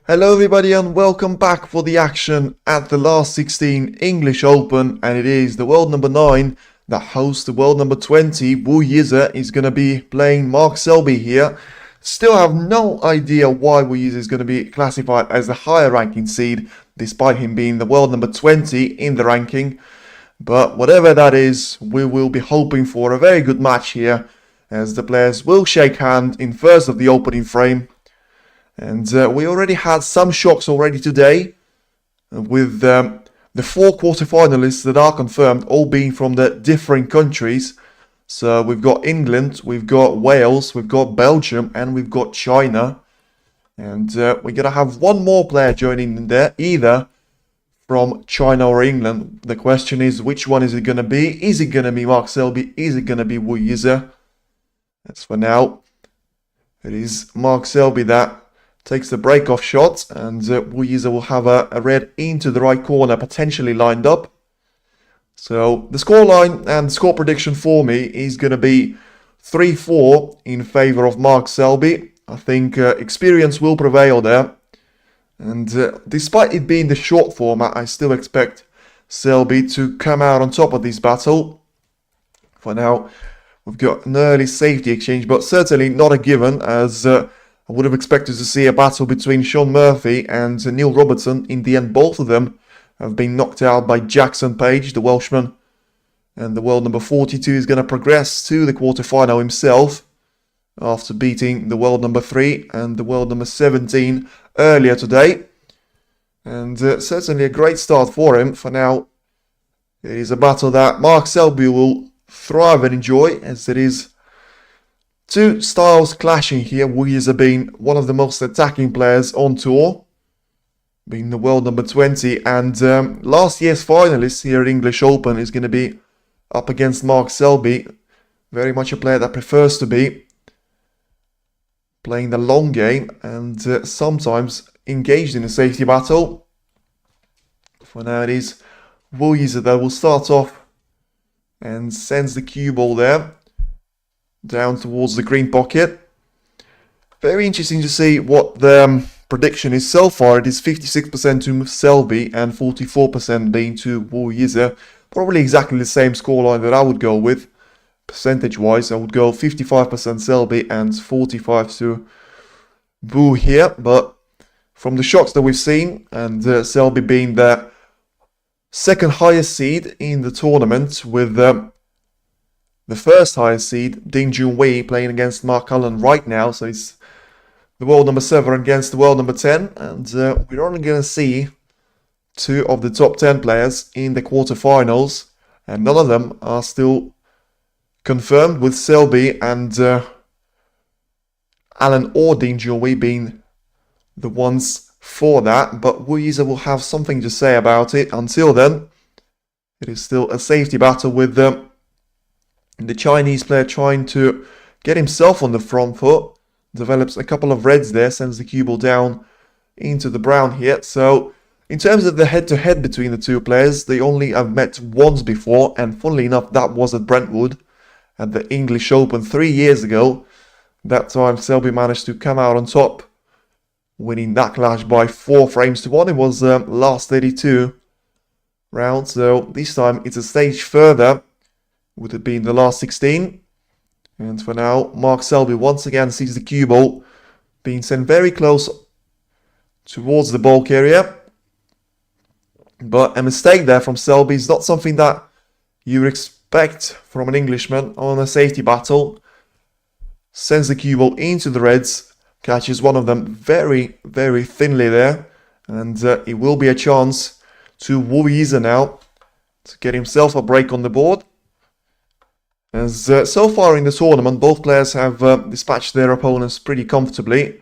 Hello everybody and welcome back for the action at the last 16 English Open, and it is the world number 9 that hosts the world number 20. Yize is going to be playing Mark Selby here. Still have no idea why Yize is going to be classified as the higher ranking seed despite him being the world number 20 in the ranking. But whatever that is, we will be hoping for a very good match here as the players will shake hand in first of the opening frame. And we already had some shocks already today with the 4 quarterfinalists that are confirmed, all being from the different countries. So we've got England, we've got Wales, we've got Belgium, and we've got China. And we're going to have one more player joining in there, either from China or England. The question is, which one is it going to be? Is it going to be Mark Selby? Is it going to be Yize? As for now, it is Mark Selby that takes the break-off shot, and Yize will have a red into the right corner, potentially lined up. So the scoreline and the score prediction for me is going to be 3-4 in favour of Mark Selby. I think experience will prevail there. And despite it being the short format, I still expect Selby to come out on top of this battle. For now, we've got an early safety exchange, but certainly not a given, as I would have expected to see a battle between Shaun Murphy and Neil Robertson. In the end, both of them have been knocked out by Jackson Page, the Welshman. And the world number 42 is going to progress to the quarterfinal himself after beating the world number 3 and the world number 17 earlier today. And certainly a great start for him. For now, it is a battle that Mark Selby will thrive and enjoy, as it is two styles clashing here. Yize being one of the most attacking players on tour, being the world number 20, and last year's finalist here at English Open is going to be up against Mark Selby. Very much a player that prefers to be playing the long game and sometimes engaged in a safety battle. For now, it is Yize that will start off and sends the cue ball there down towards the green pocket. Very interesting to see what the prediction is so far. It is 56% to Selby and 44% being to Yize. Probably exactly the same scoreline that I would go with. Percentage-wise, I would go 55% Selby and 45% to Wu here. But from the shots that we've seen, and Selby being the second highest seed in the tournament, with the first highest seed, Ding Junhui, playing against Mark Cullen right now. So it's the world number 7 against the world number 10. And we're only going to see 2 of the top 10 players in the quarterfinals. And none of them are still confirmed, with Selby and Alan or Ding Junhui being the ones for that. But Yize will have something to say about it. Until then, it is still a safety battle with the Chinese player trying to get himself on the front foot. Develops a couple of reds there, sends the cue ball down into the brown here. So in terms of the head-to-head between the two players, they only have met once before, and funnily enough, that was at Brentwood at the English Open 3 years ago. That time Selby managed to come out on top, winning that clash by 4 frames to 1. It was last 32 rounds, so this time it's a stage further, with it being the last 16. And for now, Mark Selby once again sees the cue ball being sent very close towards the bulk area. But a mistake there from Selby is not something that you would expect from an Englishman on a safety battle. Sends the cue ball into the reds, catches one of them very, very thinly there. And it will be a chance to Yize now to get himself a break on the board. As so far in the tournament, both players have dispatched their opponents pretty comfortably,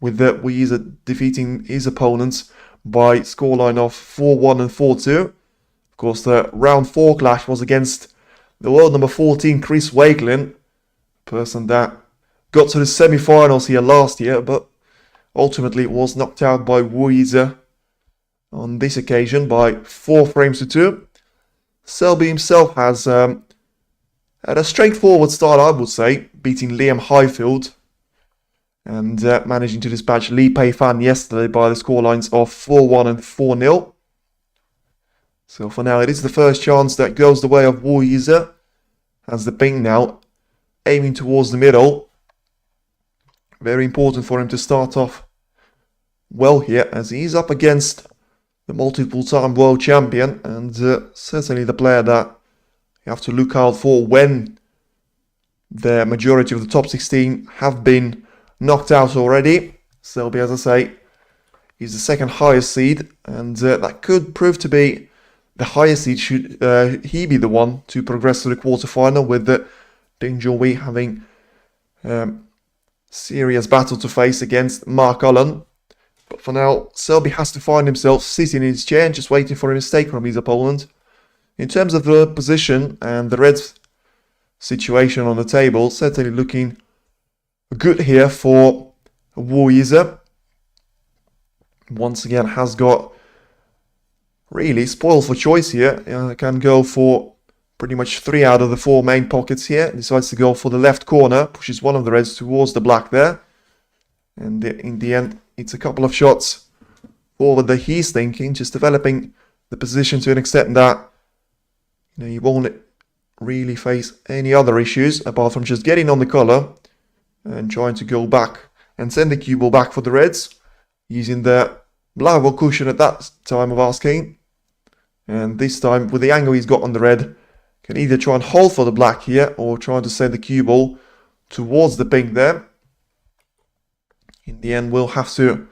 with Yize defeating his opponents by scoreline of 4-1 and 4-2. Of course, the round 4 clash was against the world number 14, Chris Wakelin, person that got to the semi-finals here last year, but ultimately was knocked out by Yize on this occasion by 4 frames to 2. Selby himself has had a straightforward start, I would say, beating Liam Highfield and managing to dispatch Li Peifan yesterday by the scorelines of 4-1 and 4-0. So for now, it is the first chance that goes the way of Yize, as the pink now aiming towards the middle. Very important for him to start off well here, as he's up against the multiple-time world champion, and certainly the player that you have to look out for when the majority of the top 16 have been knocked out already. Selby, as I say, is the second highest seed, and that could prove to be the highest seed should he be the one to progress to the quarterfinal, with Ding Junhui having serious battle to face against Mark Allen. But for now, Selby has to find himself sitting in his chair and just waiting for a mistake from his opponent. In terms of the position and the Reds' situation on the table, certainly looking good here for Yize. Once again, has got really spoiled for choice here. Can go for pretty much 3 out of the 4 main pockets here. Decides to go for the left corner, pushes one of the Reds towards the black there. And in the end, it's a couple of shots forward that he's thinking, just developing the position to an extent that he won't really face any other issues apart from just getting on the color and trying to go back and send the cue ball back for the Reds, using the black ball cushion at that time of asking. And this time, with the angle he's got on the red, can either try and hold for the black here or try to send the cue ball towards the pink there. In the end, we'll have to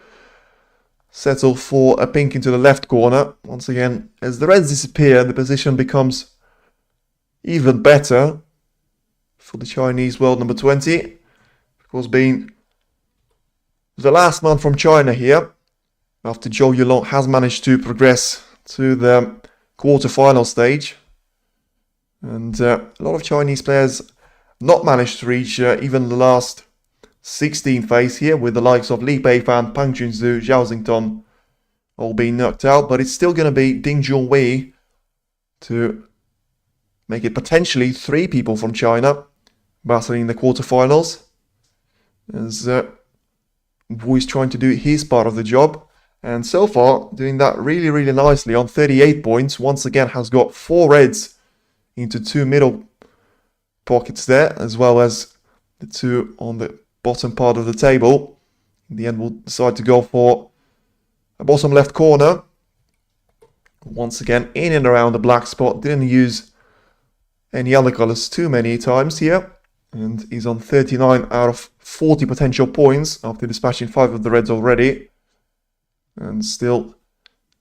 settle for a pink into the left corner. Once again, as the Reds disappear, the position becomes even better for the Chinese world number 20. Of course, being the last man from China here, after Zhou Yulong has managed to progress to the quarter-final stage. And a lot of Chinese players not managed to reach even the last 16 phase here, with the likes of Li Peifan, Pang Junzhu, Zhao Xingtong all being knocked out. But it's still going to be Ding Junhui to make it potentially 3 people from China battling in the quarterfinals, as Wu is trying to do his part of the job. And so far, doing that really, really nicely on 38 points. Once again, has got 4 Reds into 2 middle pockets there, as well as the 2 on the bottom part of the table. In the end, we'll decide to go for a bottom left corner. Once again, in and around the black spot. Didn't use any other colors too many times here. And he's on 39 out of 40 potential points after dispatching 5 of the Reds already. And still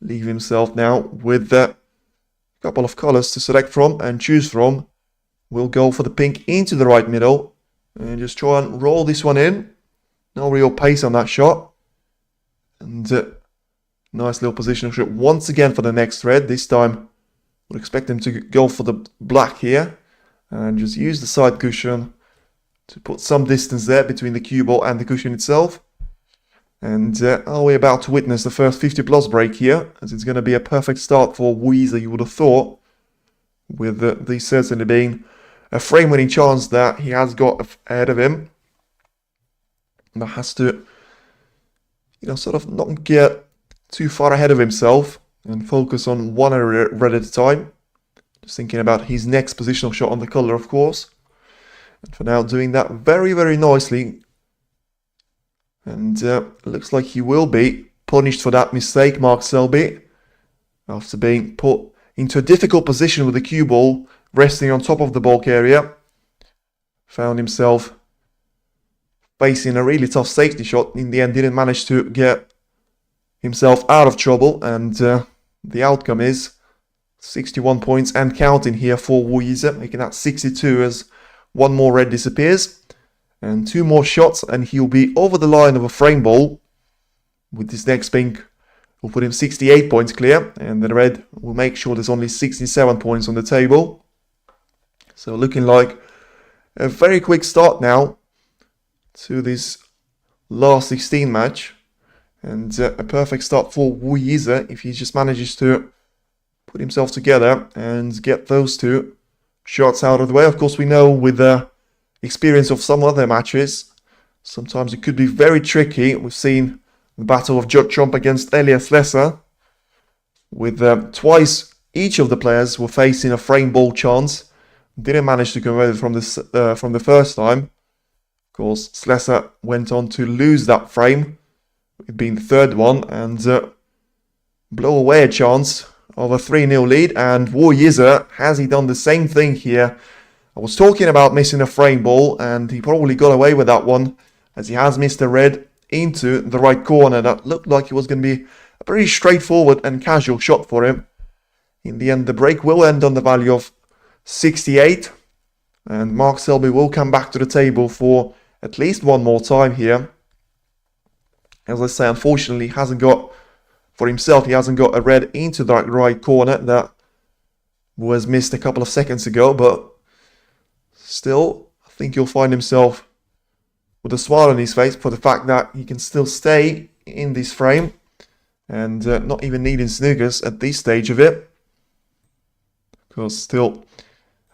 leave himself now with a couple of colors to select from and choose from. We'll go for the pink into the right middle and just try and roll this one in. No real pace on that shot. And nice little positional shot once again for the next Red. This time we'll expect him to go for the black here and just use the side cushion to put some distance there between the cue ball and the cushion itself. And are we about to witness the first 50 plus break here, as it's going to be a perfect start for Yize, you would have thought, with this certainly being a frame winning chance that he has got ahead of him. But has to, sort of not get too far ahead of himself and focus on one red at a time. Just thinking about his next positional shot on the color, of course. And for now, doing that very, very nicely. And looks like he will be punished for that mistake, Mark Selby, after being put into a difficult position with the cue ball resting on top of the bulk area. Found himself facing a really tough safety shot. In the end, didn't manage to get himself out of trouble. And the outcome is 61 points and counting here for Yize, making that 62 as 1 more red disappears. And 2 more shots and he'll be over the line of a frame ball. With this next pink, we'll put him 68 points clear. And the red will make sure there's only 67 points on the table. So looking like a very quick start now to this last 16 match. And a perfect start for Yize if he just manages to put himself together and get those 2 shots out of the way. Of course, we know with the experience of some other matches, Sometimes it could be very tricky. We've seen the battle of Judd Trump against Elias Lesser, with twice each of the players were facing a frame ball chance. Didn't manage to convert it from the first time. Of course, Slesser went on to lose that frame, it being the third one, and blow away a chance of a 3-0 lead. And Yize, has he done the same thing here? I was talking about missing a frame ball, and he probably got away with that one, as he has missed a red into the right corner. That looked like it was going to be a pretty straightforward and casual shot for him. In the end, the break will end on the value of 68, and Mark Selby will come back to the table for at least one more time here. As I say, unfortunately, he hasn't got a red into that right corner that was missed a couple of seconds ago, but still, I think he'll find himself with a smile on his face for the fact that he can still stay in this frame and not even needing snookers at this stage of it. Because still,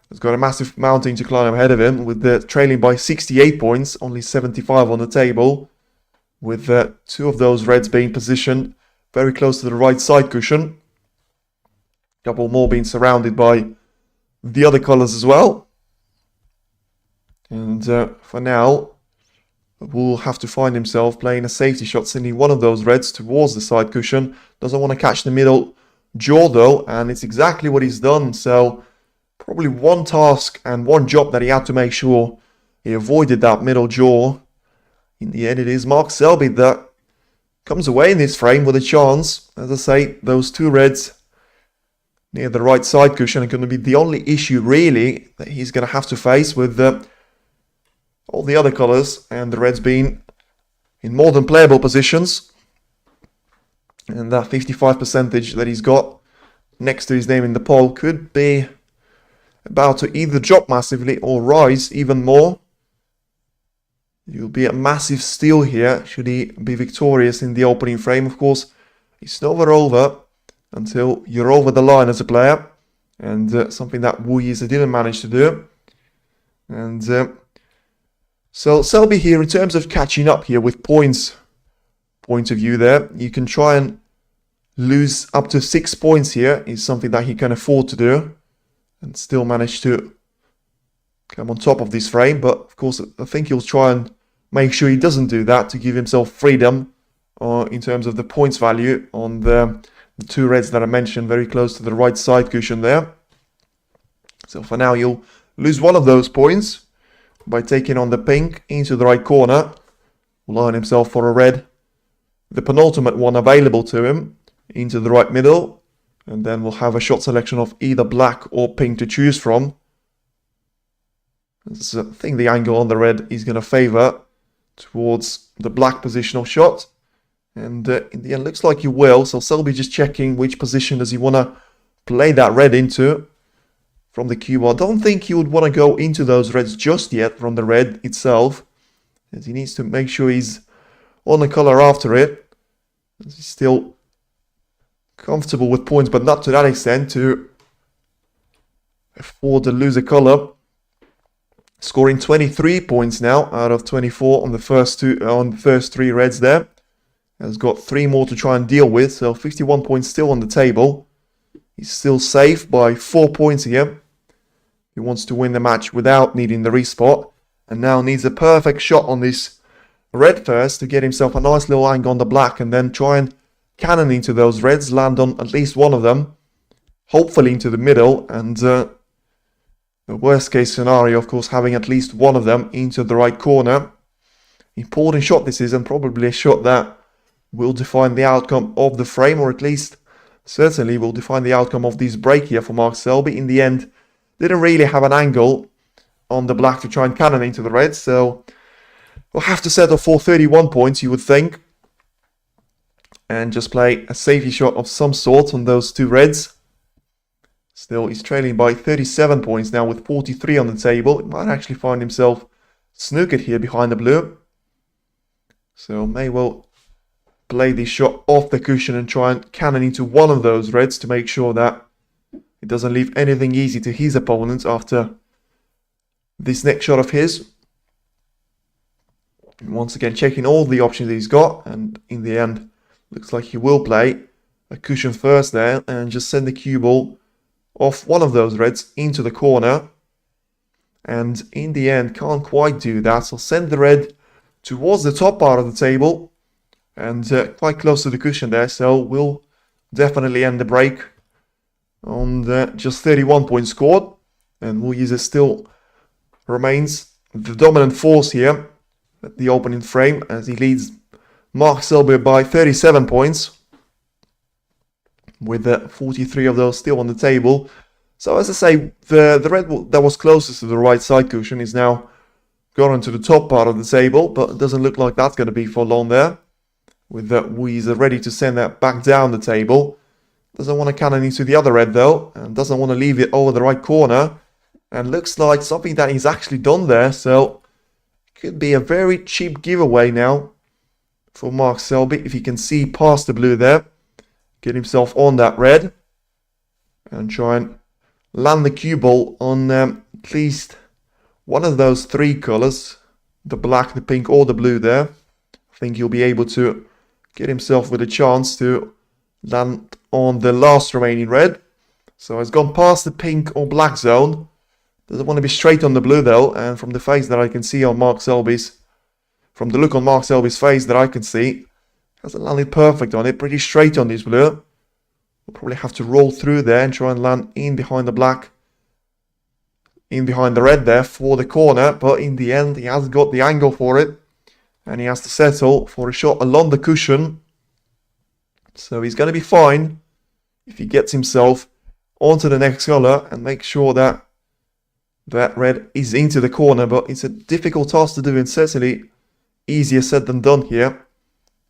he's got a massive mountain to climb ahead of him, with the trailing by 68 points, only 75 on the table, with two of those reds being positioned very close to the right side cushion. A couple more being surrounded by the other colours as well. And for now, will have to find himself playing a safety shot, sending one of those reds towards the side cushion. Doesn't want to catch the middle jaw though, and it's exactly what he's done. So probably one task and one job that he had to make sure he avoided that middle jaw. In the end, it is Mark Selby that comes away in this frame with a chance. As I say, those two reds near the right side cushion are going to be the only issue really that he's going to have to face, with all the other colours and the reds being in more than playable positions. And that 55 percentage that he's got next to his name in the poll could be about to either drop massively or rise even more. You'll be a massive steal here should he be victorious in the opening frame. Of course, it's never over until you're over the line as a player, and something that Yize didn't manage to do. And so Selby here, in terms of catching up here with points point of view there, you can try and lose up to 6 points here, is something that he can afford to do, and still manage to come on top of this frame. But of course, I think he'll try and make sure he doesn't do that to give himself freedom in terms of the points value on the two reds that I mentioned very close to the right side cushion there. So for now, you'll lose one of those points by taking on the pink into the right corner. Will earn himself for a red, the penultimate one available to him, into the right middle, and then we'll have a shot selection of either black or pink to choose from. I think the angle on the red is going to favour towards the black positional shot, and in the end looks like he will. So Selby just checking which position does he want to play that red into from the cube. I don't think he would want to go into those reds just yet from the red itself, as he needs to make sure he's on the colour after it. He's still comfortable with points, but not to that extent to afford to lose a colour. Scoring 23 points now out of 24 on the first three reds there. Has got 3 more to try and deal with, so 51 points still on the table. He's still safe by 4 points here. He wants to win the match without needing the respot, and now needs a perfect shot on this red first to get himself a nice little angle on the black, and then try and cannon into those reds, land on at least one of them, hopefully into the middle, and the worst case scenario, of course, having at least one of them into the right corner. Important shot this is, and probably a shot that will define the outcome of the frame, or at least certainly will define the outcome of this break here for Mark Selby. In the end, didn't really have an angle on the black to try and cannon into the red, so we'll have to settle for 31 points, you would think, and just play a safety shot of some sort on those two reds. Still, he's trailing by 37 points now with 43 on the table. He might actually find himself snookered here behind the blue. So may well play this shot off the cushion and try and cannon into one of those reds to make sure that it doesn't leave anything easy to his opponent after this next shot of his. Once again, checking all the options he's got, and in the end, looks like he will play a cushion first there and just send the cue ball off one of those reds into the corner. And in the end, can't quite do that, so send the red towards the top part of the table and quite close to the cushion there, so we'll definitely end the break on just 31 points scored. And Yize still remains the dominant force here at the opening frame as he leads Mark Selby by 37 points, with 43 of those still on the table. So as I say, the red that was closest to the right side cushion is now gone into the top part of the table, but it doesn't look like that's going to be for long there, with Yize ready to send that back down the table. Doesn't want to cannon into the other red though, and doesn't want to leave it over the right corner. And looks like something that he's actually done there, so could be a very cheap giveaway now for Mark Selby if he can see past the blue there, get himself on that red, and try and land the cue ball on at least one of those three colours, the black, the pink or the blue there. I think he'll be able to get himself with a chance to land on the last remaining red. So he's gone past the pink or black zone. Doesn't want to be straight on the blue though, and from the face that I can see on Mark Selby's, from the look on Mark Selby's face that I can see, hasn't landed perfect on it, pretty straight on this blue. We'll probably have to roll through there and try and land in behind the black, in behind the red there for the corner, but in the end he has got the angle for it, and he has to settle for a shot along the cushion. So he's going to be fine if he gets himself onto the next colour and make sure that that red is into the corner, but it's a difficult task to do, and certainly easier said than done here.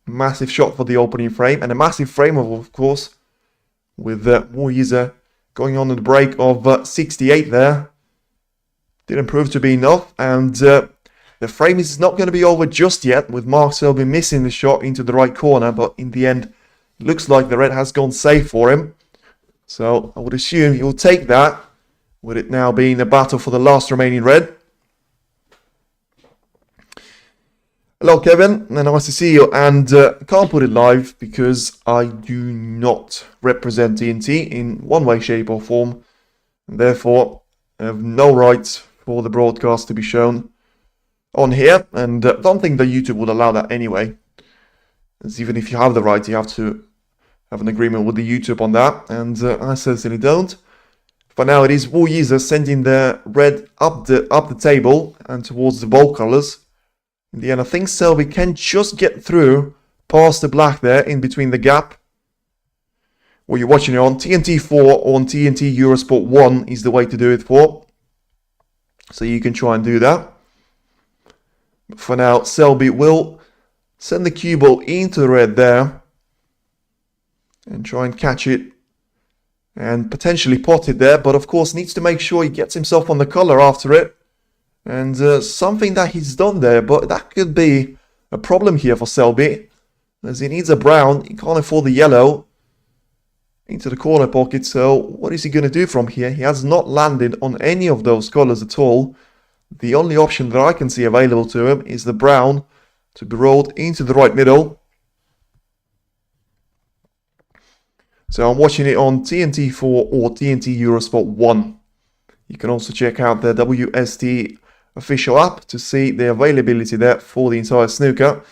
Massive shot for the opening frame, and a massive frame of course, with Yize going on the break of 68 there. Didn't prove to be enough, and the frame is not going to be over just yet, with Mark Selby missing the shot into the right corner, but in the end, it looks like the red has gone safe for him. So I would assume he'll take that, with it now being a battle for the last remaining red. Hello Kevin, nice to see you, and can't put it live because I do not represent TNT in one way, shape or form, and therefore I have no rights for the broadcast to be shown on here, and don't think that YouTube would allow that anyway, as even if you have the right, you have to have an agreement with the YouTube on that, and I certainly don't. For now, it is Yize sending the red up the table and towards the bold colours. In the end, I think Selby can just get through past the black there in between the gap. What you're watching on TNT 4 or on TNT Eurosport 1 is the way to do it for. So you can try and do that. But for now, Selby will send the cue ball into the red there and try and catch it and potentially pot it there, but of course needs to make sure he gets himself on the colour after it. And something that he's done there, but that could be a problem here for Selby, as he needs a brown. He can't afford the yellow into the corner pocket, so what is he going to do from here? He has not landed on any of those colours at all. The only option that I can see available to him is the brown to be rolled into the right middle. So I'm watching it on TNT 4 or TNT Eurosport 1. You can also check out the WST official app to see the availability there for the entire snooker,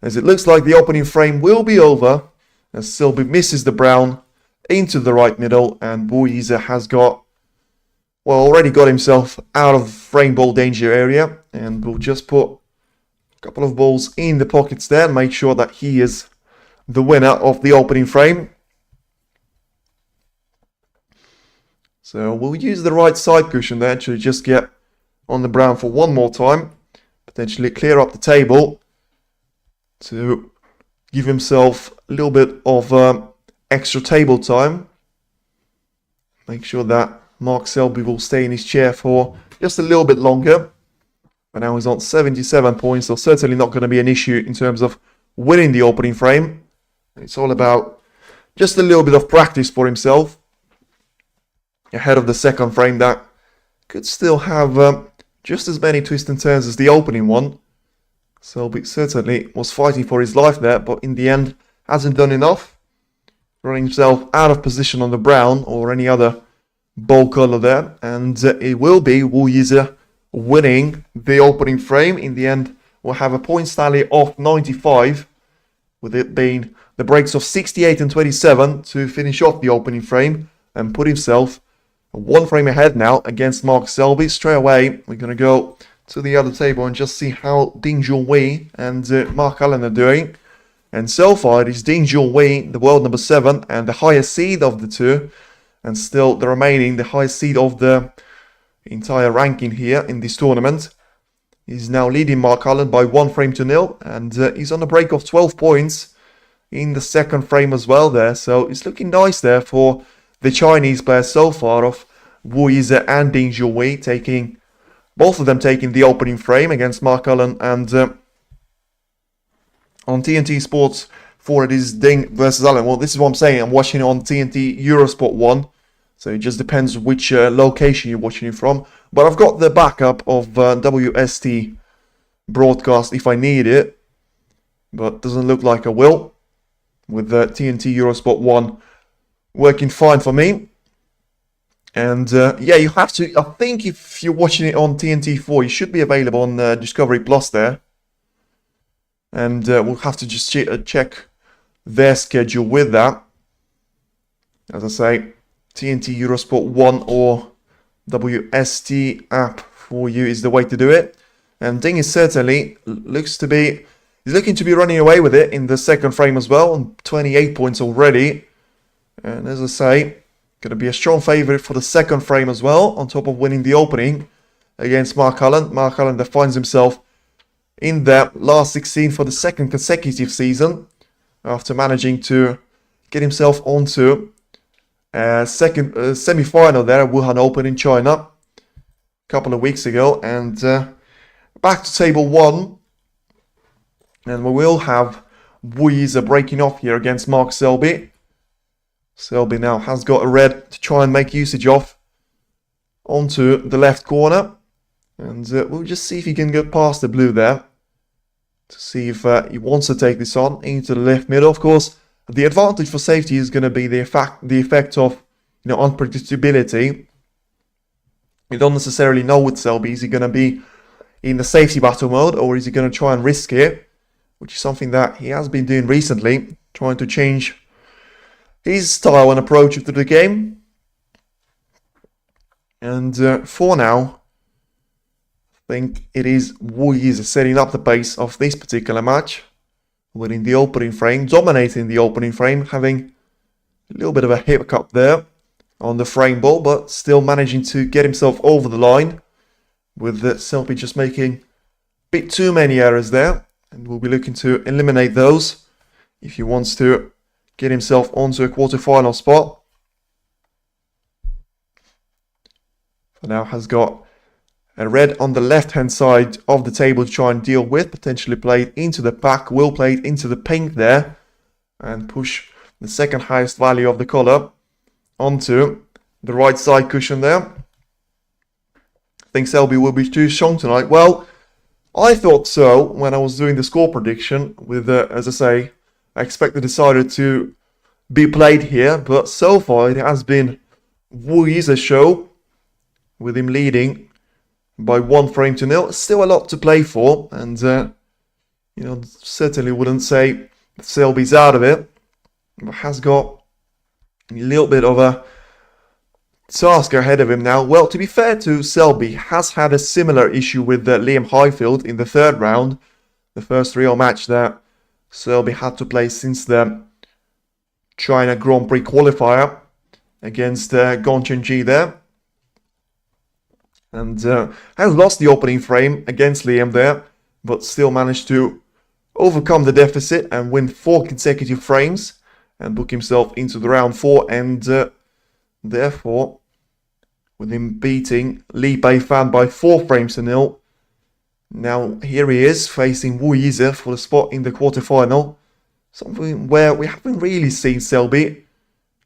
as it looks like the opening frame will be over as Selby misses the brown into the right middle, and Yize has already got himself out of frame ball danger area, and we'll just put a couple of balls in the pockets there, make sure that he is the winner of the opening frame. So we'll use the right side cushion there to just get on the brown for one more time. Potentially clear up the table to give himself a little bit of extra table time. Make sure that Mark Selby will stay in his chair for just a little bit longer. But now he's on 77 points, so certainly not going to be an issue in terms of winning the opening frame. It's all about just a little bit of practice for himself ahead of the second frame that could still have just as many twists and turns as the opening one. Selby certainly was fighting for his life there, but in the end hasn't done enough. Running himself out of position on the brown or any other ball color there. And it will be Yize winning the opening frame. In the end, we'll have a point tally of 95, with it being the breaks of 68 and 27 to finish off the opening frame and put himself one frame ahead now against Mark Selby. Straight away, we're going to go to the other table and just see how Ding Junhui and Mark Allen are doing. And so far, it is Ding Junhui, the world number 7, and the highest seed of the two, and still the remaining, the highest seed of the entire ranking here in this tournament. He's now leading Mark Allen by 1 frame to 0, and he's on a break of 12 points in the second frame as well there. So it's looking nice there for the Chinese players so far, of Yize and Ding Junhui, taking both of them taking the opening frame against Mark Allen. And on TNT Sports 4, it is Ding versus Allen. Well, this is what I'm saying. I'm watching it on TNT Eurosport 1. So it just depends which location you're watching it from. But I've got the backup of WST broadcast if I need it. But doesn't look like I will, with TNT Eurosport 1 working fine for me. And yeah, you have to, I think if you're watching it on TNT 4, you should be available on Discovery Plus there. And we'll have to just check their schedule with that. As I say, TNT Eurosport 1 or WST app for you is the way to do it. And Ding is certainly he's looking to be running away with it in the second frame as well, on 28 points already. And as I say, going to be a strong favourite for the second frame as well, on top of winning the opening against Mark Allen. Mark Allen that finds himself in the last 16 for the second consecutive season, after managing to get himself onto a second semi-final there at Wuhan Open in China a couple of weeks ago. And back to table 1, and we will have Yize breaking off here against Mark Selby. Selby now has got a red to try and make usage of onto the left corner. And we'll just see if he can get past the blue there, to see if he wants to take this on into the left middle. Of course, the advantage for safety is going to be the effect of unpredictability. You don't necessarily know with Selby, is he going to be in the safety battle mode, or is he going to try and risk it, which is something that he has been doing recently, trying to change his style and approach to the game. And for now, I think it is Yize setting up the pace of this particular match, winning the opening frame, dominating the opening frame, having a little bit of a hiccup there on the frame ball, but still managing to get himself over the line, with Selby just making a bit too many errors there. And we'll be looking to eliminate those if he wants to get himself onto a quarter-final spot. For now, has got a red on the left-hand side of the table to try and deal with. Potentially play it into the pack. Will play it into the pink there, and push the second highest value of the colour onto the right side cushion there. I think Selby will be too strong tonight. Well, I thought so when I was doing the score prediction. With, as I say, I expect the decider to be played here, but so far it has been Yize's show, with him leading by 1 frame to 0. Still a lot to play for, and certainly wouldn't say Selby's out of it, but has got a little bit of a task ahead of him now. Well, to be fair to Selby, has had a similar issue with Liam Highfield in the third round, the first real match that Selby had to play since the China Grand Prix qualifier against Gong Chengji there. And has lost the opening frame against Liam there, but still managed to overcome the deficit and win 4 consecutive frames and book himself into the round 4. And therefore, with him beating Li Beifan by 4 frames to 0, now here he is facing Yize for the spot in the quarterfinal. Something where we haven't really seen Selby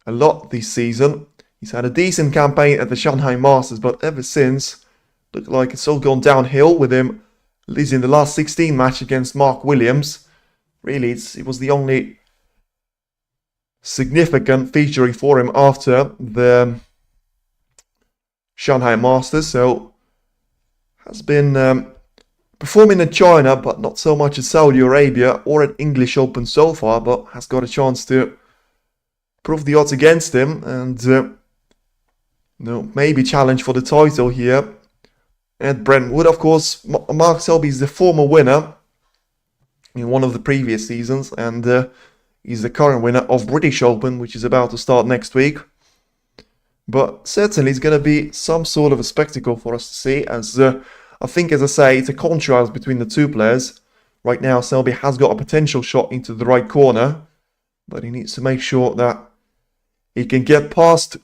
a lot this season. He's had a decent campaign at the Shanghai Masters, but ever since, looked like it's all gone downhill, with him at least in the last 16 match against Mark Williams. Really, it was the only significant featuring for him after the Shanghai Masters. So has been performing in China, but not so much in Saudi Arabia or at English Open so far, but has got a chance to prove the odds against him and maybe challenge for the title here at Brentwood. Of course, Mark Selby is the former winner in one of the previous seasons, and he's the current winner of British Open, which is about to start next week. But certainly it's going to be some sort of a spectacle for us to see, as I think, as I say, it's a contrast between the two players. Right now, Selby has got a potential shot into the right corner, but he needs to make sure that he can get past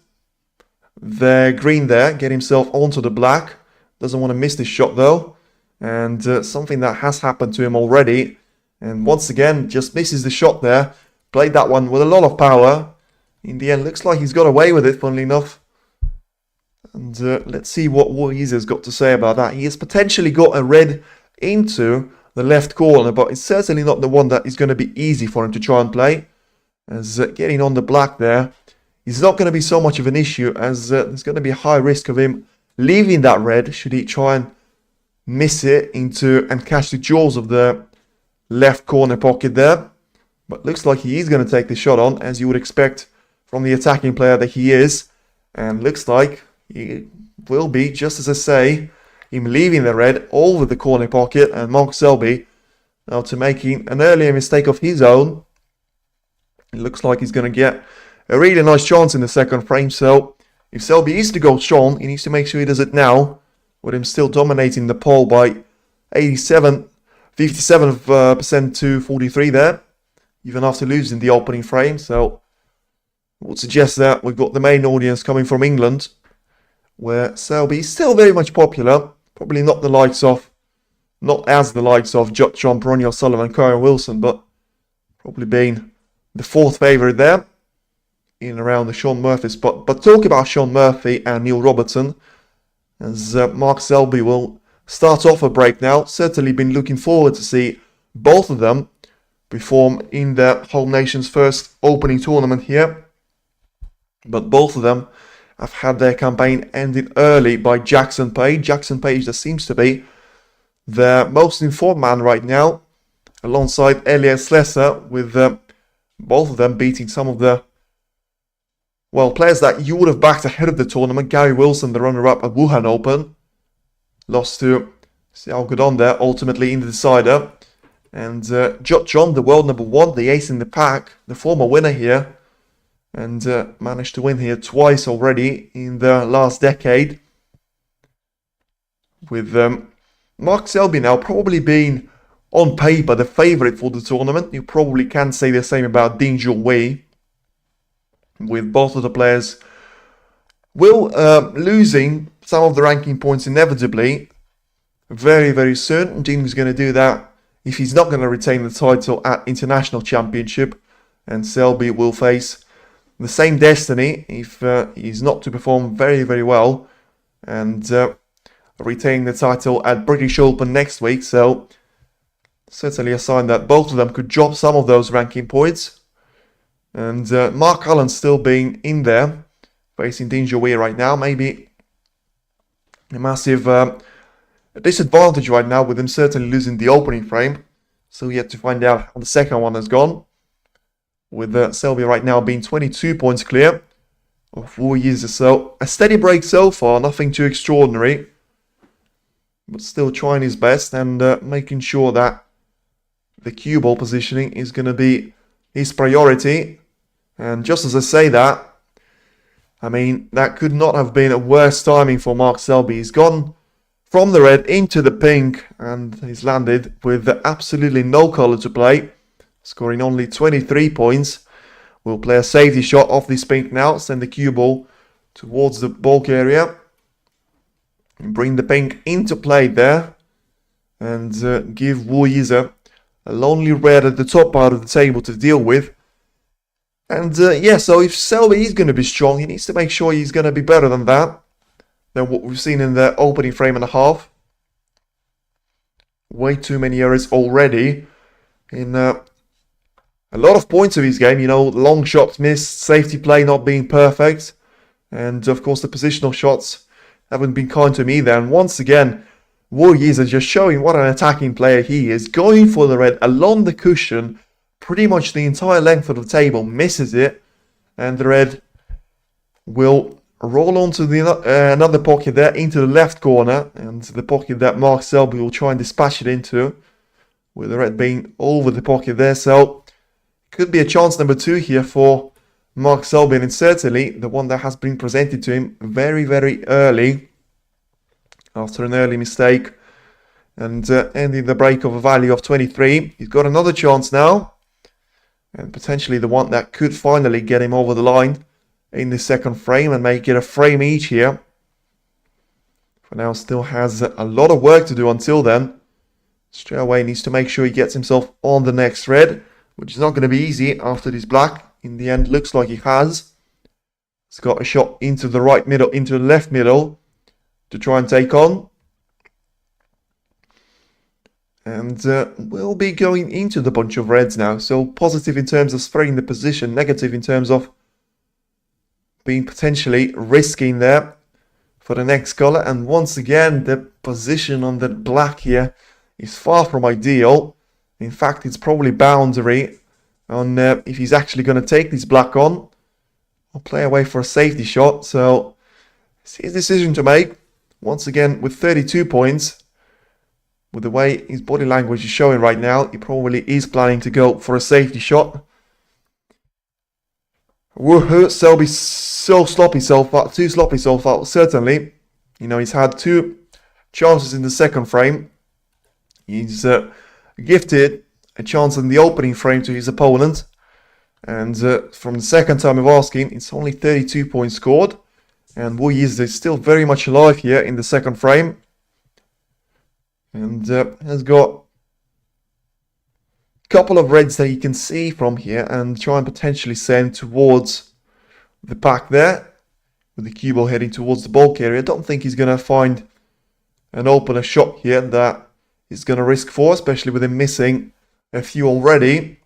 the green there, get himself onto the black. Doesn't want to miss this shot though, and something that has happened to him already. And once again, just misses the shot there. Played that one with a lot of power. In the end, looks like he's got away with it, funnily enough. And let's see what Yize has got to say about that. He has potentially got a red into the left corner, but it's certainly not the one that is going to be easy for him to try and play. As getting on the black there is not going to be so much of an issue, as there's going to be a high risk of him leaving that red should he try and miss it into and catch the jaws of the left corner pocket there. But looks like he is going to take the shot on, as you would expect from the attacking player that he is. And looks like he will be, just as I say, him leaving the red over the corner pocket, and Mark Selby now to making an earlier mistake of his own. It looks like he's going to get a really nice chance in the second frame. So if Selby is to go strong, he needs to make sure he does it now, with him still dominating the pole by 57% to 43 there, even after losing the opening frame. So I would suggest that we've got the main audience coming from England, where Selby is still very much popular. Probably not as the likes of Watchalong, Ronnie O'Sullivan, Karen Wilson, but probably being the fourth favourite there in and around the Sean Murphy spot. But talk about Sean Murphy and Neil Robertson, as Mark Selby will start off a break now. Certainly been looking forward to see both of them perform in the Home Nation's first opening tournament here. But both of them have had their campaign ended early by Jackson Page. Jackson Page, that seems to be the most informed man right now, alongside Elias Slesser, with both of them beating some of the players that you would have backed ahead of the tournament. Gary Wilson, the runner-up at Wuhan Open, lost to Xiao Guodong there, ultimately in the decider. And Watchalong, the world number one, the ace in the pack, the former winner here, and managed to win here twice already in the last decade. With Mark Selby now probably being, on paper, the favourite for the tournament. You probably can say the same about Ding Junhui, with both of the players losing some of the ranking points inevitably very, very soon. Ding's going to do that if he's not going to retain the title at International Championship, and Selby will face the same destiny if he's not to perform very, very well and retain the title at British Open next week. So certainly a sign that both of them could drop some of those ranking points. And Mark Allen still being in there, facing Ding Junhui right now. Maybe a massive disadvantage right now, with him certainly losing the opening frame. So yet to find out how the second one has gone, with Selby right now being 22 points clear of Yize. So a steady break so far, nothing too extraordinary, but still trying his best and making sure that the cue ball positioning is going to be his priority. And just as I say that, I mean, that could not have been a worse timing for Mark Selby. He's gone from the red into the pink, and he's landed with absolutely no colour to play, scoring only 23 points. We'll play a safety shot off this pink now, send the cue ball towards the bulk area, and bring the pink into play there, and give Yize a lonely red at the top part of the table to deal with. And so if Selby is going to be strong, he needs to make sure he's going to be better than that, than what we've seen in the opening frame and a half. way too many errors already in a lot of points of his game. You know, long shots missed, safety play not being perfect, and of course the positional shots haven't been kind to him either. And once again, Yize just showing what an attacking player he is, going for the red along the cushion, pretty much the entire length of the table, misses it, and the red will roll onto the another pocket there into the left corner, and the pocket that Mark Selby will try and dispatch it into, with the red being over the pocket there. So could be a chance number 2 here for Mark Selby, and it's certainly the one that has been presented to him very, very early after an early mistake, and ending the break of a value of 23. He's got another chance now, and potentially the one that could finally get him over the line in the second frame and make it a frame each here. For now, still has a lot of work to do until then. Straight away needs to make sure he gets himself on the next red, which is not going to be easy after this black. In the end, looks like he has. He's got a shot into the right middle, into the left middle to try and take on. And we'll be going into the bunch of reds now. So positive in terms of spreading the position, negative in terms of being potentially risking there for the next color. And once again, the position on the black here is far from ideal. In fact, it's probably boundary on if he's actually going to take this black on or play away for a safety shot. So it's his decision to make. Once again, with 32 points, with the way his body language is showing right now, he probably is planning to go for a safety shot. Woohoo, Selby so sloppy so far, too sloppy so far, certainly. You know, he's had 2 chances in the second frame. He's gifted a chance in the opening frame to his opponent. And from the second time of asking, it's only 32 points scored. And Yize is still very much alive here in the second frame. And has got a couple of reds that you can see from here and try and potentially send towards the pack there, with the cue ball heading towards the bulk area. I don't think he's going to find an opener shot here that he's going to risk for, especially with him missing a few already.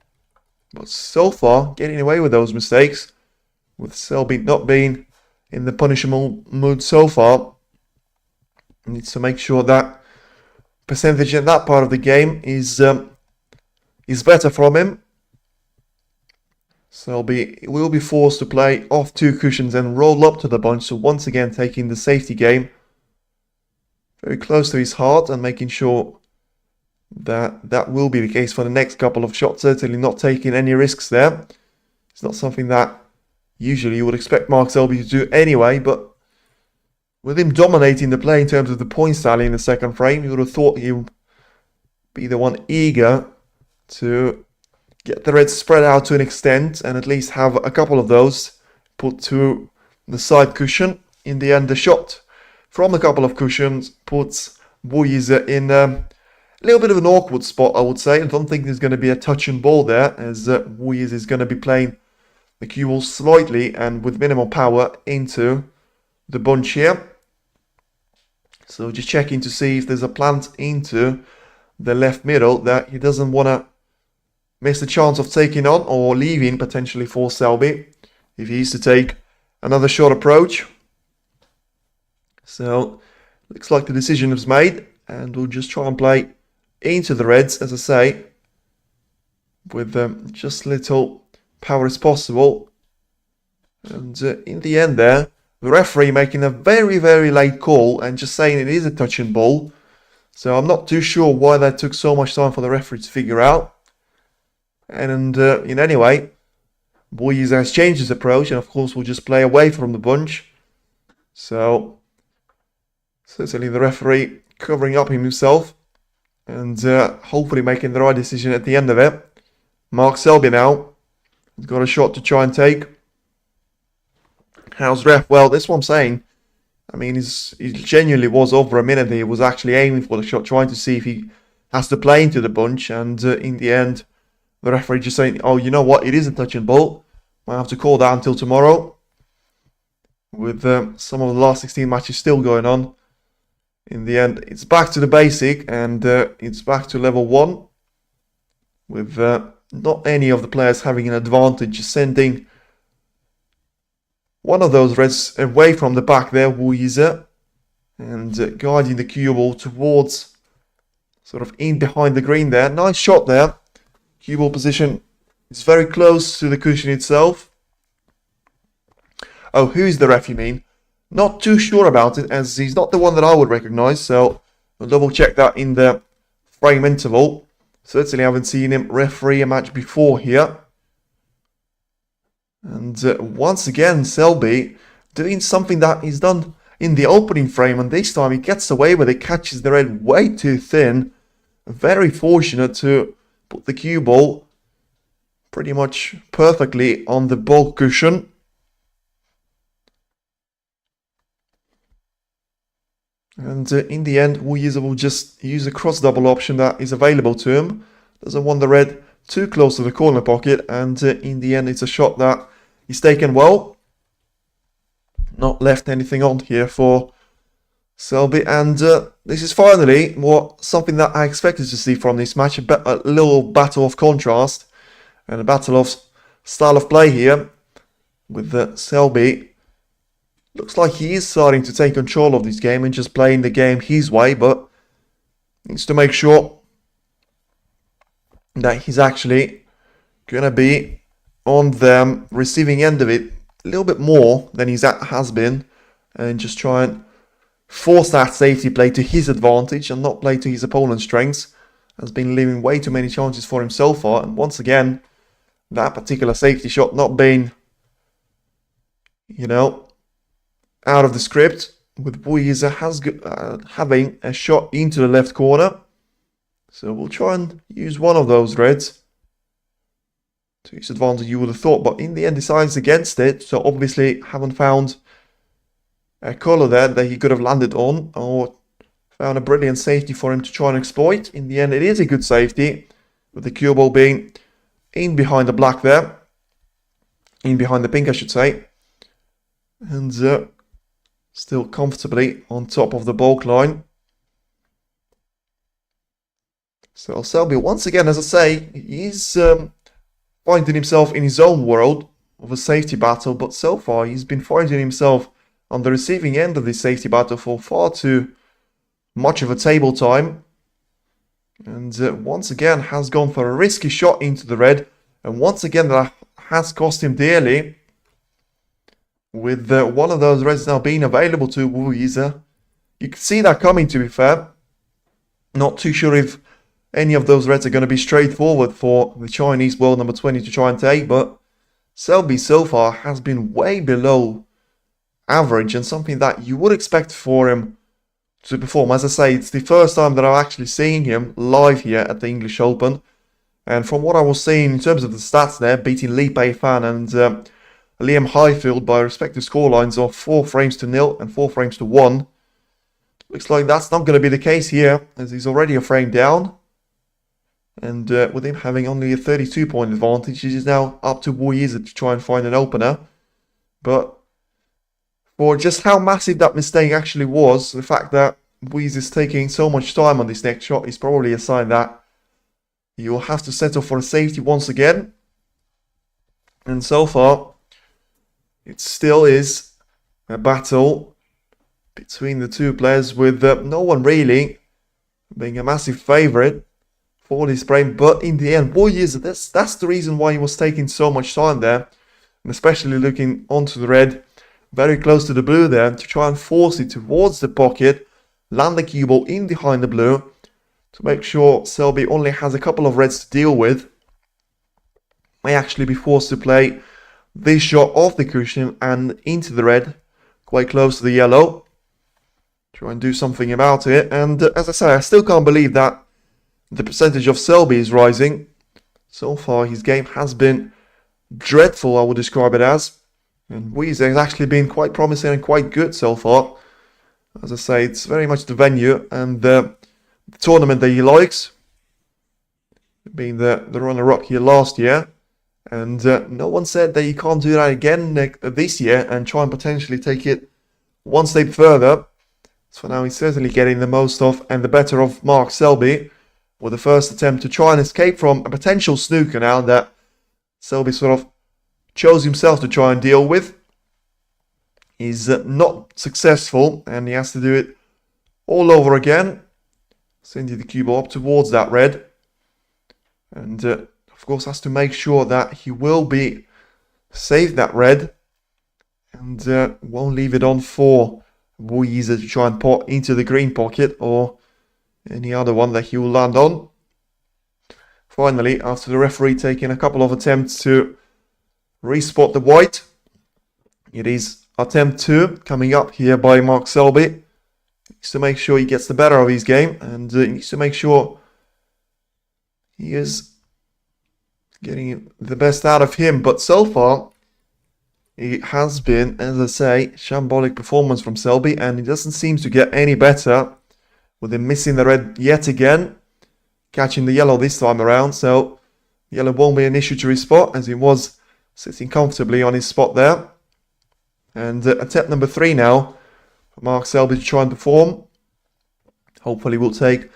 But so far, getting away with those mistakes, with Selby not being in the punishable mood so far. Needs to make sure that percentage in that part of the game is better from him. Selby will be forced to play off 2 cushions and roll up to the bunch. So once again taking the safety game very close to his heart and making sure that that will be the case for the next couple of shots. Certainly not taking any risks there. It's not something that usually you would expect Mark Selby to do anyway, but with him dominating the play in terms of the points tally in the second frame, you would have thought he would be the one eager to get the reds spread out to an extent and at least have a couple of those put to the side cushion. In the end, the shot from a couple of cushions puts Yize in a little bit of an awkward spot, I would say. I don't think there's going to be a touch and ball there, as Yize is going to be playing the cue ball slightly and with minimal power into the bunch here. So just checking to see if there's a plant into the left middle that he doesn't want to miss the chance of taking on or leaving potentially for Selby if he is to take another short approach. So looks like the decision is made, and we'll just try and play into the reds, as I say, with just little power as possible. And in the end there, the referee making a very, very late call and just saying it is a touch and ball. So I'm not too sure why that took so much time for the referee to figure out. And in any way, Yize has changed his approach, and of course will just play away from the bunch. So certainly the referee covering up himself and hopefully making the right decision at the end of it. Mark Selby now has got a shot to try and take. How's ref? Well, that's what I'm saying. I mean, he genuinely was over a minute. He was actually aiming for the shot, trying to see if he has to play into the bunch. And in the end, the referee just saying, oh, you know what? It is a touch and ball. Might have to call that until tomorrow. With some of the last 16 matches still going on in the end, it's back to the basic, and it's back to level 1, with not any of the players having an advantage, sending one of those reds away from the back there, Yize, and guiding the cue ball towards, sort of in behind the green there. Nice shot there. Cue ball position is very close to the cushion itself. Oh, who is the ref, you mean? Not too sure about it, as he's not the one that I would recognise, so I'll double check that in the frame interval. Certainly haven't seen him referee a match before here. And once again, Selby doing something that he's done in the opening frame, and this time he gets away with it, catches the red way too thin. Very fortunate to put the cue ball pretty much perfectly on the ball cushion. And in the end, Yize will just use a cross double option that is available to him. Doesn't want the red too close to the corner pocket, and in the end it's a shot that he's taken well. Not left anything on here for Selby, and this is finally something that I expected to see from this match, a little battle of contrast and a battle of style of play here with Selby. Looks like he is starting to take control of this game and just playing the game his way, but needs to make sure that he's actually going to be on the receiving end of it a little bit more than he has been, and just try and force that safety play to his advantage and not play to his opponent's strengths. Has been leaving way too many chances for him so far, and once again, that particular safety shot not being, out of the script, with Yize having a shot into the left corner. So we'll try and use one of those reds to his advantage, you would have thought, but in the end decides against it. So obviously haven't found a colour there that he could have landed on, or found a brilliant safety for him to try and exploit. In the end, it is a good safety, with the cue ball being in behind the black there, in behind the pink I should say, and still comfortably on top of the baulk line. So Selby, once again, as I say, he's finding himself in his own world of a safety battle, but so far he's been finding himself on the receiving end of this safety battle for far too much of a table time. And once again has gone for a risky shot into the red, and once again that has cost him dearly, with one of those reds now being available to Yize. You can see that coming, to be fair. Not too sure if any of those reds are going to be straightforward for the Chinese world number 20 to try and take, but Selby so far has been way below average, and something that you would expect for him to perform. As I say, it's the first time that I've actually seen him live here at the English Open, and from what I was seeing in terms of the stats there, beating Li Pei-fan and Liam Highfield by respective scorelines of 4-0 and 4-1. Looks like that's not going to be the case here, as he's already a frame down. And with him having only a 32-point advantage, he's now up to Yize to try and find an opener. But for just how massive that mistake actually was, the fact that Yize is taking so much time on this next shot is probably a sign that he will have to settle for a safety once again. And so far, it still is a battle between the two players, with no one really being a massive favourite for this frame. But in the end, Yize, that's the reason why he was taking so much time there, and especially looking onto the red, very close to the blue there, to try and force it towards the pocket, land the cue ball in behind the blue, to make sure Selby only has a couple of reds to deal with. May actually be forced to play this shot off the cushion and into the red, quite close to the yellow. Try and do something about it. And as I say, I still can't believe that the percentage of Selby is rising. So far, his game has been dreadful, I would describe it as. And Yize has actually been quite promising and quite good so far. As I say, it's very much the venue and the tournament that he likes, being the runner-up here last year. And no one said that he can't do that again this year and try and potentially take it one step further. So now he's certainly getting the most of and the better of Mark Selby with the first attempt to try and escape from a potential snooker now that Selby sort of chose himself to try and deal with. He's not successful and he has to do it all over again. Sending the cue ball up towards that red. And of course has to make sure that he will be save that red. And won't leave it on for Yize to try and pot into the green pocket or any other one that he will land on. Finally, after the referee taking a couple of attempts to respot the white, it is attempt 2 coming up here by Mark Selby. He needs to make sure he gets the better of his game and he needs to make sure he is getting the best out of him. But so far, it has been, as I say, shambolic performance from Selby, and it doesn't seem to get any better with him missing the red yet again, catching the yellow this time around. So yellow won't be an issue to his spot as he was sitting comfortably on his spot there. And attempt number 3 now for Mark Selby to try and perform. Hopefully we'll take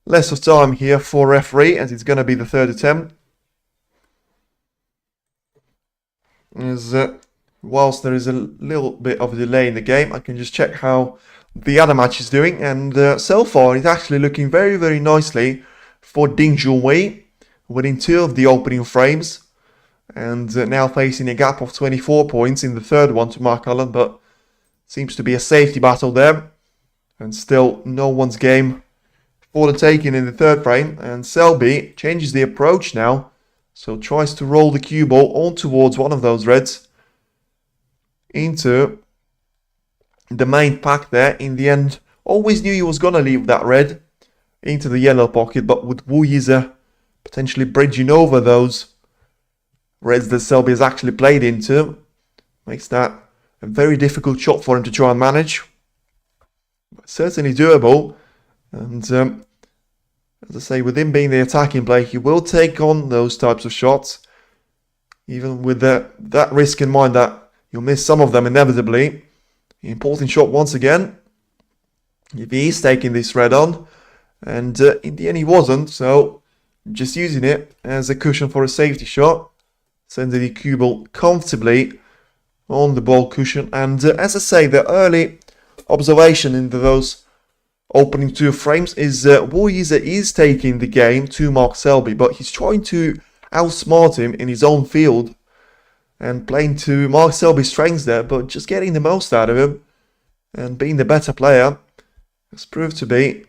less of time here for referee as it's going to be the 3rd attempt. As whilst there is a little bit of a delay in the game, I can just check how the other match is doing. And so far, it's actually looking very, very nicely for Ding Junhui, winning 2 of the opening frames. And now facing a gap of 24 points in the 3rd one to Mark Allen. But seems to be a safety battle there. And still no one's game for the taking in the 3rd frame. And Selby changes the approach now. So tries to roll the cue ball on towards one of those reds into the main pack there. In the end, always knew he was going to leave that red into the yellow pocket, but with Yize potentially bridging over those reds that Selby has actually played into, makes that a very difficult shot for him to try and manage. But certainly doable, and as I say, with him being the attacking player, he will take on those types of shots, even with that risk in mind that you'll miss some of them inevitably. Important shot once again. If he is taking this red on, and in the end he wasn't, so just using it as a cushion for a safety shot, sending the cue ball comfortably on the ball cushion. And as I say, the early observation into those opening 2 frames is Yize is taking the game to Mark Selby, but he's trying to outsmart him in his own field and playing to Mark Selby's strengths there, but just getting the most out of him and being the better player has proved to be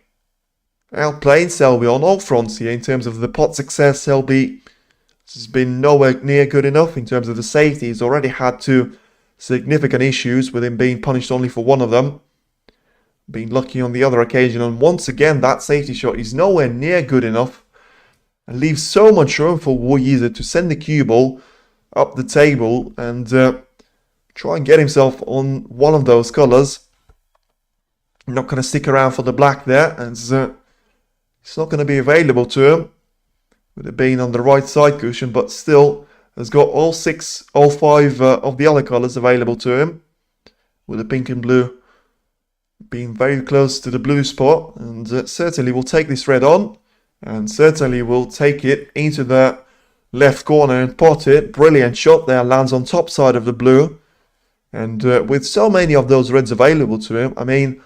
outplaying Selby on all fronts here. In terms of the pot success, Selby has been nowhere near good enough. In terms of the safety, he's already had 2 significant issues with him being punished only for one of them, being lucky on the other occasion, and once again that safety shot is nowhere near good enough and leaves so much room for Yize to send the cue ball up the table and try and get himself on one of those colours. Not going to stick around for the black there, and it's not going to be available to him with it being on the right side cushion, but still has got all 5 of the other colours available to him, with the pink and blue being very close to the blue spot. And certainly will take this red on, and certainly will take it into the left corner and pot it. Brilliant shot there, lands on top side of the blue. And with so many of those reds available to him, I mean,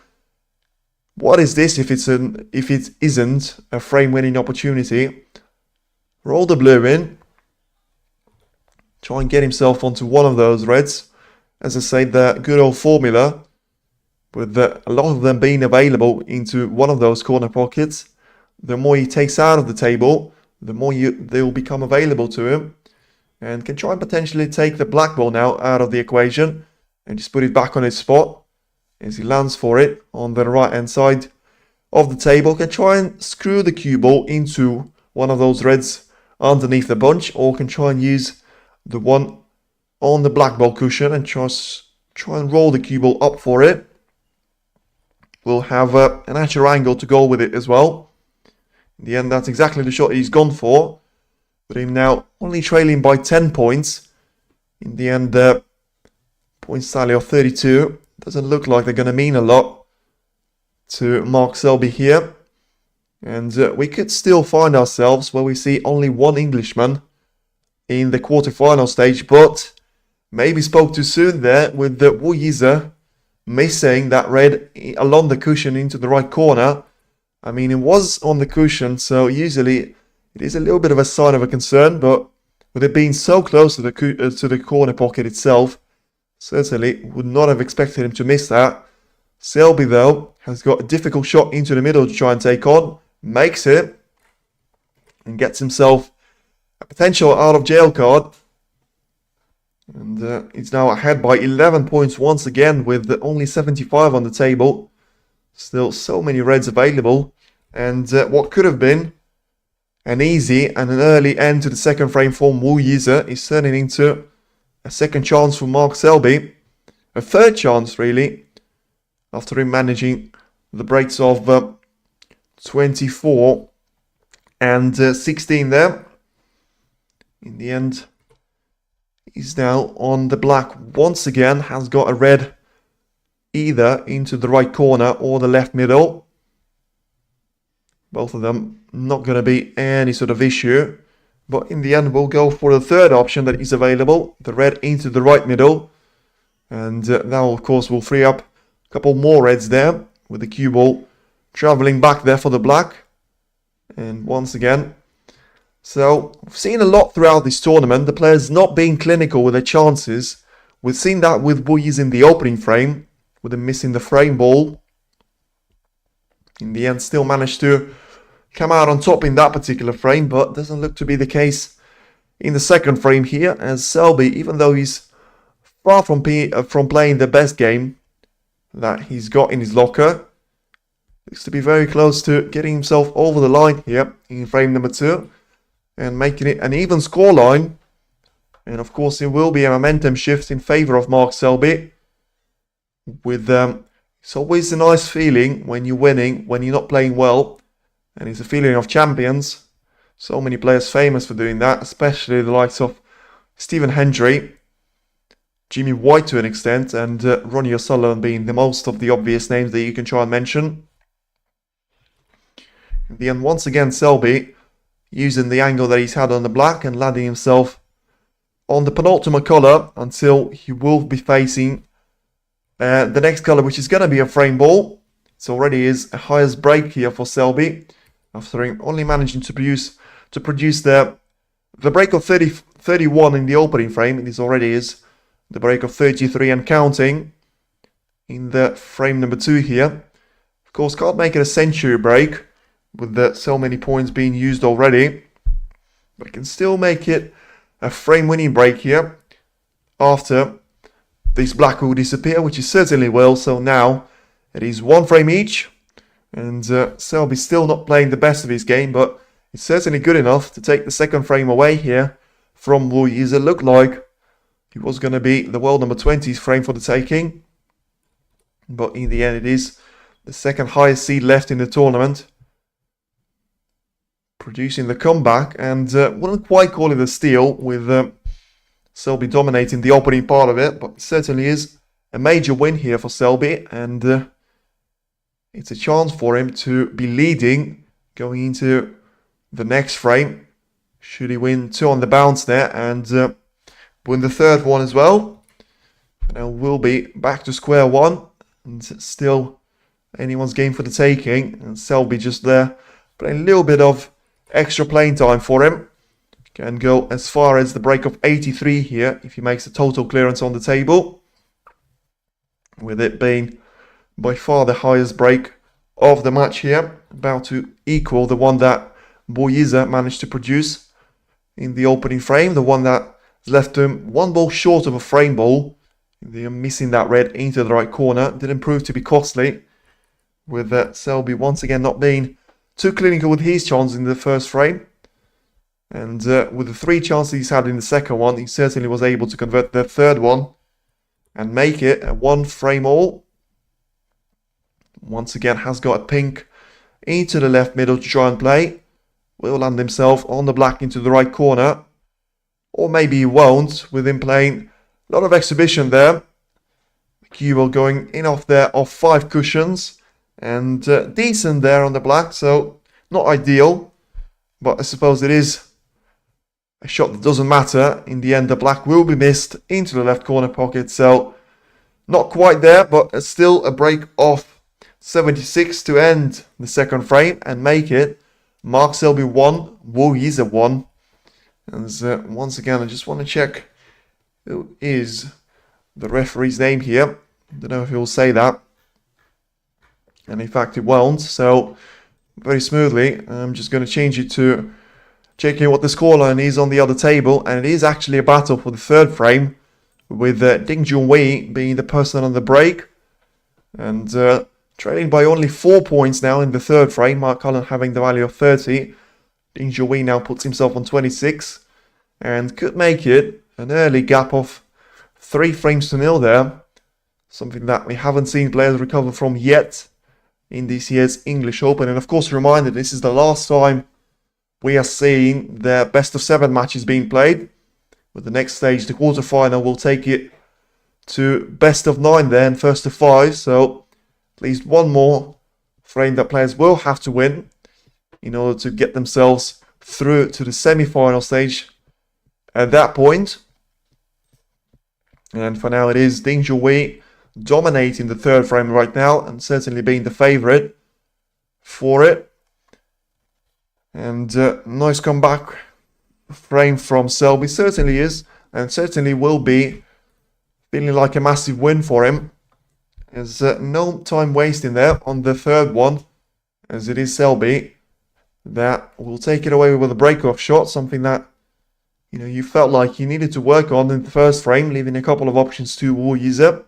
what is this if it isn't a frame winning opportunity? Roll the blue in, try and get himself onto one of those reds. As I say, the good old formula, with a lot of them being available into one of those corner pockets. The more he takes out of the table, the more they will become available to him, and can try and potentially take the black ball now out of the equation and just put it back on its spot as he lands for it on the right hand side of the table. Can try and screw the cue ball into one of those reds underneath the bunch, or can try and use the one on the black ball cushion and try and roll the cue ball up for it. We'll have an natural angle to go with it as well. In the end, that's exactly the shot he's gone for. With him now only trailing by 10 points. In the end, points tally of 32. Doesn't look like they're going to mean a lot to Mark Selby here. And we could still find ourselves where we see only one Englishman in the quarterfinal stage, but maybe spoke too soon there with the Yize missing that red along the cushion into the right corner. I mean, it was on the cushion, so usually it is a little bit of a sign of a concern, but with it being so close to the corner pocket itself, certainly would not have expected him to miss that. Selby, though, has got a difficult shot into the middle to try and take on, makes it, and gets himself a potential out of jail card. And he's now ahead by 11 points once again with only 75 on the table. Still so many reds available. And what could have been an easy and an early end to the second frame for Yize is turning into a second chance for Mark Selby. A third chance, really, after him managing the breaks of 24 and 16 there. In the end, he's now on the black once again, has got a red either into the right corner or the left middle. Both of them not going to be any sort of issue. But in the end, we'll go for the third option that is available, the red into the right middle. And that, of course, will free up a couple more reds there, with the cue ball traveling back there for the black. And once again, so we've seen a lot throughout this tournament, the players not being clinical with their chances. We've seen that with Yize in the opening frame, with him missing the frame ball. In the end, still managed to come out on top in that particular frame, but doesn't look to be the case in the second frame here, as Selby, even though he's far from playing the best game that he's got in his locker, looks to be very close to getting himself over the line here in frame number 2 and making it an even scoreline. And of course, it will be a momentum shift in favour of Mark Selby. With it's always a nice feeling when you're winning, when you're not playing well. And it's a feeling of champions. So many players famous for doing that, especially the likes of Stephen Hendry, Jimmy White to an extent, and Ronnie O'Sullivan being the most of the obvious names that you can try and mention. In the end, once again, Selby using the angle that he's had on the black and landing himself on the penultimate colour until he will be facing the next colour, which is going to be a frame ball. It already is a highest break here for Selby, after him only managing to produce the break of 31 in the opening frame. This already is the break of 33 and counting in the frame number 2 here. Of course, can't make it a century break with so many points being used already, but can still make it a frame winning break here after this black will disappear, which is certainly will. So now it is one frame each, and Selby still not playing the best of his game, but it's certainly good enough to take the second frame away here from Yize. It looked like it was going to be the world number 20's frame for the taking, but in the end it is the second highest seed left in the tournament, producing the comeback, and wouldn't quite call it a steal with Selby dominating the opening part of it, but it certainly is a major win here for Selby, and it's a chance for him to be leading going into the next frame, should he win 2 on the bounce there and win the third one as well. Now we'll be back to square one, and still anyone's game for the taking, and Selby just there playing a little bit of extra playing time for him. Can go as far as the break of 83 here if he makes a total clearance on the table, with it being by far the highest break of the match here, about to equal the one that Yize managed to produce in the opening frame, the one that left him one ball short of a frame ball. The missing that red into the right corner didn't prove to be costly, with Selby once again not being too clinical with his chances in the first frame. And with the 3 chances he's had in the second one, he certainly was able to convert the third one and make it a 1 frame all. Once again has got a pink into the left middle to try and play. Will land himself on the black into the right corner. Or maybe he won't, with him playing a lot of exhibition there. Cue ball going in off there off 5 cushions. And decent there on the black, so not ideal. But I suppose it is a shot that doesn't matter. In the end, the black will be missed into the left corner pocket, so not quite there, but still a break of 76 to end the second frame and make it Mark Selby 1, Yize 1. And once again, I just want to check who is the referee's name here. I don't know if he'll say that. And in fact, it won't. So, very smoothly, I'm just going to change it to checking what the scoreline is on the other table. And it is actually a battle for the third frame, with Ding Junhui being the person on the break. And trailing by only 4 points now in the third frame. Mark Cullen having the value of 30. Ding Junhui now puts himself on 26. And could make it an early gap of 3 frames to nil there. Something that we haven't seen players recover from yet in this year's English Open. And of course, a reminder, this is the last time we are seeing the best of 7 matches being played. With the next stage, the quarterfinal, will take it to best of 9 then, first of 5. So at least one more frame that players will have to win in order to get themselves through to the semi-final stage at that point. And for now, it is Ding Junhui dominating the third frame right now and certainly being the favourite for it. And nice comeback frame from Selby, certainly is, and certainly will be feeling like a massive win for him. There's no time wasting there on the third one, as it is Selby that will take it away with a break-off shot, something that you felt like you needed to work on in the first frame, leaving a couple of options to Yize.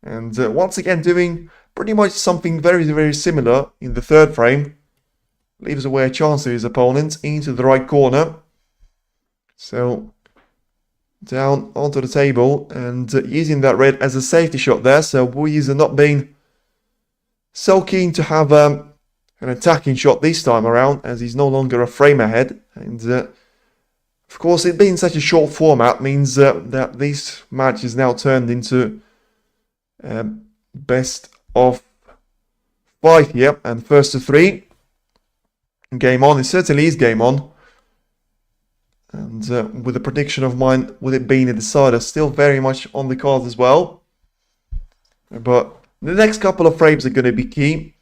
And once again, doing pretty much something very, very similar in the third frame. Leaves away a chance to his opponent into the right corner. So, down onto the table and using that red as a safety shot there. So, Yize not being so keen to have an attacking shot this time around, as he's no longer a frame ahead. And of course, it being such a short format means that this match is now turned into best of 5 here, and first to 3. Game on. It certainly is game on. And with a prediction of mine, with it being a decider, still very much on the cards as well. But the next couple of frames are going to be key.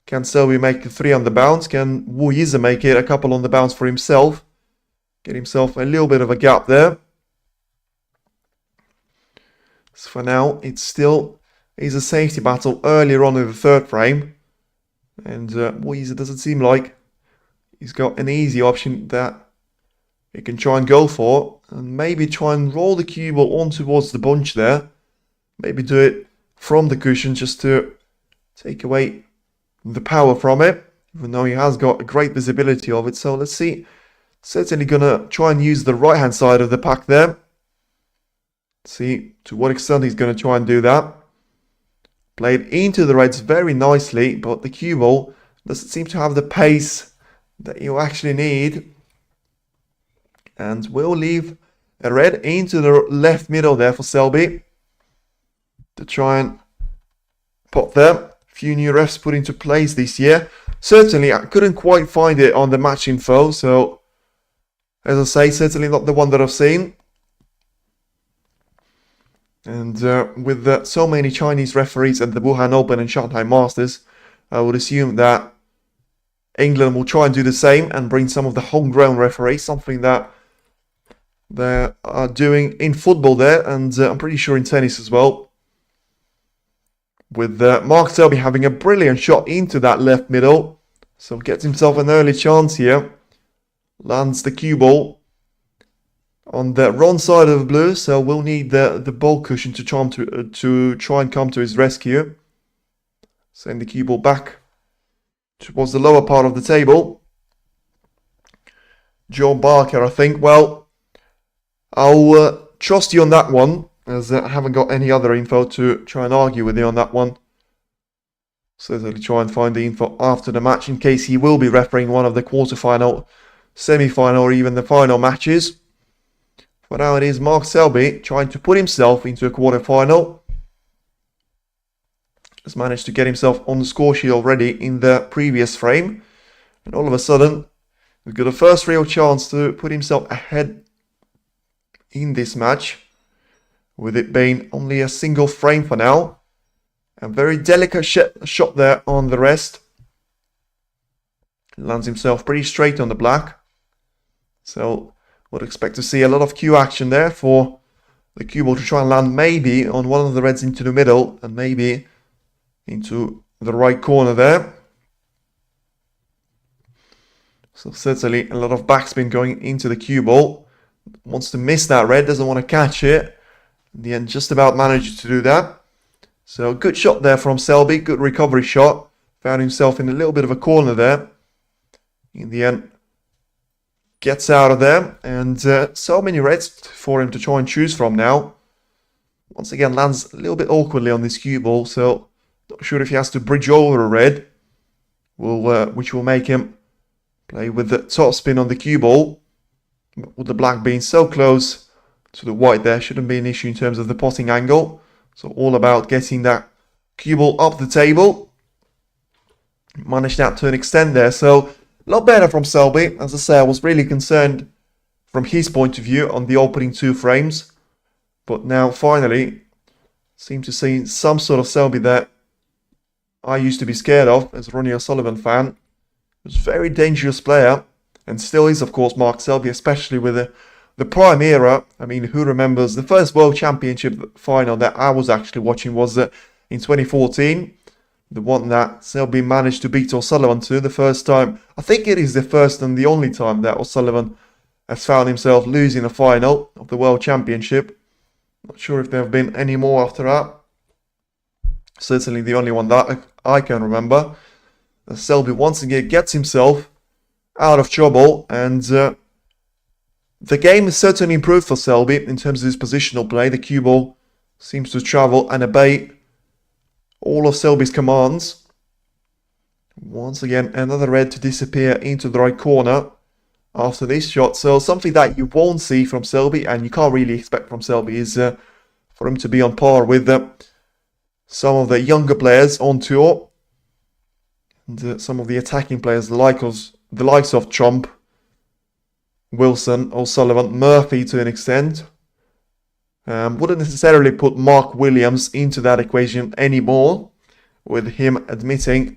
Can Selby make 3 on the bounce? Can Yize make it a couple on the bounce for himself? Get himself a little bit of a gap there. So for now, it still is a safety battle earlier on in the third frame. And Yize doesn't seem like he's got an easy option that he can try and go for. And maybe try and roll the cue ball on towards the bunch there. Maybe do it from the cushion just to take away the power from it. Even though he has got a great visibility of it. So let's see. Certainly going to try and use the right-hand side of the pack there. See to what extent he's going to try and do that. Played into the reds very nicely, but the cue ball doesn't seem to have the pace that you actually need. And we'll leave a red into the left middle there for Selby to try and pop there. A few new refs put into place this year. Certainly, I couldn't quite find it on the match info, so as I say, certainly not the one that I've seen. And with so many Chinese referees at the Wuhan Open and Shanghai Masters, I would assume that England will try and do the same and bring some of the homegrown referees, something that they are doing in football there, and I'm pretty sure in tennis as well. With Mark Selby having a brilliant shot into that left middle, so gets himself an early chance here. Lands the cue ball on the wrong side of the blue, so we'll need the ball cushion to try and come to his rescue. Send the cue ball back towards the lower part of the table. Joe Barker, I think. Well, I'll trust you on that one, as I haven't got any other info to try and argue with you on that one. Certainly try and find the info after the match in case he will be refereeing one of the quarterfinal, semi-final, or even the final matches. For now, it is Mark Selby trying to put himself into a quarterfinal. Just managed to get himself on the score sheet already in the previous frame. And all of a sudden, we've got a first real chance to put himself ahead in this match. With it being only a single frame for now. A very delicate shot there on the rest. Lands himself pretty straight on the black. So would expect to see a lot of cue action there for the cue ball to try and land maybe on one of the reds into the middle and maybe into the right corner there. So certainly a lot of backspin going into the cue ball. Wants to miss that red, doesn't want to catch it. In the end, just about managed to do that. So good shot there from Selby, good recovery shot. Found himself in a little bit of a corner there. In the end, gets out of there. And so many reds for him to try and choose from now. Once again, lands a little bit awkwardly on this cue ball. So not sure if he has to bridge over a red. Which will make him play with the top spin on the cue ball. With the black being so close to the white there, shouldn't be an issue in terms of the potting angle. So all about getting that cue ball up the table. Managed that to an extent there. So a lot better from Selby. As I say, I was really concerned from his point of view on the opening two frames. But now finally seem to see some sort of Selby that I used to be scared of as a Ronnie O'Sullivan fan. He was a very dangerous player. And still is, of course, Mark Selby, especially with the prime era. I mean, who remembers the first World Championship final that I was actually watching was in 2014. The one that Selby managed to beat O'Sullivan to the first time. I think it is the first and the only time that O'Sullivan has found himself losing a final of the World Championship. Not sure if there have been any more after that. Certainly the only one that I can remember. Selby once again gets himself out of trouble, and the game is certainly improved for Selby in terms of his positional play. The cue ball seems to travel and obey all of Selby's commands. Once again, another red to disappear into the right corner after this shot. So something that you won't see from Selby, and you can't really expect from Selby, is for him to be on par with some of the younger players on tour. And some of the attacking players, the likes of Trump, Wilson, O'Sullivan, Murphy to an extent. Wouldn't necessarily put Mark Williams into that equation anymore, with him admitting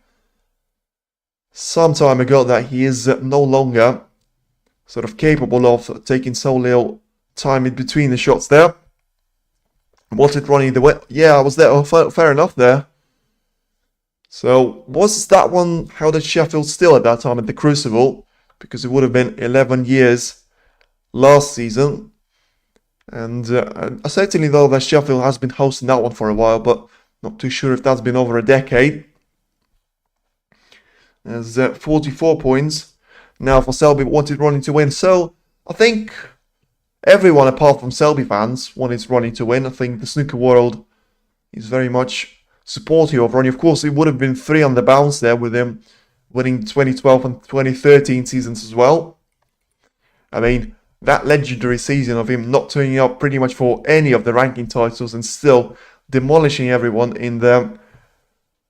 some time ago that he is no longer sort of capable of taking so little time in between the shots there. Was it Ronnie the way? Yeah, I was there. Oh, fair enough there. So was that one held at Sheffield still at that time at the Crucible? Because it would have been 11 years last season. And certainly though that Sheffield has been hosting that one for a while, but not too sure if that's been over a decade. There's 44 points now for Selby, wanted Ronnie to win. So I think everyone apart from Selby fans wanted Ronnie to win. I think the snooker world is very much supportive of Ronnie. Of course, it would have been 3 on the bounce there with him winning 2012 and 2013 seasons as well. I mean, that legendary season of him not turning up pretty much for any of the ranking titles and still demolishing everyone in the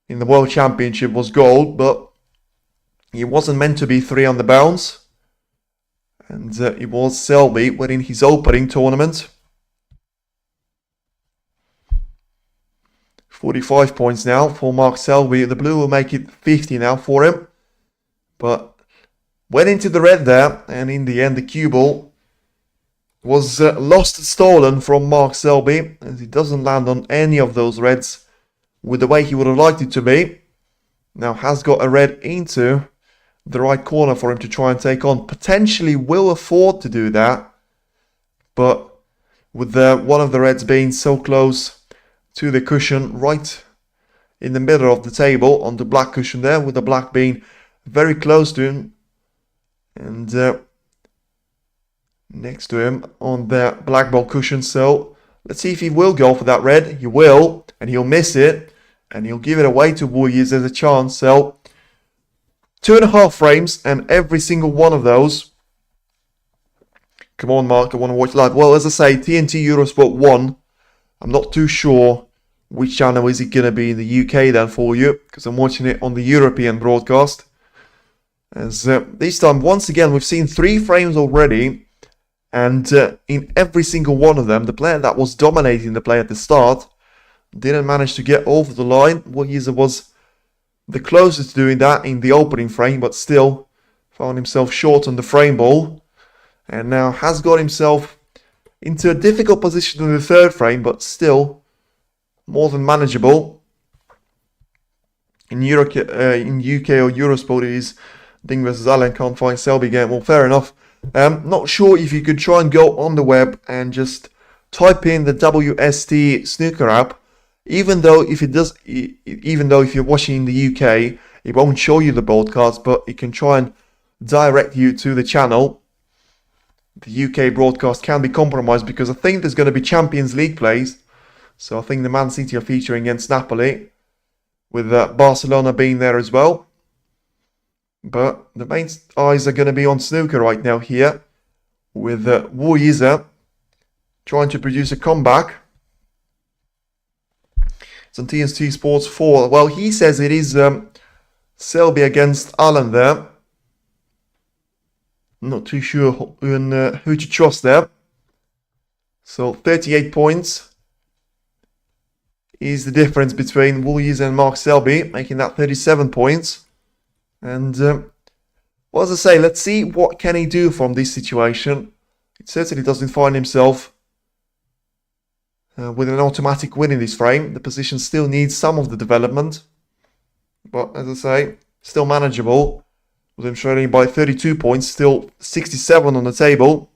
World Championship was gold, but it wasn't meant to be 3 on the bounce. And it was Selby winning his opening tournament. 45 points now for Mark Selby. The blue will make it 50 now for him. But went into the red there, and in the end the cue ball was lost and stolen from Mark Selby, as he doesn't land on any of those reds with the way he would have liked it to be. Now has got a red into the right corner for him to try and take on. Potentially will afford to do that, but with one of the reds being so close to the cushion right in the middle of the table on the black cushion there, with the black being very close to him and next to him on the black ball cushion. So let's see if he will go for that red. He will, and he'll miss it, and he'll give it away to Yize as a chance. So 2.5 frames, and every single one of those. Come on, Mark, I want to watch live. Well, as I say, TNT Eurosport 1. I'm not too sure which channel is it going to be in the UK then for you, because I'm watching it on the European broadcast. As this time, once again, we've seen 3 frames already, and in every single one of them, the player that was dominating the play at the start didn't manage to get over the line. Yize was the closest to doing that in the opening frame, but still found himself short on the frame ball, and now has got himself into a difficult position in the 3rd frame, but still more than manageable. In UK or Eurosport, it is Ding versus Allen. Can't find Selby game. Well, fair enough. Not sure if you could try and go on the web and just type in the WST Snooker app. Even though if you're watching in the UK, it won't show you the broadcast, but it can try and direct you to the channel. The UK broadcast can be compromised because I think there's going to be Champions League plays. So I think the Man City are featuring against Napoli, with Barcelona being there as well. But the main eyes are going to be on Snooker right now here, with Yize trying to produce a comeback. It's on TNT Sports 4. Well, he says it is Selby against Allen there. Not too sure who to trust there. So 38 points is the difference between Yize and Mark Selby, making that 37 points. And well, as I say, let's see what can he do from this situation. It certainly doesn't find himself with an automatic win in this frame. The position still needs some of the development, but as I say, still manageable. With him trailing by 32 points, still 67 on the table.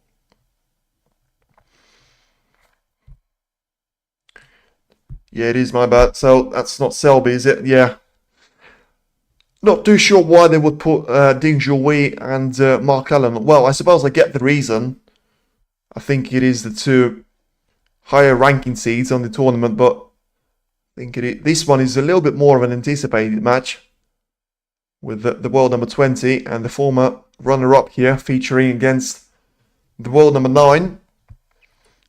Yeah, it is my bad. So that's not Selby, is it? Yeah. Not too sure why they would put Ding Zhuhui and Mark Allen. Well, I suppose I get the reason. I think it is the 2 higher ranking seeds on the tournament, but I think this one is a little bit more of an anticipated match, with the world number 20 and the former runner-up here featuring against the world number 9.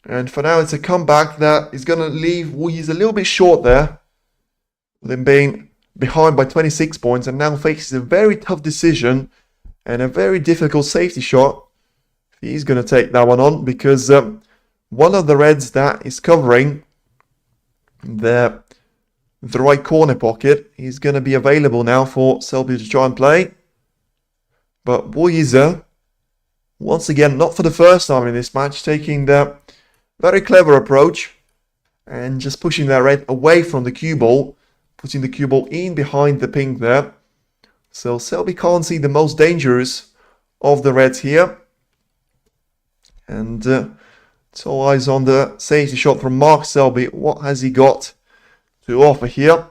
And for now, it's a comeback that is going to leave Yize a little bit short there, with him being behind by 26 points, and now faces a very tough decision and a very difficult safety shot. He's going to take that one on, because one of the reds that is covering the right corner pocket is going to be available now for Selby to try and play. But Yize, once again, not for the first time in this match, taking the very clever approach and just pushing that red away from the cue ball, putting the cue ball in behind the pink there. So Selby can't see the most dangerous of the reds here. And it's all eyes on the safety shot from Mark Selby. What has he got to offer here?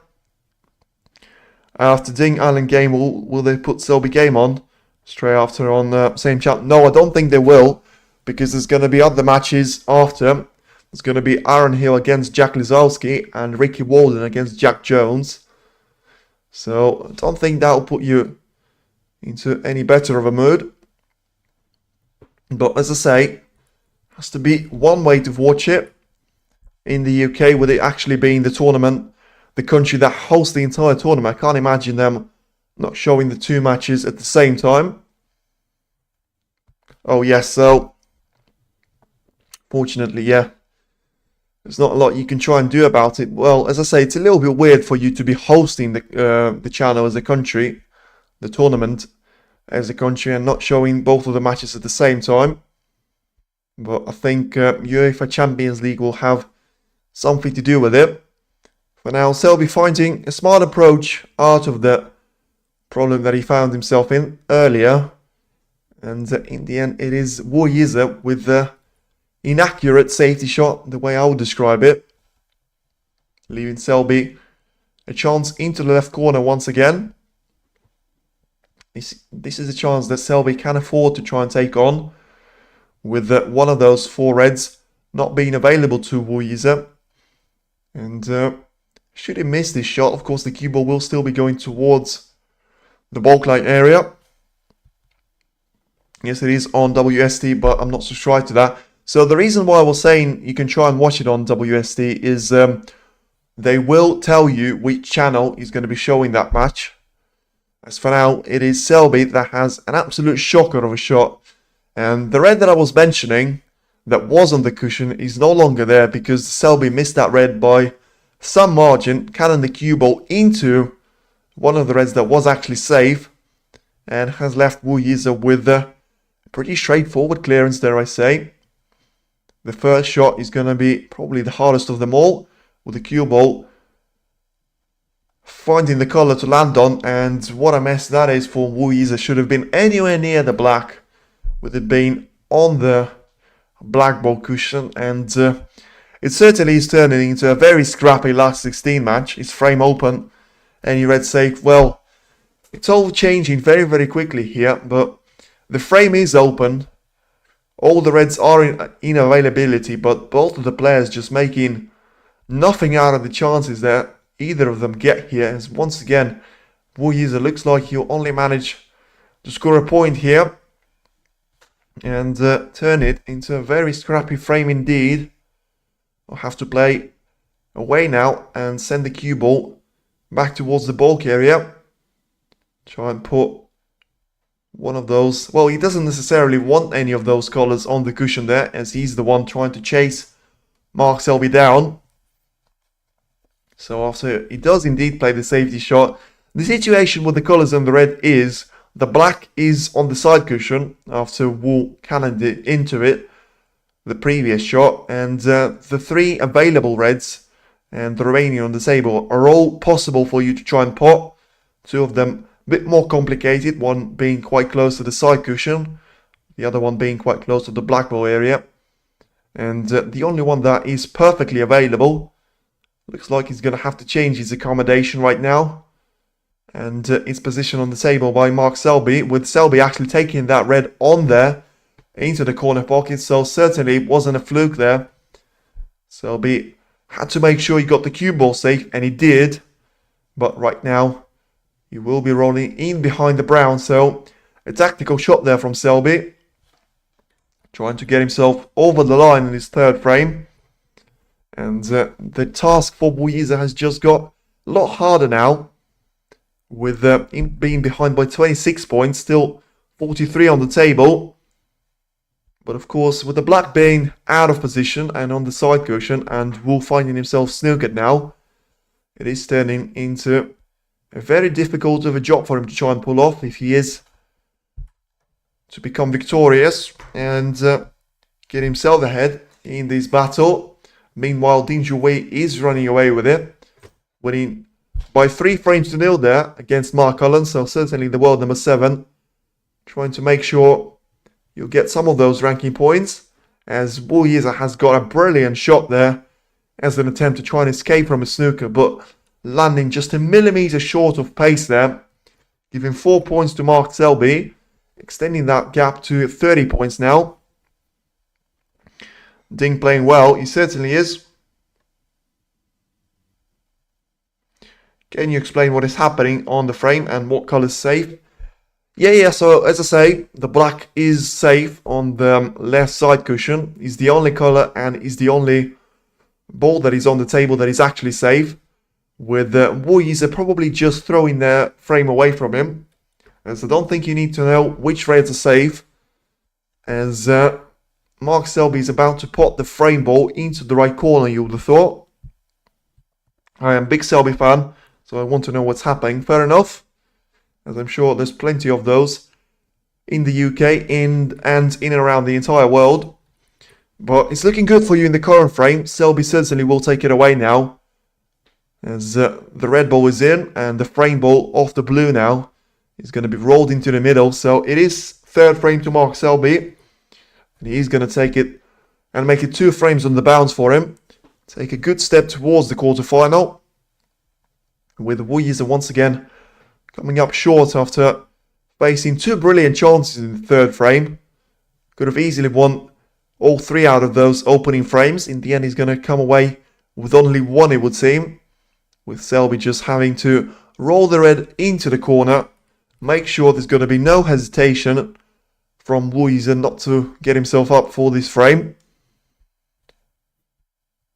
After Ding Allen game, will they put Selby game on straight after on the same channel? No, I don't think they will, because there's going to be other matches after. There's going to be Aaron Hill against Jack Lizowski and Ricky Walden against Jack Jones. So I don't think that will put you into any better of a mood. But as I say, has to be one way to watch it. In the UK, with it actually being the tournament, the country that hosts the entire tournament, I can't imagine them not showing the 2 matches at the same time. Oh yes, so fortunately, yeah, there's not a lot you can try and do about it. Well, as I say, it's a little bit weird for you to be hosting the channel as a country, the tournament as a country, and not showing both of the matches at the same time. But I think UEFA Champions League will have something to do with it. For now, Selby finding a smart approach out of the problem that he found himself in earlier. And in the end, it is Yize with the inaccurate safety shot, the way I would describe it, leaving Selby a chance into the left corner once again. This is a chance that Selby can afford to try and take on, with one of those 4 reds not being available to Yize. And should he miss this shot, of course the cue ball will still be going towards the bulk line area. Yes, it is on WST, but I'm not subscribed to that. So the reason why I was saying you can try and watch it on WST is the they will tell you which channel is going to be showing that match. As for now, it is Selby that has an absolute shocker of a shot. And the red that I was mentioning, that was on the cushion, is no longer there because Selby missed that red by some margin, cannon the cue ball into one of the reds that was actually safe, and has left Yize with a pretty straightforward clearance, dare I say. The first shot is going to be probably the hardest of them all, with the cue ball finding the colour to land on, and what a mess that is for Yize. Should have been anywhere near the black, with it being on the black ball cushion, and it certainly is turning into a very scrappy last 16 match. It's frame open, any red safe. Well, it's all changing very, very quickly here, but the frame is open. All the reds are in availability, but both of the players just making nothing out of the chances that either of them get here. As once again, Yize looks like he'll only manage to score a point here and turn it into a very scrappy frame indeed. I'll have to play away now and send the cue ball back towards the bulk area. Try and put one of those. Well, he doesn't necessarily want any of those colours on the cushion there, as he's the one trying to chase Mark Selby down. So after he does indeed play the safety shot, the situation with the colours on the red is the black is on the side cushion after Wu cannoned it into it the previous shot, and the three available reds and the remaining on the table are all possible for you to try and pot. Two of them a bit more complicated, one being quite close to the side cushion, the other one being quite close to the black ball area, and the only one that is perfectly available. Looks like he's going to have to change his accommodation right now. And his position on the table by Mark Selby, with Selby actually taking that red on there into the corner pocket. So certainly it wasn't a fluke there. Selby had to make sure he got the cue ball safe, and he did. But right now, he will be rolling in behind the brown. So a tactical shot there from Selby, trying to get himself over the line in his third frame. And the task for Yize has just got a lot harder now, with him being behind by 26 points, still 43 on the table. But of course, with the black being out of position and on the side cushion, and Wu finding himself snookered now, it is turning into a very difficult of a job for him to try and pull off if he is to become victorious and get himself ahead in this battle. Meanwhile, Ding Wei is running away with it, winning by 3 frames to 0 there against Mark Cullen. So certainly the world number 7, trying to make sure you'll get some of those ranking points, as Yize has got a brilliant shot there as an attempt to try and escape from a snooker, but landing just a millimetre short of pace there, giving 4 points to Mark Selby, extending that gap to 30 points now. Ding playing well, he certainly is. Can you explain what is happening on the frame and what colour's safe? Yeah, so as I say, the black is safe on the left side cushion. Is the only colour and is the only ball that is on the table that is actually safe. With Yize probably just throwing their frame away from him, as I don't think you need to know which reds are safe, as Mark Selby is about to pot the frame ball into the right corner, you would have thought. I am a big Selby fan, so I want to know what's happening. Fair enough, as I'm sure there's plenty of those in the UK and in and around the entire world. But it's looking good for you in the current frame. Selby certainly will take it away now, as the red ball is in and the frame ball off the blue now is going to be rolled into the middle. So it is third frame to Mark Selby. And he's going to take it and make it 2 frames on the bounce for him. Take a good step towards the quarterfinal, with Yize once again coming up short after facing 2 brilliant chances in the third frame. Could have easily won all 3 out of those opening frames. In the end, he's going to come away with only 1, it would seem, with Selby just having to roll the red into the corner, make sure there's going to be no hesitation from Yize not to get himself up for this frame.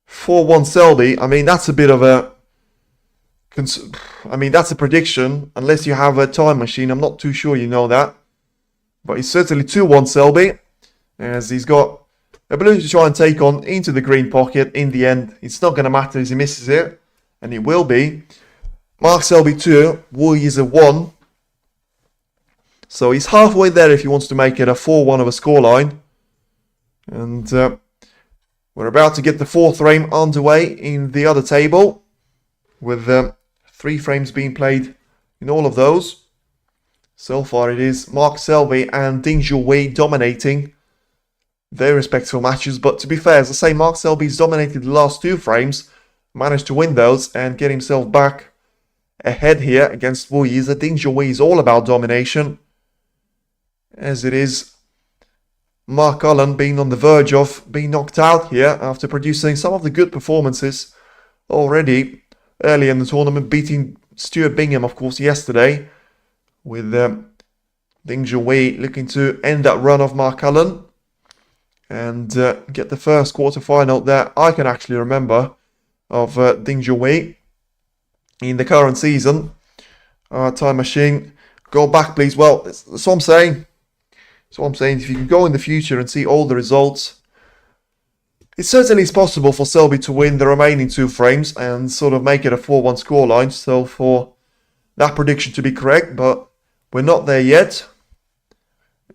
4-1 Selby, I mean, that's a bit of a I mean, that's a prediction. Unless you have a time machine, I'm not too sure you know that. But he's certainly 2-1 Selby, as he's got a blue to try and take on into the green pocket. In the end, it's not going to matter as he misses it, and it will be Mark Selby 2, Yize 1. So he's halfway there if he wants to make it a 4-1 of a scoreline. And we're about to get the fourth frame underway in the other table, with 3 frames being played in all of those. So far it is Mark Selby and Ding Junhui dominating their respective matches. But to be fair, as I say, Mark Selby's dominated the last 2 frames, managed to win those and get himself back ahead here against Yize. Ding Junhui is all about domination, as it is Mark Cullen being on the verge of being knocked out here after producing some of the good performances already early in the tournament, beating Stuart Bingham, of course, yesterday, with Ding Junhui looking to end that run of Mark Cullen and get the first quarter-final that I can actually remember of Ding Junhui in the current season. Time machine, go back please. Well, that's what I'm saying. So I'm saying, if you can go in the future and see all the results, it certainly is possible for Selby to win the remaining 2 frames and sort of make it a 4-1 scoreline. So for that prediction to be correct, but we're not there yet,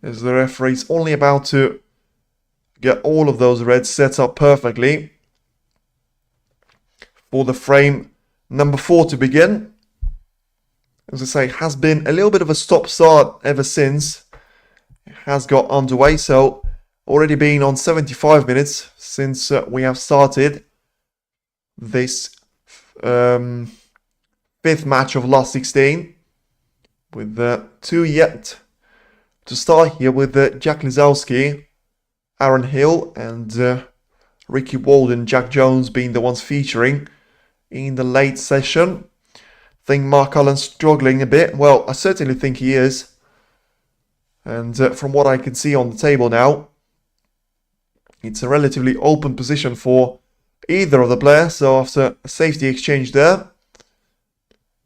as the referee's only about to get all of those reds set up perfectly for the frame number 4 to begin. As I say, it has been a little bit of a stop-start ever since it has got underway, so already been on 75 minutes since we have started this 5th match of last 16, with 2 yet to start here, with Jack Lisowski, Aaron Hill and Ricky Walden, Jack Jones being the ones featuring in the late session. I think Mark Cullen's struggling a bit. Well, I certainly think he is. And from what I can see on the table now, it's a relatively open position for either of the players. So after a safety exchange there,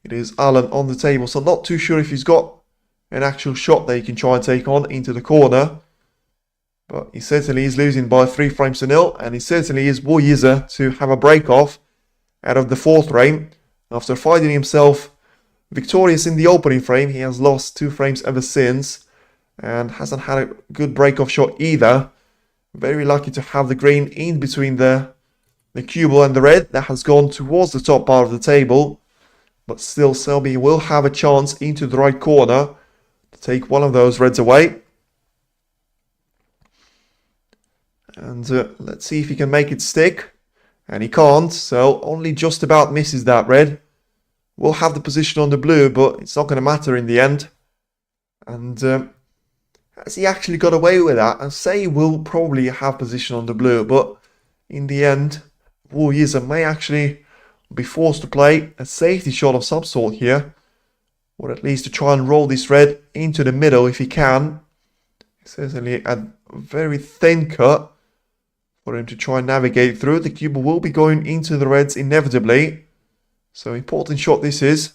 it is Allen on the table. So not too sure if he's got an actual shot that he can try and take on into the corner. But he certainly is losing by 3 frames to 0. And he certainly is Yize to have a break off out of the 4th frame. After finding himself victorious in the opening frame, he has lost 2 frames ever since, and hasn't had a good break-off shot either. Very lucky to have the green in between the cue ball and the red that has gone towards the top part of the table. But still, Selby will have a chance into the right corner to take one of those reds away. And let's see if he can make it stick. And he can't, so only just about misses that red. Will have the position on the blue, but it's not going to matter in the end. And has he actually got away with that? I say he will probably have position on the blue, but in the end, Yize may actually be forced to play a safety shot of some sort here, or at least to try and roll this red into the middle if he can. Certainly a very thin cut for him to try and navigate through. The cue ball will be going into the reds inevitably, so important shot this is.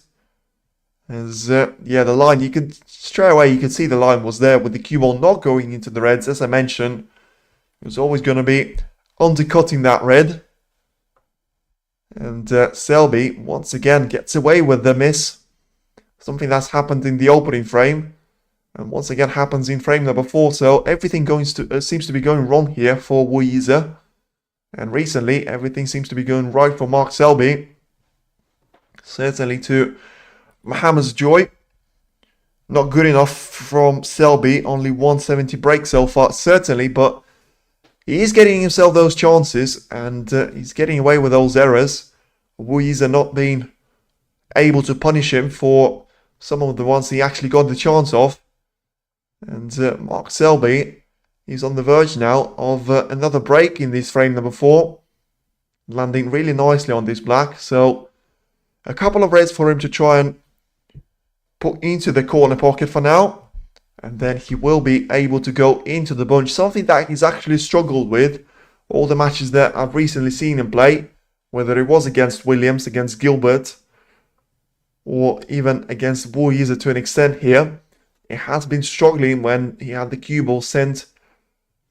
As, yeah, the line, you could, straight away, you could see the line was there with the cue ball not going into the reds. As I mentioned, it was always going to be undercutting that red. And Selby, once again, gets away with the miss. Something that's happened in the opening frame. And once again happens in frame number 4. So everything seems to be going wrong here for Yize. And recently, everything seems to be going right for Mark Selby. Certainly to Mohammed's joy. Not good enough from Selby. Only 170 break so far, certainly. But he is getting himself those chances. And he's getting away with those errors. Yize not being able to punish him for some of the ones he actually got the chance of. And Mark Selby is on the verge now of another break in this frame number 4. Landing really nicely on this black. So a couple of reds for him to try and put into the corner pocket for now. And then he will be able to go into the bunch. Something that he's actually struggled with all the matches that I've recently seen him play. Whether it was against Williams, against Gilbert, or even against Yize to an extent here. He has been struggling when he had the cue ball sent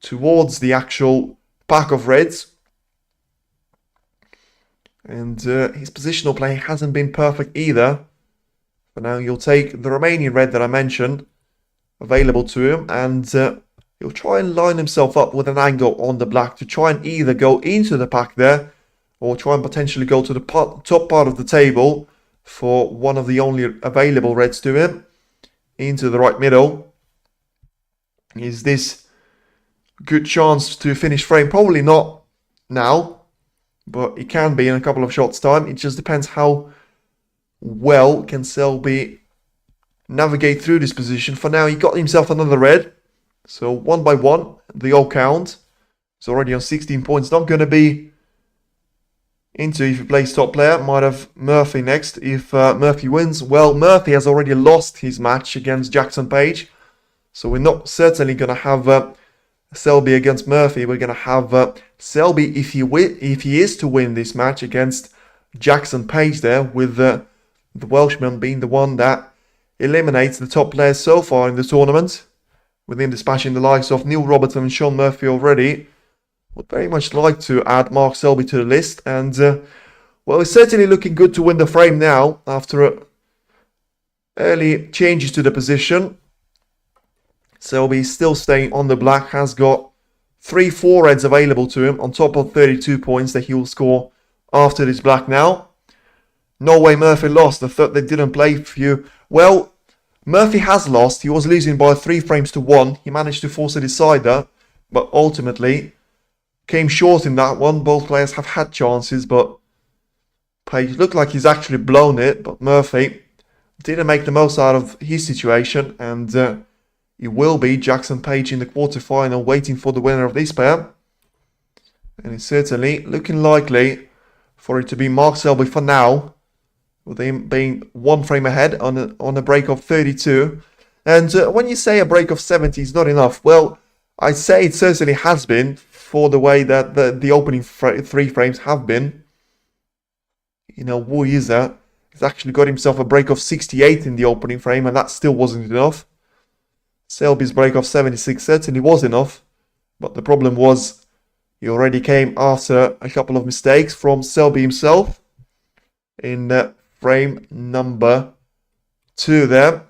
towards the actual pack of reds. And his positional play hasn't been perfect either. For now, you'll take the remaining red that I mentioned available to him, and he'll try and line himself up with an angle on the black to try and either go into the pack there or try and potentially go to the top part of the table for one of the only available reds to him into the right middle. Is this a good chance to finish frame? Probably not now, but it can be in a couple of shots time. It just depends how well can Selby navigate through this position. For now, he got himself another red. So 1 by 1, the all count. He's already on 16 points. Not going to be into if he plays top player. Might have Murphy next if Murphy wins. Well, Murphy has already lost his match against Jackson Page. So we're not certainly going to have Selby against Murphy. We're going to have Selby if he is to win this match against Jackson Page there, with the Welshman being the one that eliminates the top players so far in the tournament, with him dispatching the likes of Neil Robertson and Sean Murphy already. Would very much like to add Mark Selby to the list, and well, he's certainly looking good to win the frame now after early changes to the position. Selby still staying on the black, has got 3-4 reds available to him on top of 32 points that he will score after this black now. No way Murphy lost. I thought they didn't play for you. Well, Murphy has lost. He was losing by 3 frames to 1. He managed to force a decider, but ultimately came short in that one. Both players have had chances, but Page looked like he's actually blown it. But Murphy didn't make the most out of his situation, and it will be Jackson Page in the quarterfinal, waiting for the winner of this pair. And it's certainly looking likely for it to be Mark Selby for now, with him being 1 frame ahead on a break of 32. And when you say a break of 70 is not enough, well, I'd say it certainly has been, for the way that the opening 3 frames have been. You know, Yize has actually got himself a break of 68 in the opening frame, and that still wasn't enough. Selby's break of 76 certainly was enough, but the problem was he already came after a couple of mistakes from Selby himself in frame number 2 there.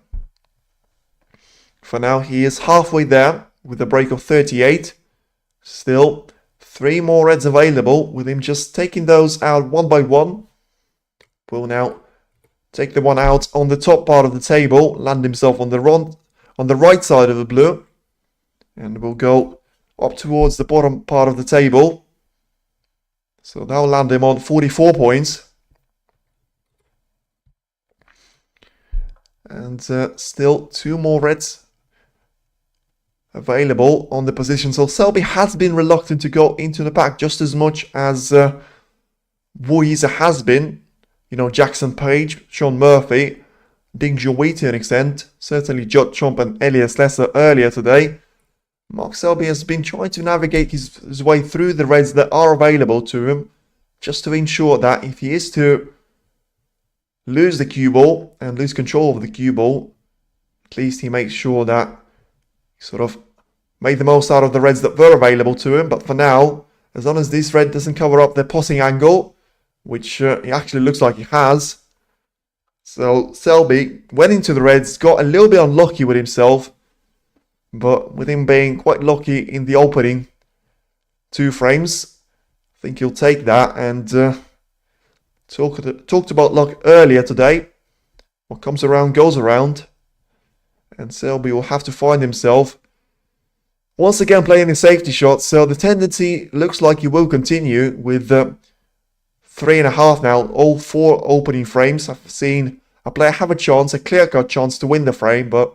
For now, he is halfway there with a break of 38. Still 3 more reds available, with him just taking those out 1 by 1. Will now take the one out on the top part of the table, land himself on the right side of the blue, and will go up towards the bottom part of the table. So that'll land him on 44 points. And still 2 more reds available on the position. So Selby has been reluctant to go into the pack just as much as Yize has been. You know, Jackson Page, Sean Murphy, Ding Junhui to an extent, certainly Judd Trump and Elias Lesser earlier today. Mark Selby has been trying to navigate his way through the reds that are available to him, just to ensure that if he is to lose the cue ball and lose control of the cue ball, at least he makes sure that he sort of made the most out of the reds that were available to him. But for now, as long as this red doesn't cover up the posing angle, which it actually looks like he has. So Selby went into the reds, got a little bit unlucky with himself, but with him being quite lucky in the opening 2 frames, I think he'll take that. And talked about luck earlier today. What comes around goes around, and Selby will have to find himself once again playing a safety shot. So the tendency looks like he will continue with 3.5 now. All 4 opening frames I've seen a player have a chance, a clear-cut chance to win the frame, but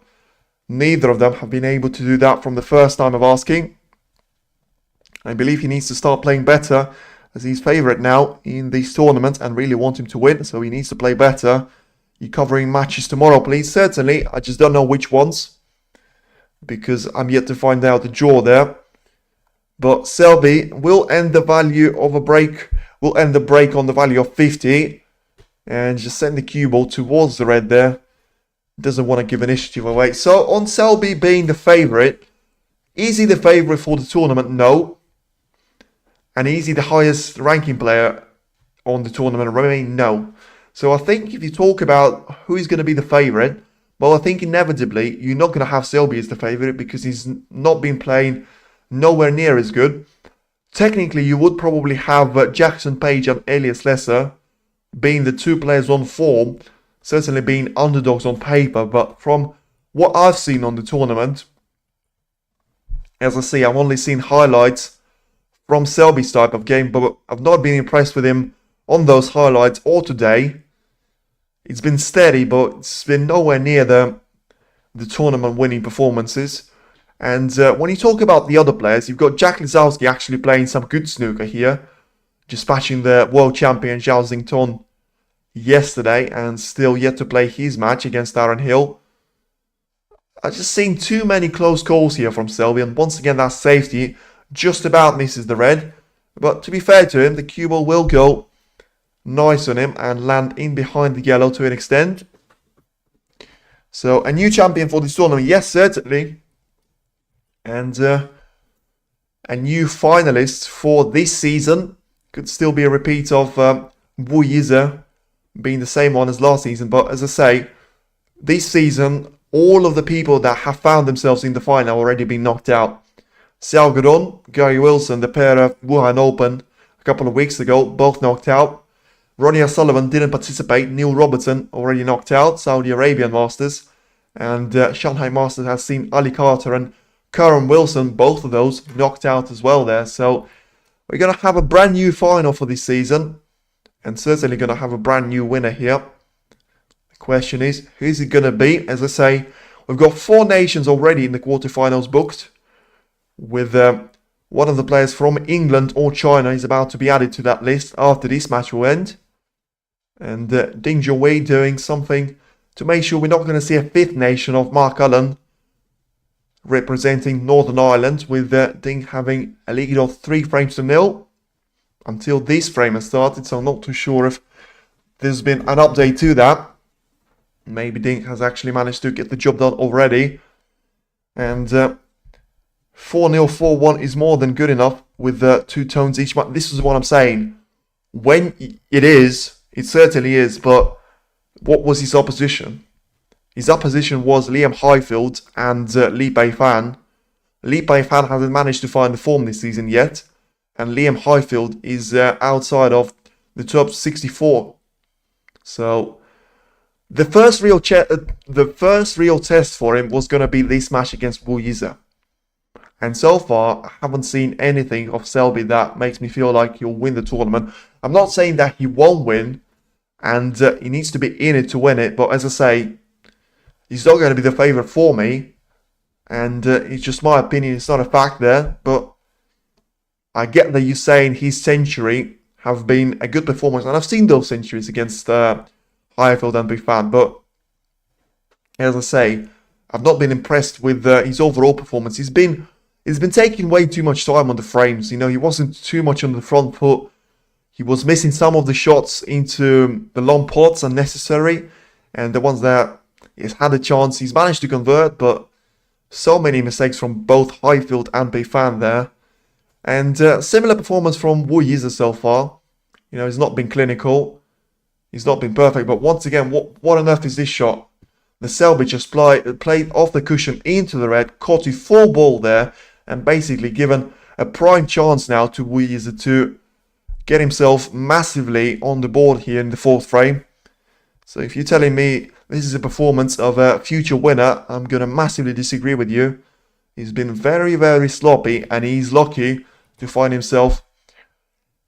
neither of them have been able to do that from the first time of asking. I believe he needs to start playing better, as he's favourite now in this tournament and really want him to win, so he needs to play better. You covering matches tomorrow, please? Certainly, I just don't know which ones, because I'm yet to find out the draw there. But Selby will end the value of a break. Will end the break on the value of 50. And just send the cue ball towards the red there. Doesn't want to give initiative away. So on Selby being the favourite, is he the favourite for the tournament? No. And is he the highest ranking player on the tournament? Remain no. So I think if you talk about who is going to be the favourite, well, I think inevitably you're not going to have Selby as the favourite because he's not been playing nowhere near as good. Technically, you would probably have Jackson Page and Elias Lesser being the two players on form, certainly being underdogs on paper, but from what I've seen on the tournament, as I say, I've only seen highlights from Selby's type of game, but I've not been impressed with him on those highlights or today. It's been steady, but it's been nowhere near the tournament winning performances. And when you talk about the other players, you've got Jack Lisowski actually playing some good snooker here, dispatching the world champion Zhao Xington yesterday and still yet to play his match against Aaron Hill. I've just seen too many close calls here from Selby, and once again that safety just about misses the red. But to be fair to him, the cue ball will go nice on him and land in behind the yellow to an extent. So a new champion for this tournament, yes, certainly. And a new finalist for this season. Could still be a repeat of Yize being the same one as last season. But as I say, this season, all of the people that have found themselves in the final already been knocked out. Xiao Guodong, Gary Wilson, the pair of Wuhan Open a couple of weeks ago, both knocked out. Ronnie O'Sullivan didn't participate. Neil Robertson already knocked out, Saudi Arabian Masters. And Shanghai Masters has seen Ali Carter and Karen Wilson, both of those knocked out as well there. So we're going to have a brand new final for this season. And certainly going to have a brand new winner here. The question is, who's it going to be? As I say, we've got 4 nations already in the quarterfinals booked. With one of the players from England or China is about to be added to that list after this match will end. And Ding Junhui doing something to make sure we're not going to see a 5th nation of Mark Allen representing Northern Ireland, with Ding having a lead of 3 frames to 0 until this frame has started. So I'm not too sure if there's been an update to that. Maybe Ding has actually managed to get the job done already. And 4-0, 4-1 is more than good enough with 2 tones each. This is what I'm saying. When it certainly is, but what was his opposition? His opposition was Liam Highfield and Li Beifan. Li Beifan hasn't managed to find the form this season yet, and Liam Highfield is outside of the top 64. So the first real test for him was going to be this match against Yize. And so far, I haven't seen anything of Selby that makes me feel like he'll win the tournament. I'm not saying that he won't win, and he needs to be in it to win it. But as I say, he's not going to be the favourite for me. And it's just my opinion. It's not a fact there. But I get that you're saying his century have been a good performance. And I've seen those centuries against Highfield and Beifan. But as I say, I've not been impressed with his overall performance. He's been taking way too much time on the frames. You know, he wasn't too much on the front foot. He was missing some of the shots into the long pots unnecessary. And the ones that he's had a chance, he's managed to convert. But so many mistakes from both Highfield and Beifan there. And similar performance from Yize so far. You know, he's not been clinical. He's not been perfect. But once again, what on earth is this shot? The Selby just played off the cushion into the red, caught a full ball there, and basically given a prime chance now to Yize to get himself massively on the board here in the 4th frame. So if you're telling me this is a performance of a future winner, I'm going to massively disagree with you. He's been very, very sloppy, and he's lucky to find himself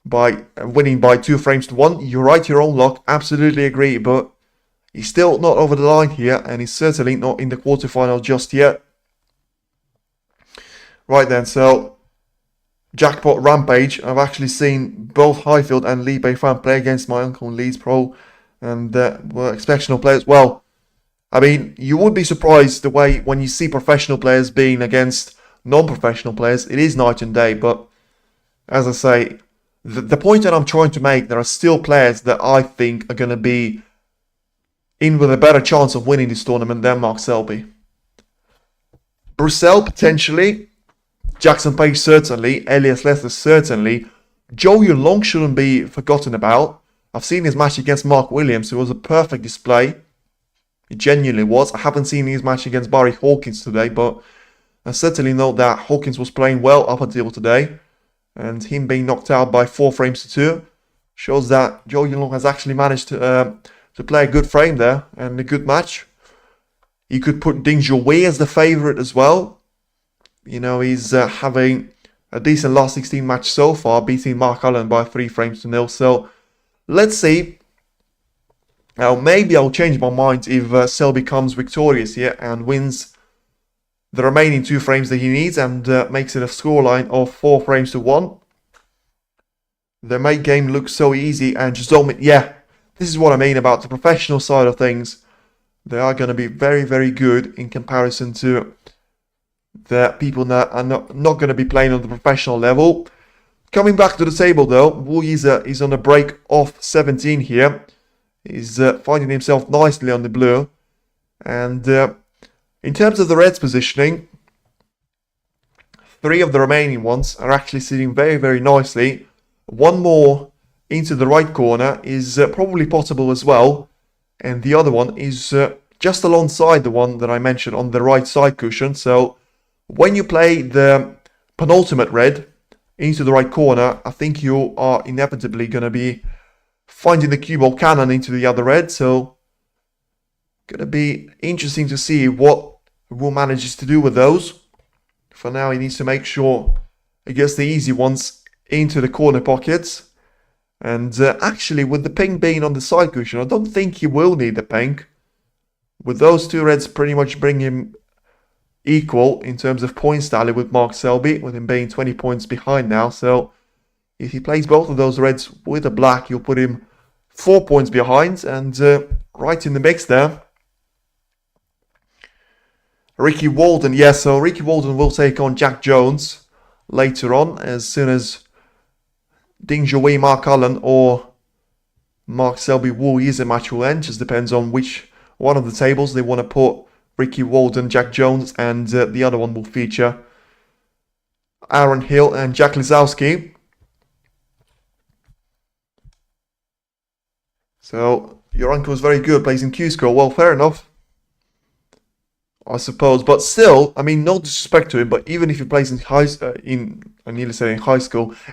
by winning by 2 frames to 1. You're right, your own luck, absolutely agree, but he's still not over the line here, and he's certainly not in the quarterfinal just yet. Right then, so Jackpot Rampage. I've actually seen both Highfield and Li Beifan play against my uncle in Leeds Pro, and were exceptional players. Well, I mean, you would be surprised the way when you see professional players being against non-professional players. It is night and day, but as I say, The point that I'm trying to make, there are still players that I think are going to be in with a better chance of winning this tournament than Mark Selby. Brussels, potentially. Jackson Page, certainly. Elias Lester, certainly. Watchalong shouldn't be forgotten about. I've seen his match against Mark Williams. It was a perfect display. It genuinely was. I haven't seen his match against Barry Hawkins today, but I certainly know that Hawkins was playing well up until today. And him being knocked out by 4 frames to 2 shows that Watchalong has actually managed to play a good frame there and a good match. You could put Ding Zhuwei as the favourite as well. You know, he's having a decent last 16 match so far, beating Mark Allen by 3 frames to 0. So let's see. Now, maybe I'll change my mind if Selby becomes victorious here and wins the remaining 2 frames that he needs and makes it a scoreline of 4 frames to 1. The main game looks so easy and just don't... Yeah, this is what I mean about the professional side of things. They are going to be very, very good in comparison to the people that are not going to be playing on the professional level. Coming back to the table though, Yize is on a break of 17 here. He's finding himself nicely on the blue. And in terms of the Reds' positioning, 3 of the remaining ones are actually sitting very, very nicely. 1 more into the right corner is probably possible as well. And the other one is just alongside the one that I mentioned on the right side cushion. So when you play the penultimate red into the right corner, I think you are inevitably going to be finding the cue ball cannon into the other red. So going to be interesting to see what Wu manages to do with those. For now, he needs to make sure he gets the easy ones into the corner pockets. And actually, with the pink being on the side cushion, I don't think he will need the pink. With those 2 reds pretty much bring him equal in terms of points tally with Mark Selby, with him being 20 points behind now. So if he plays both of those reds with a black, you'll put him 4 points behind and right in the mix there. Ricky Walden, yes, so Ricky Walden will take on Jack Jones later on as soon as Ding Zhuwei, Mark Allen or Mark Selby Yize match will end. Just depends on which one of the tables they want to put Ricky Walden, Jack Jones, and the other one will feature Aaron Hill and Jack Lisowski. So your uncle was very good, plays in Q-School. Well, fair enough, I suppose. But still, I mean, no disrespect to him, but even if he plays in high school,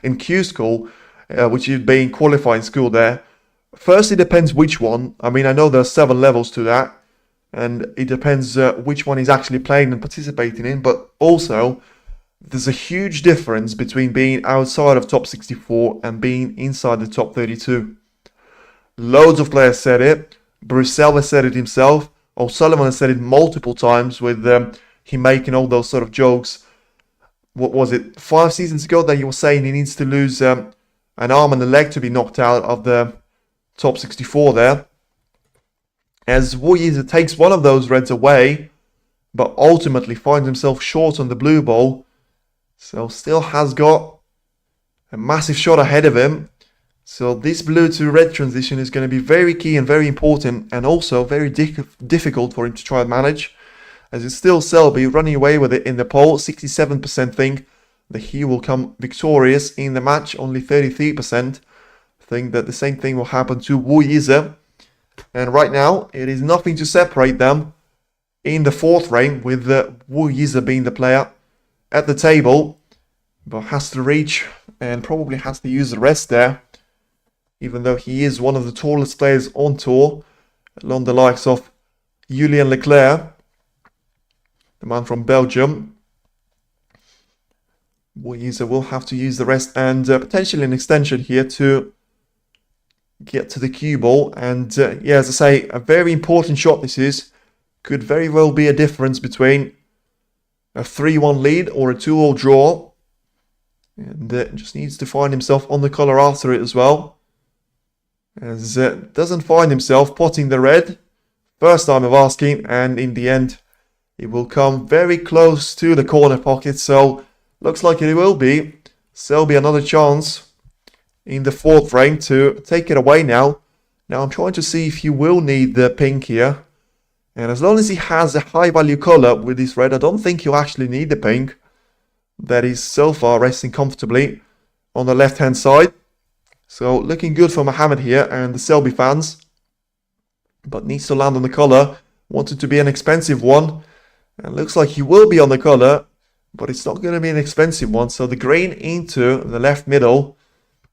in Q-School, which is being qualifying school there, first it depends which one. I mean, I know there are 7 levels to that, and it depends which one he's actually playing and participating in, but also there's a huge difference between being outside of top 64 and being inside the top 32. Loads of players said it. Brussels has said it himself. O'Sullivan has said it multiple times with him making all those sort of jokes. What was it, 5 seasons ago that he was saying he needs to lose an arm and a leg to be knocked out of the top 64 there. As Yize takes one of those reds away, but ultimately finds himself short on the blue ball. So still has got a massive shot ahead of him. So this blue to red transition is going to be very key and very important, and also very difficult for him to try and manage, as it's still Selby running away with it in the poll. 67% think that he will come victorious in the match. Only 33% think that the same thing will happen to Yize. And right now, it is nothing to separate them in the 4th frame, with Yize being the player at the table, but has to reach and probably has to use the rest there. Even though he is one of the tallest players on tour, along the likes of Julien Leclerc, the man from Belgium. Yize will have to use the rest and potentially an extension here to get to the cue ball. And yeah, as I say, a very important shot this is. Could very well be a difference between a 3-1 lead or a 2-2 draw. And just needs to find himself on the colour after it as well. As doesn't find himself potting the red. First time of asking, and in the end it will come very close to the corner pocket. So looks like it will be Selby another chance in the 4th frame to take it away now. Now I'm trying to see if he will need the pink here. And as long as he has a high value color with this red, I don't think he'll actually need the pink. That is so far resting comfortably on the left hand side. So looking good for Mohammed here and the Selby fans. But needs to land on the color. Wanted to be an expensive one. And looks like he will be on the color. But it's not going to be an expensive one. So the green into the left middle.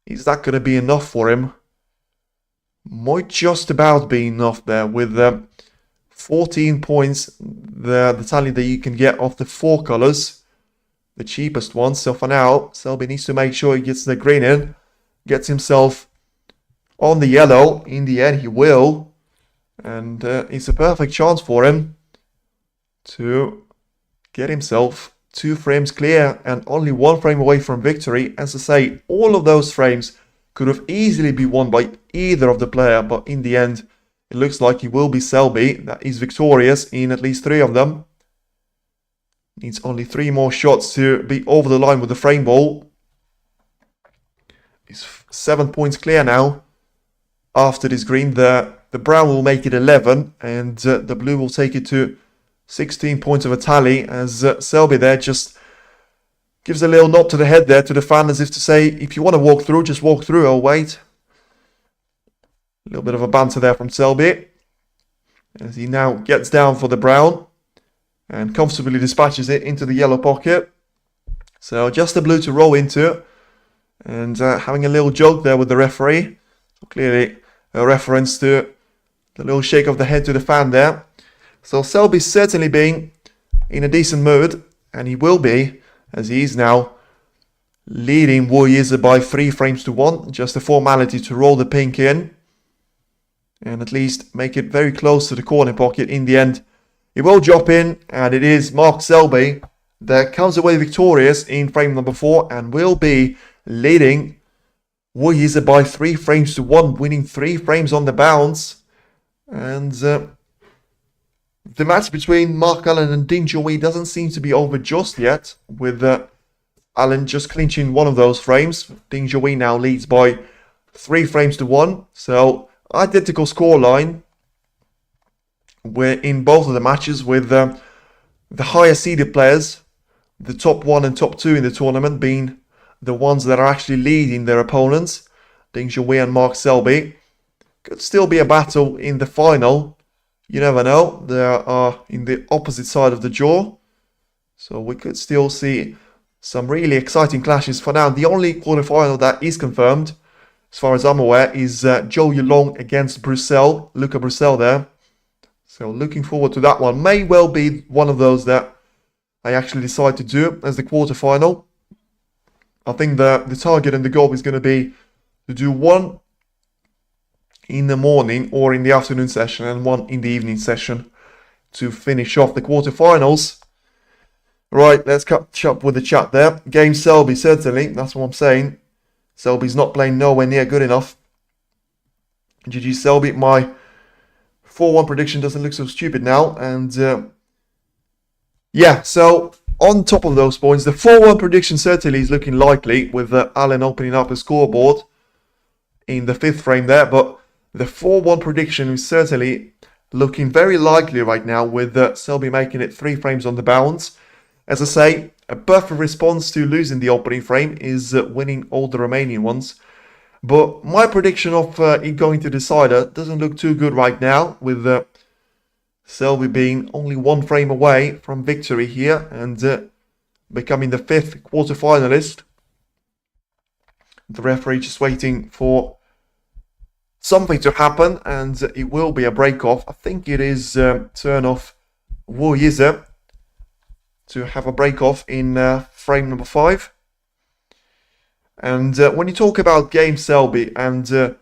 Is that going to be enough for him? Might just about be enough there with 14 points. The tally that you can get off the 4 colors. The cheapest one. So for now, Selby needs to make sure he gets the green in. Gets himself on the yellow. In the end, he will. And it's a perfect chance for him to get himself 2 frames clear and only 1 frame away from victory. As I say, all of those frames could have easily been won by either of the player, but in the end, it looks like it will be Selby that is victorious in at least 3 of them. Needs only 3 more shots to be over the line with the frame ball. He's 7 points clear now. After this green, the brown will make it 11, and the blue will take it to 16 points of a tally, as Selby there just gives a little nod to the head there to the fan, as if to say, if you want to walk through, just walk through, I'll wait. A little bit of a banter there from Selby, as he now gets down for the brown, and comfortably dispatches it into the yellow pocket. So just the blue to roll into, and having a little joke there with the referee. Clearly a reference to the little shake of the head to the fan there. So Selby's certainly being in a decent mood, and he will be, as he is now leading Yize by 3 frames to 1. Just a formality to roll the pink in and at least make it very close to the corner pocket. In the end, it will drop in, and it is Mark Selby that comes away victorious in frame number 4 and will be leading Yize by 3 frames to 1, winning 3 frames on the bounce. And the match between Mark Allen and Ding Junhui doesn't seem to be over just yet, with Allen just clinching one of those frames. Ding Junhui now leads by 3 frames to 1. So identical scoreline in both of the matches, with the higher seeded players, the top 1 and top 2 in the tournament, being the ones that are actually leading their opponents, Ding Junhui and Mark Selby. Could still be a battle in the final. You never know. They are in the opposite side of the draw. So we could still see some really exciting clashes. For now, the only quarterfinal that is confirmed, as far as I'm aware, is Watchalong against Brussels. Luca Brussels there. So looking forward to that one. May well be one of those that I actually decide to do as the quarterfinal. I think the target and the goal is going to be to do one in the morning or in the afternoon session and one in the evening session to finish off the quarterfinals. Right, let's catch up with the chat there. Game Selby, certainly, that's what I'm saying. Selby's not playing nowhere near good enough. GG Selby, my 4-1 prediction doesn't look so stupid now. And yeah, so on top of those points, the 4-1 prediction certainly is looking likely, with Allen opening up a scoreboard in the 5th frame there. But the 4-1 prediction is certainly looking very likely right now, with Selby making it 3 frames on the bounce. As I say, a perfect response to losing the opening frame is winning all the remaining ones. But my prediction of it going to decider doesn't look too good right now, with Selby being only 1 frame away from victory here and becoming the 5th quarterfinalist. The referee just waiting for something to happen, and it will be a break-off. I think it is turn off Yize to have a break-off in frame number 5. And when you talk about game Selby, and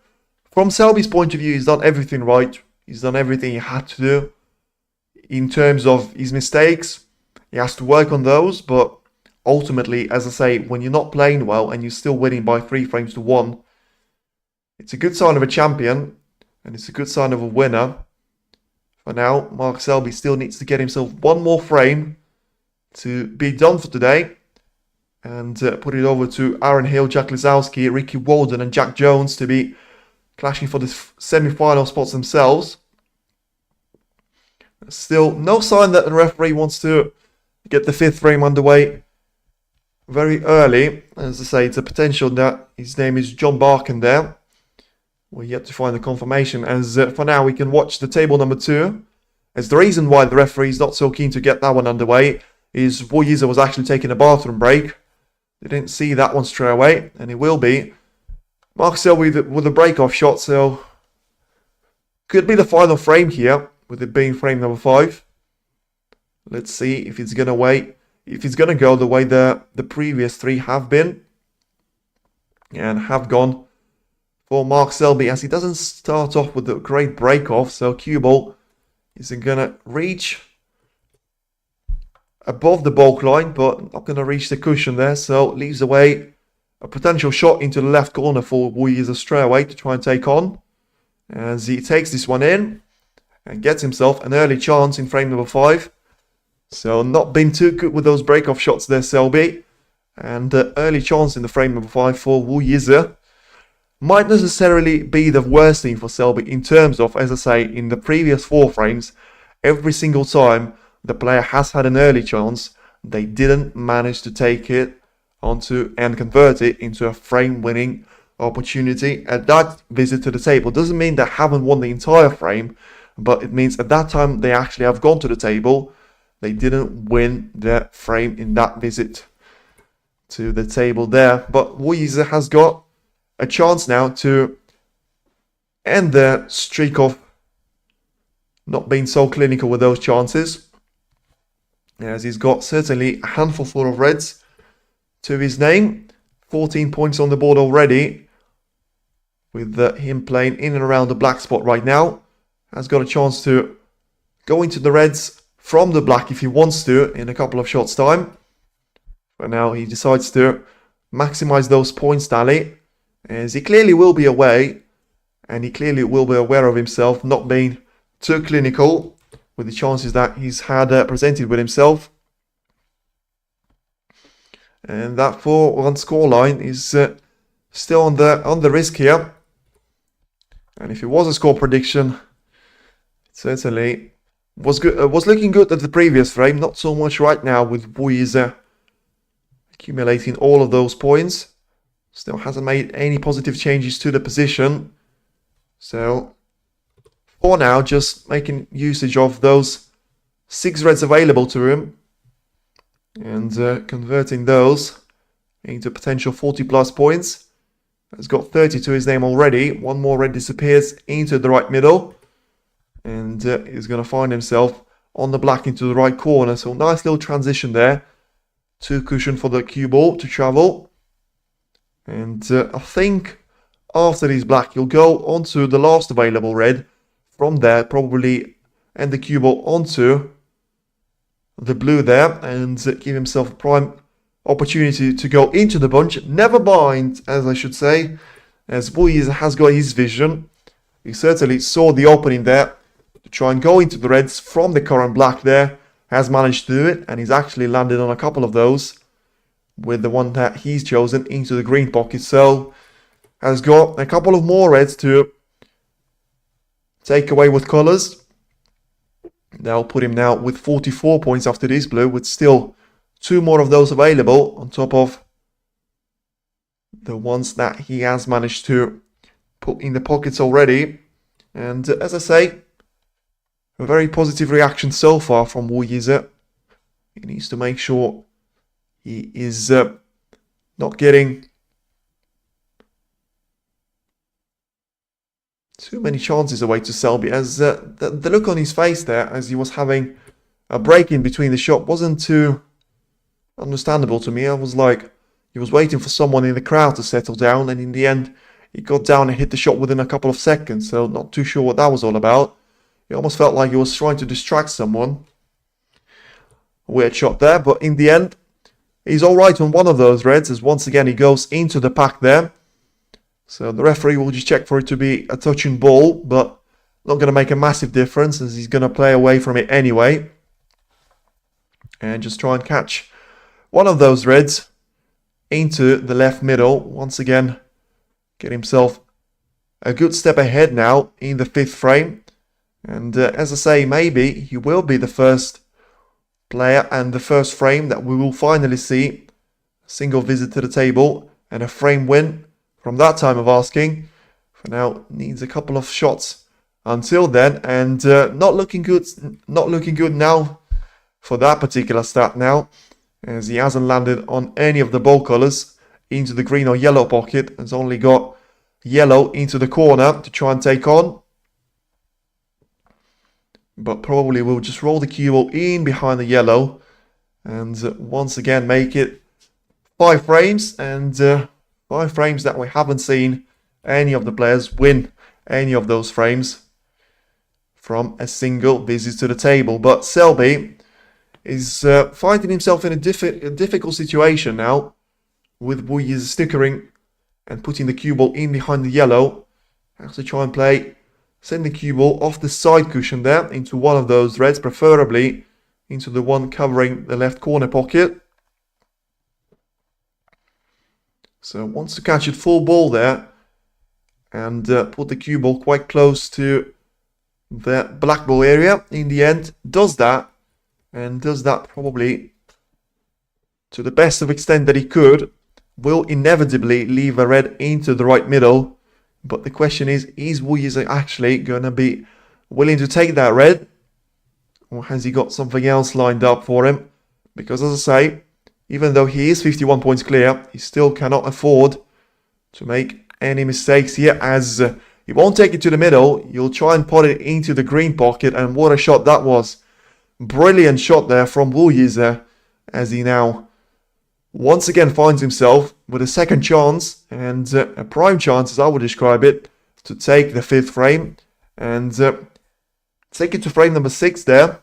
from Selby's point of view, he's done everything right. He's done everything he had to do. In terms of his mistakes, he has to work on those, but ultimately, as I say, when you're not playing well and you're still winning by 3 frames to 1, it's a good sign of a champion, and it's a good sign of a winner. For now, Mark Selby still needs to get himself 1 more frame to be done for today. and put it over to Aaron Hill, Jack Lisowski, Ricky Walden and Jack Jones to be clashing for the semi-final spots themselves. Still no sign that the referee wants to get the 5th frame underway very early. As I say, it's a potential that his name is John Barkin there. We're yet to find the confirmation, as for now we can watch the table number 2. As the reason why the referee is not so keen to get that one underway is Yize was actually taking a bathroom break. They didn't see that one straight away, and it will be Mark Selby with a break-off shot, so could be the final frame here, with it being frame number 5. Let's see if it's gonna go the way the previous 3 have been, and have gone for Mark Selby, as he doesn't start off with a great break-off, so cue ball isn't gonna reach above the bulk line, but not gonna reach the cushion there, so leaves away a potential shot into the left corner for Yize straight away to try and take on, as he takes this one in and gets himself an early chance in frame number 5. So not been too good with those break-off shots there, Selby, and early chance in the frame number 5 for Yize. Might necessarily be the worst thing for Selby in terms of, as I say, in the previous 4 frames, every single time the player has had an early chance, they didn't manage to take it onto and convert it into a frame-winning opportunity at that visit to the table. Doesn't mean they haven't won the entire frame, but it means at that time they actually have gone to the table, they didn't win their frame in that visit to the table there. But Yize has got a chance now to end the streak of not being so clinical with those chances, as he's got certainly a handful full of reds to his name. 14 points on the board already, with him playing in and around the black spot right now. Has got a chance to go into the reds from the black if he wants to in a couple of shots time. But now he decides to maximize those points tally, as he clearly will be away, and he clearly will be aware of himself not being too clinical with the chances that he's had presented with himself. And that 4-1 scoreline is still on the risk here. And if it was a score prediction, it certainly was good. Was looking good at the previous frame, not so much right now with Yize accumulating all of those points. Still hasn't made any positive changes to the position. So for now, just making usage of those 6 reds available to him and converting those into potential 40 plus points. Has got 30 to his name already. One more red disappears into the right middle, and he's going to find himself on the black into the right corner. So nice little transition there. 2 cushion for the cue ball to travel. And I think after this black, he'll go onto the last available red. From there, probably end the cue ball onto the blue there, and give himself a prime opportunity to go into the bunch. Never mind, as I should say, as Yize has got his vision. He certainly saw the opening there to try and go into the reds from the current black there. Has managed to do it, and he's actually landed on a couple of those with the one that he's chosen into the green pocket. So has got a couple of more reds to take away with colours. That'll put him now with 44 points after this blue, with still 2 more of those available on top of the ones that he has managed to put in the pockets already. And as I say, a very positive reaction so far from Yize. He needs to make sure he is not getting too many chances away to Selby, as the look on his face there as he was having a break in between the shot wasn't too understandable to me. I was like, he was waiting for someone in the crowd to settle down, and in the end he got down and hit the shot within a couple of seconds, so not too sure what that was all about. It almost felt like he was trying to distract someone. A weird shot there, but in the end he's alright on one of those reds, as once again he goes into the pack there. So the referee will just check for it to be a touching ball, but not going to make a massive difference, as he's going to play away from it anyway. And just try and catch one of those reds into the left middle. Once again, get himself a good step ahead now in the 5th frame. And as I say, maybe he will be the first player and the first frame that we will finally see a single visit to the table and a frame win from that time of asking. For now, needs a couple of shots until then, and not looking good now for that particular stat now, as he hasn't landed on any of the ball colours into the green or yellow pocket. Has only got yellow into the corner to try and take on. But probably will just roll the cue ball in behind the yellow and once again make it 5 frames, and 5 frames that we haven't seen any of the players win any of those frames from a single visit to the table. But Selby is finding himself in a difficult situation now, with Yize snickering and putting the cue ball in behind the yellow. Has to try and send the cue ball off the side cushion there into one of those reds, preferably into the one covering the left corner pocket. So wants to catch it full ball there and put the cue ball quite close to the black ball area. In the end, does that, and does that probably to the best of extent that he could. Will inevitably leave a red into the right middle. But the question is Yize actually going to be willing to take that red? Or has he got something else lined up for him? Because as I say, even though he is 51 points clear, he still cannot afford to make any mistakes here, as he won't take it to the middle. You'll try and pot it into the green pocket, and what a shot that was. Brilliant shot there from Yize, as he now once again finds himself with a second chance, and a prime chance as I would describe it, to take the 5th frame and take it to frame number 6 there.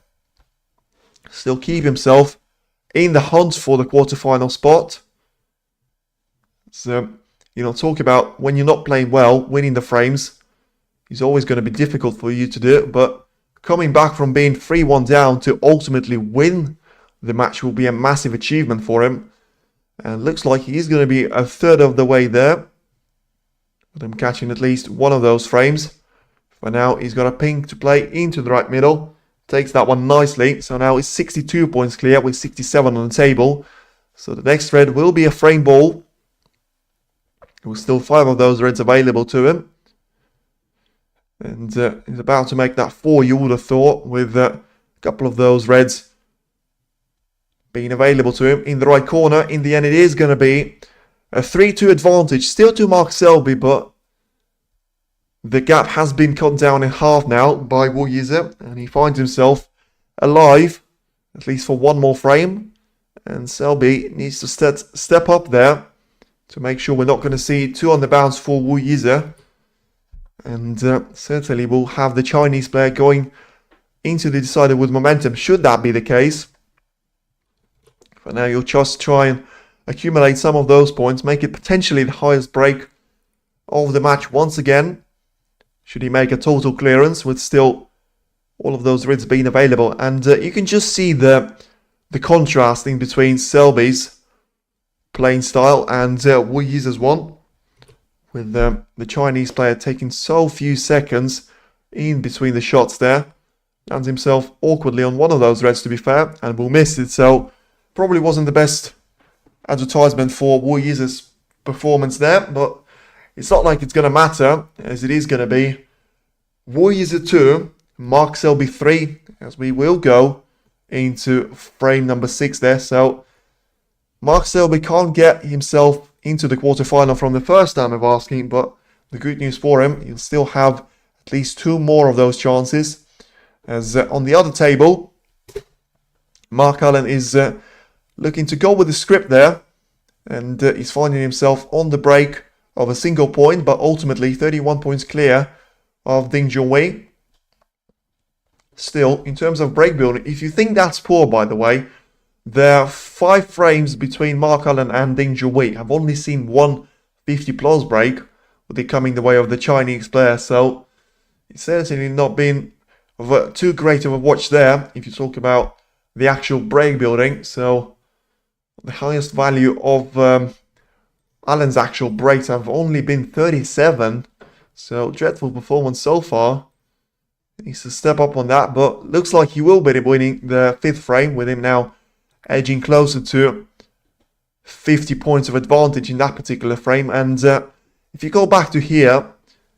Still keep himself in the hunt for the quarterfinal spot. So, talk about when you're not playing well, winning the frames is always going to be difficult for you to do, but coming back from being 3-1 down to ultimately win the match will be a massive achievement for him. And looks like he's going to be a third of the way there, with him catching at least one of those frames. For now, he's got a pink to play into the right middle. Takes that one nicely. So now he's 62 points clear with 67 on the table. So the next red will be a frame ball. With still 5 of those reds available to him. And he's about to make that 4, you would have thought, with a couple of those reds being available to him in the right corner. In the end, it is going to be a 3-2 advantage, still to Mark Selby, but the gap has been cut down in half now by Yize, and he finds himself alive, at least for one more frame. And Selby needs to step up there to make sure we're not going to see 2 on the bounce for Yize. And certainly we'll have the Chinese player going into the decider with momentum, should that be the case. For now, you'll just try and accumulate some of those points, make it potentially the highest break of the match once again, should he make a total clearance with still all of those reds being available. And you can just see the contrasting between Selby's playing style and Yize's one, with the Chinese player taking so few seconds in between the shots there. Lands himself awkwardly on one of those reds, to be fair, and will miss it. So probably wasn't the best advertisement for Yize's performance there, but it's not like it's going to matter, as it is going to be Yize 2, Mark Selby 3, as we will go into frame number 6 there. So Mark Selby can't get himself into the quarterfinal from the first time of asking, but the good news for him, he'll still have at least 2 more of those chances, as on the other table, Mark Allen is looking to go with the script there, and he's finding himself on the break of a single point, but ultimately 31 points clear of Ding Junhui. Still, in terms of break building, if you think that's poor, by the way, there are 5 frames between Mark Allen and Ding Junhui. I've only seen one 50-plus break, with it coming the way of the Chinese player, so it's certainly not been too great of a watch there, if you talk about the actual break building. So the highest value of Allen's actual breaks have only been 37. So dreadful performance so far. He needs to step up on that, but looks like he will be winning the 5th frame, with him now edging closer to 50 points of advantage in that particular frame. And if you go back to here,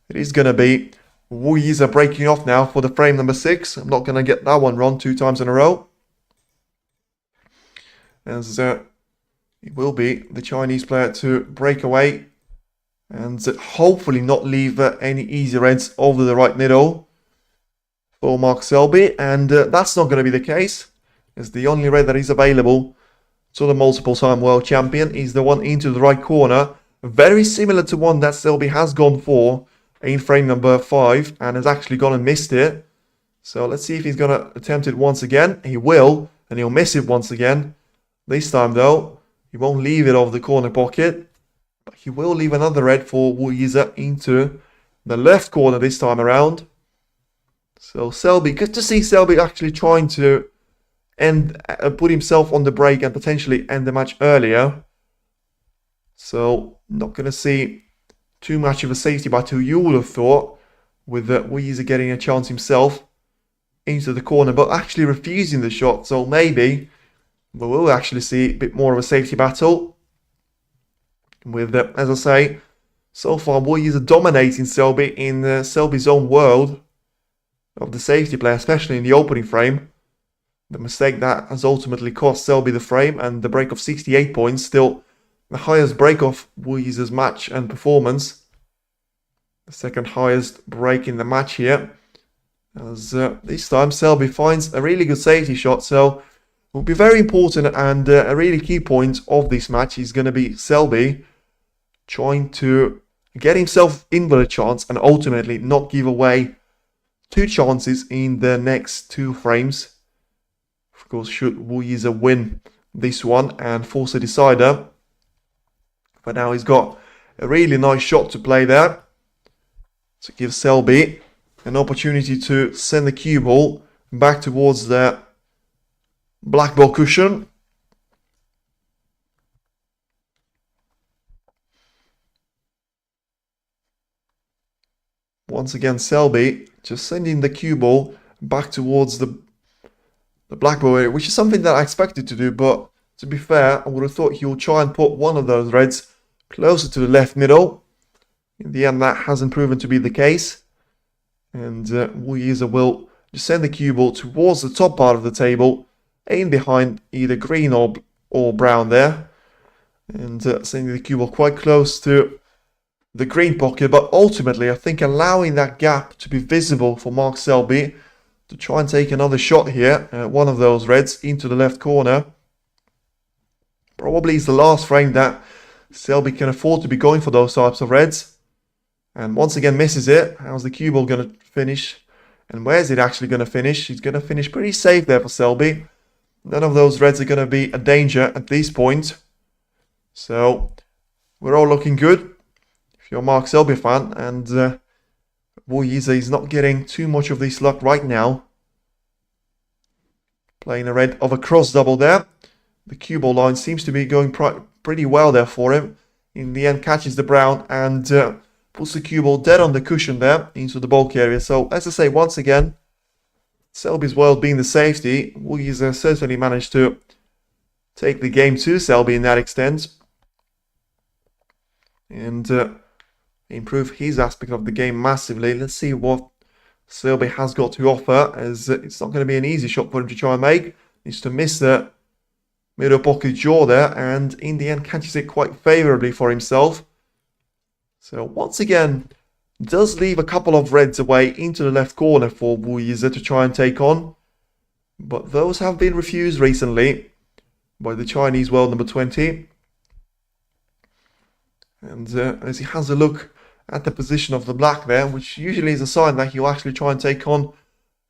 it is going to be Yize breaking off now for the frame number 6. I'm not going to get that one wrong 2 times in a row. As it will be the Chinese player to break away and hopefully not leave any easy reds over the right middle for Mark Selby. And that's not going to be the case, as the only red that is available to the multiple-time world champion is the one into the right corner. Very similar to one that Selby has gone for in frame number 5 and has actually gone and missed it. So let's see if he's going to attempt it once again. He will, and he'll miss it once again. This time though, he won't leave it over the corner pocket, but he will leave another red for Yize into the left corner this time around. So Selby, good to see Selby actually trying to put himself on the break and potentially end the match earlier. So not going to see too much of a safety battle, you would have thought, with Yize getting a chance himself into the corner, but actually refusing the shot. So maybe we will actually see a bit more of a safety battle. With, as I say, so far Yize dominating Selby in Selby's own world of the safety play, especially in the opening frame. The mistake that has ultimately cost Selby the frame, and the break of 68 points, still the highest break of Yize's match and performance. The second highest break in the match here. As this time Selby finds a really good safety shot, so it will be very important, and a really key point of this match is going to be Selby trying to get himself in with a chance and ultimately not give away 2 chances in the next 2 frames. Of course, should Yize win this one and force a decider. But now he's got a really nice shot to play there to give Selby an opportunity to send the cue ball back towards the black ball cushion. Once again, Selby just sending the cue ball back towards the black ball area, which is something that I expected to do, but to be fair, I would have thought he will try and put one of those reds closer to the left middle. In the end, that hasn't proven to be the case. And Yize will just send the cue ball towards the top part of the table, in behind either green or brown there. And sending the cue ball quite close to the green pocket, but ultimately I think allowing that gap to be visible for Mark Selby to try and take another shot here, one of those reds into the left corner. Probably is the last frame that Selby can afford to be going for those types of reds. And once again misses it. How's the cue ball going to finish? And where's it actually going to finish? He's going to finish pretty safe there for Selby. None of those reds are going to be a danger at this point. So we're all looking good if you're a Mark Selby fan. And Yize is not getting too much of this luck right now. Playing a red of a cross double there. The cue ball line seems to be going pretty well there for him. In the end, catches the brown and puts the cue ball dead on the cushion there into the bulk area. So, as I say, once again, Selby's world being the safety, Yize certainly managed to take the game to Selby in that extent. And improve his aspect of the game massively. Let's see what Selby has got to offer, as it's not going to be an easy shot for him to try and make. Needs to miss the middle pocket jaw there, and in the end catches it quite favourably for himself. So once again, does leave a couple of reds away into the left corner for Yize to try and take on. But those have been refused recently by the Chinese world number 20. And as he has a look at the position of the black there, which usually is a sign that he'll actually try and take on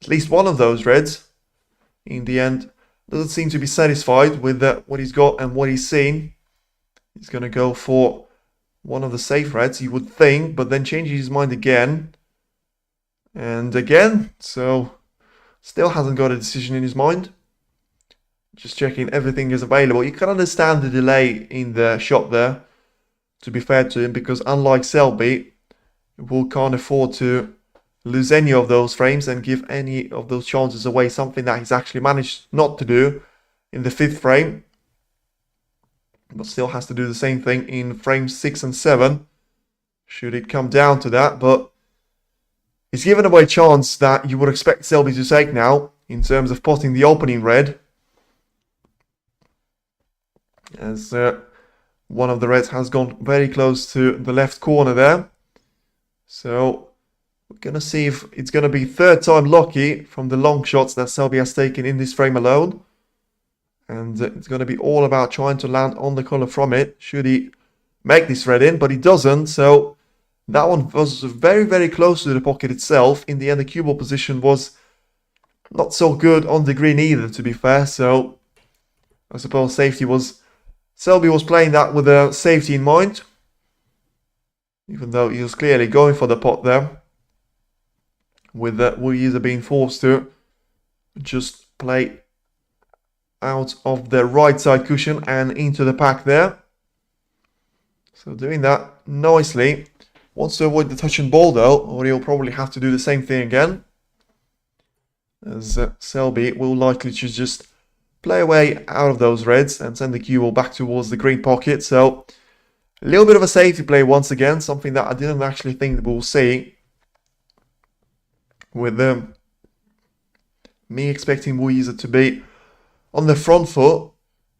at least one of those reds. In the end, doesn't seem to be satisfied with what he's got and what he's seen. He's going to go for one of the safe reds, you would think, but then changes his mind again. And again, so still hasn't got a decision in his mind. Just checking everything is available. You can understand the delay in the shot there to be fair to him, because unlike Selby, he can't afford to lose any of those frames and give any of those chances away, something that he's actually managed not to do in the 5th frame, but still has to do the same thing in frames 6 and 7, should it come down to that. But he's given away a chance that you would expect Selby to take now, in terms of potting the opening red, as one of the reds has gone very close to the left corner there. So we're going to see if it's going to be 3rd time lucky from the long shots that Selby has taken in this frame alone. And it's going to be all about trying to land on the colour from it, should he make this red in, but he doesn't. So that one was very, very close to the pocket itself. In the end, the cue ball position was not so good on the green either, to be fair. So I suppose Selby was playing that with a safety in mind, even though he was clearly going for the pot there, with Yize being forced to just play out of the right side cushion and into the pack there. So doing that nicely. Wants to avoid the touch and ball though, or he'll probably have to do the same thing again, as Selby will likely just play away out of those reds and send the cue ball back towards the green pocket. So a little bit of a safety play once again, something that I didn't actually think that we'll see, with me expecting Yize to be on the front foot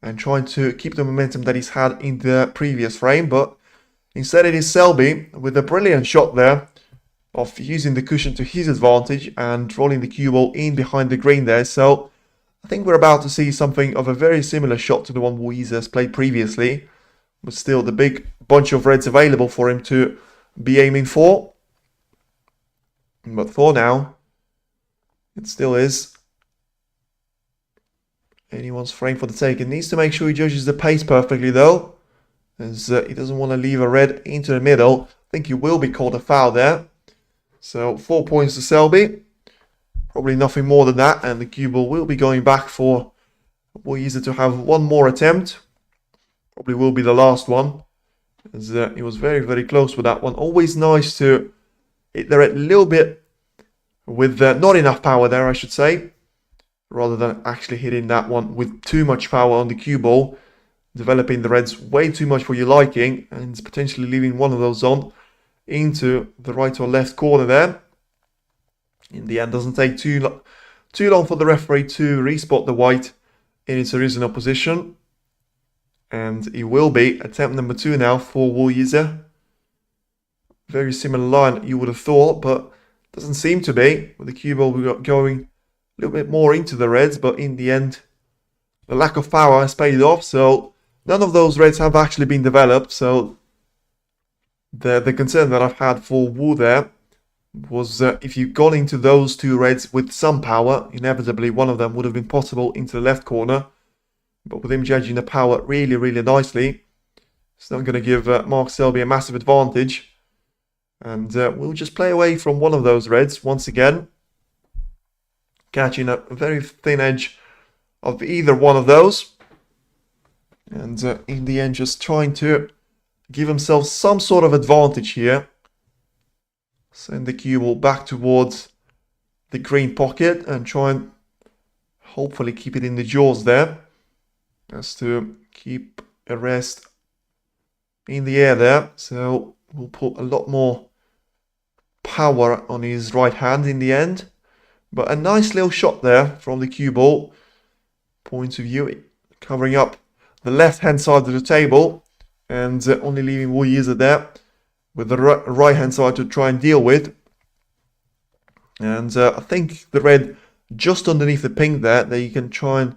and trying to keep the momentum that he's had in the previous frame. But instead it is Selby with a brilliant shot there of using the cushion to his advantage and rolling the cue ball in behind the green there. So I think we're about to see something of a very similar shot to the one Yize has played previously, but still the big bunch of reds available for him to be aiming for. But for now, it still is anyone's frame for the take. It needs to make sure he judges the pace perfectly though, as he doesn't want to leave a red into the middle. I think he will be called a foul there. So 4 points to Selby. Probably nothing more than that, and the cue ball will be going back for Yize to have one more attempt. Probably will be the last one, as he was very, very close with that one. Always nice to hit the red a little bit with not enough power there, I should say, rather than actually hitting that one with too much power on the cue ball, developing the reds way too much for your liking, and potentially leaving one of those on into the right or left corner there. In the end, doesn't take too long for the referee to respot the white in its original position, and it will be attempt number 2 now for Yize. Very similar line you would have thought, but doesn't seem to be, with the cue ball going a little bit more into the reds. But in the end, the lack of power has paid off, so none of those reds have actually been developed. So the concern that I've had for Wu there was if you got into those 2 reds with some power, inevitably one of them would have been possible into the left corner. But with him judging the power really, really nicely, it's not going to give Mark Selby a massive advantage. And we'll just play away from one of those reds once again, catching a very thin edge of either one of those. And in the end, just trying to give himself some sort of advantage here. Send the cue ball back towards the green pocket and try and hopefully keep it in the jaws there, as to keep a rest in the air there. So we'll put a lot more power on his right hand in the end. But a nice little shot there from the cue ball point of view, covering up the left hand side of the table and only leaving Yize there with the right hand side to try and deal with. And I think the red just underneath the pink there, that you can try and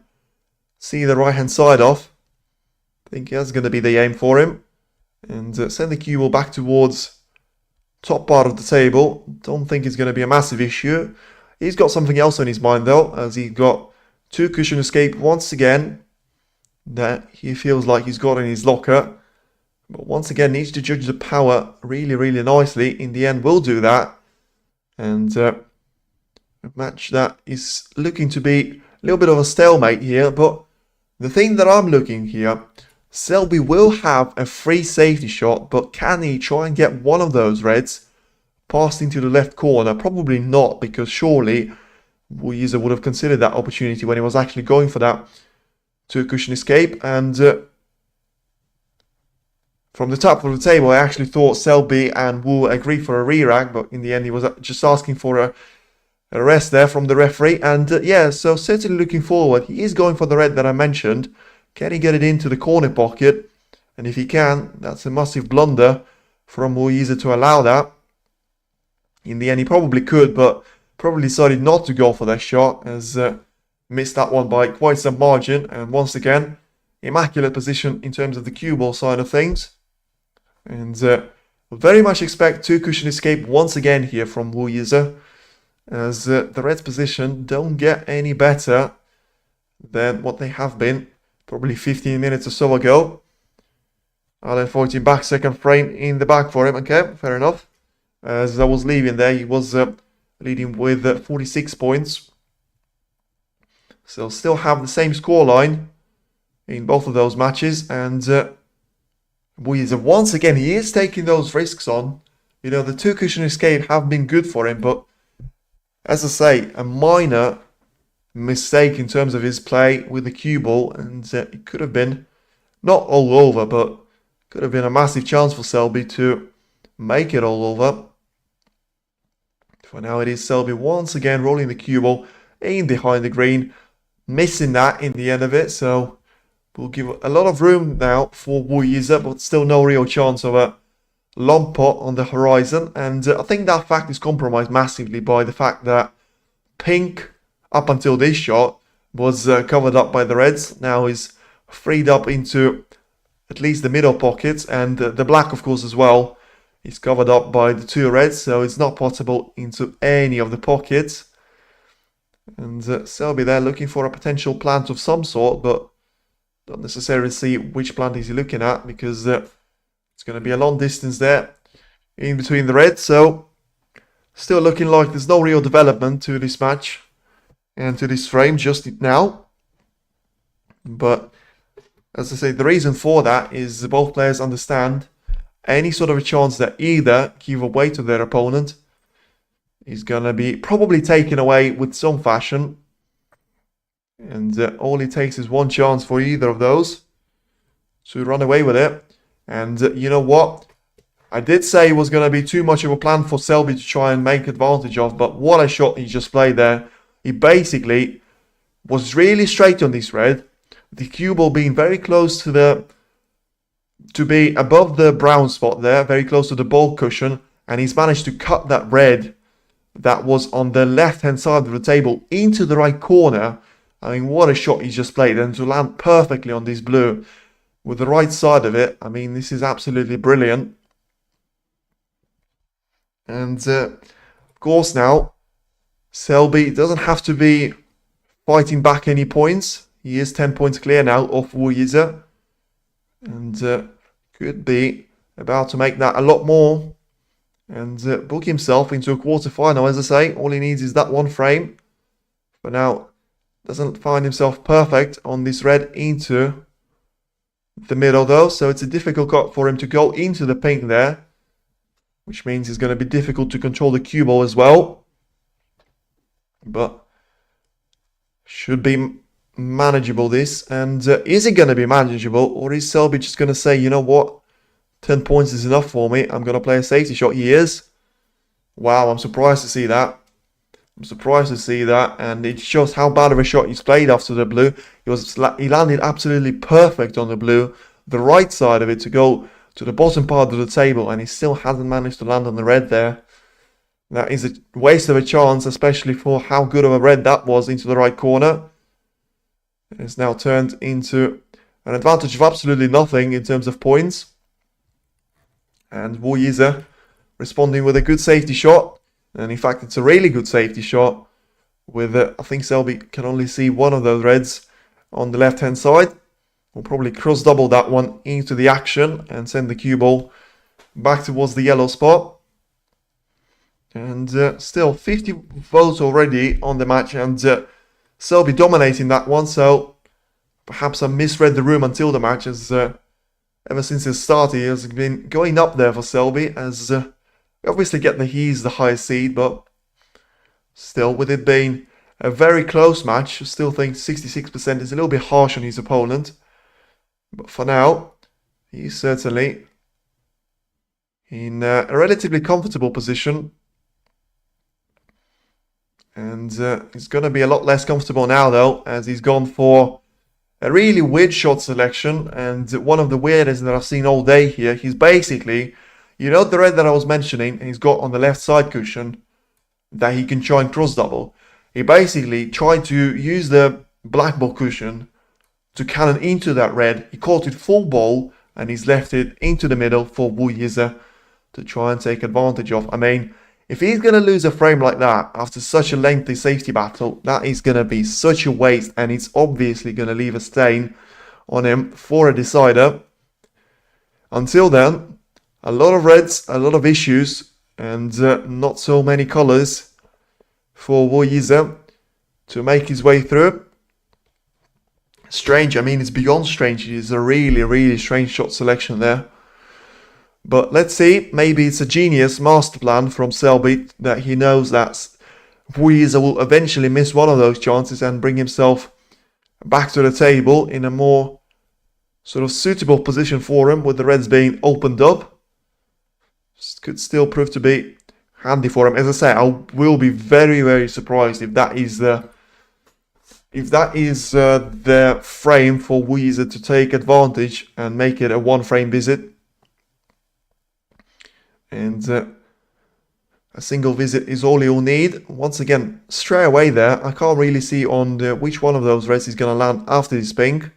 see the right hand side off. I think that's going to be the aim for him. And send the cue ball back towards top part of the table. Don't think it's going to be a massive issue. He's got something else on his mind though, as he's got 2 cushion escape once again that he feels like he's got in his locker. But once again, needs to judge the power really, really nicely. In the end, will do that. And a match that is looking to be a little bit of a stalemate here. But the thing that I'm looking here Selby will have a free safety shot, but can he try and get one of those reds passed into the left corner? Probably not, because surely Yize would have considered that opportunity when he was actually going for that two-cushion escape. And from the top of the table, I actually thought Selby and Wu agreed for a re-rag, but in the end he was just asking for a rest there from the referee. And yeah, so certainly looking forward. He is going for the red that I mentioned. Can he get it into the corner pocket? And if he can, that's a massive blunder from Yize to allow that. In the end, he probably could, but probably decided not to go for that shot, as missed that one by quite some margin. And once again, immaculate position in terms of the cue ball side of things. And very much expect two-cushion escape once again here from Yize, as the Reds' position don't get any better than what they have been probably 15 minutes or so ago. I'll 14 back, second frame in the back for him. Okay, fair enough. As I was leaving there, he was leading with 46 points. So still have the same scoreline in both of those matches. And Yize, once again, he is taking those risks on. You know, the two-cushion escape have been good for him, but as I say, a minor mistake in terms of his play with the cue ball, and it could have been not all over, but could have been a massive chance for Selby to make it all over. For now, it is Selby once again rolling the cue ball in behind the green, missing that in the end of it. So we'll give a lot of room now for Yize, but still no real chance of a long pot on the horizon. And I think that fact is compromised massively by the fact that pink, up until this shot, was covered up by the Reds. Now is freed up into at least the middle pockets, and the black, of course, as well, is covered up by the two Reds, so it's not possible into any of the pockets. And Selby there looking for a potential plant of some sort, but don't necessarily see which plant is he looking at, because it's going to be a long distance there in between the Reds. So still looking like there's no real development to this match and to this frame just now. But as I say, the reason for that is both players understand any sort of a chance that either give away to their opponent is going to be probably taken away with some fashion. And all it takes is one chance for either of those to run away with it. And you know what? I did say it was going to be too much of a plan for Selby to try and make advantage of, but what a shot he just played there. He basically was really straight on this red. The cue ball being very close to be above the brown spot there, very close to the ball cushion, and he's managed to cut that red that was on the left-hand side of the table into the right corner. I mean, what a shot he just played, and to land perfectly on this blue with the right side of it. I mean, this is absolutely brilliant. And of course now, Selby doesn't have to be fighting back any points. He is 10 points clear now of Yize, and could be about to make that a lot more and book himself into a quarter-final. As I say, all he needs is that one frame. For now, doesn't find himself perfect on this red into the middle though, so it's a difficult cut for him to go into the pink there, which means it's going to be difficult to control the cue ball as well. But should be manageable this. And is it going to be manageable, or is Selby just going to say, you know what, 10 points is enough for me, I'm going to play a safety shot? He is. Wow, I'm surprised to see that. I'm surprised to see that, and it shows how bad of a shot he's played after the blue. He landed absolutely perfect on the blue, the right side of it to go to the bottom part of the table, and he still hasn't managed to land on the red there. That is a waste of a chance, especially for how good of a red that was into the right corner. It's now turned into an advantage of absolutely nothing in terms of points. And Yize responding with a good safety shot. And in fact, it's a really good safety shot. With, I think Selby can only see one of those reds on the left-hand side. We'll probably cross-double that one into the action and send the cue ball back towards the yellow spot. And still 50 votes already on the match, and Selby dominating that one, so perhaps I misread the room until the match, as ever since it started, he has been going up there for Selby, as we obviously get the Yize the highest seed, but still, with it being a very close match, I still think 66% is a little bit harsh on his opponent. But for now, he's certainly in a relatively comfortable position. And he's going to be a lot less comfortable now, though, as he's gone for a really weird shot selection. And one of the weirdest that I've seen all day here. He's basically, you know, the red that I was mentioning, he's got on the left side cushion that he can try and cross double. He basically tried to use the black ball cushion to cannon into that red. He caught it full ball and he's left it into the middle for Yize to try and take advantage of. I mean, if he's going to lose a frame like that after such a lengthy safety battle, that is going to be such a waste, and it's obviously going to leave a stain on him for a decider. Until then, a lot of reds, a lot of issues, and not so many colors for Yize to make his way through. Strange, I mean, it's beyond strange. It's a really, really strange shot selection there. But let's see, maybe it's a genius master plan from Selby that he knows that Yize will eventually miss one of those chances and bring himself back to the table in a more sort of suitable position for him, with the reds being opened up. This could still prove to be handy for him. As I say, I will be very, very surprised if that is the frame for Yize to take advantage and make it a one-frame visit. And a single visit is all you'll need. Once again, straight away there, I can't really see on which one of those reds is going to land after this pink,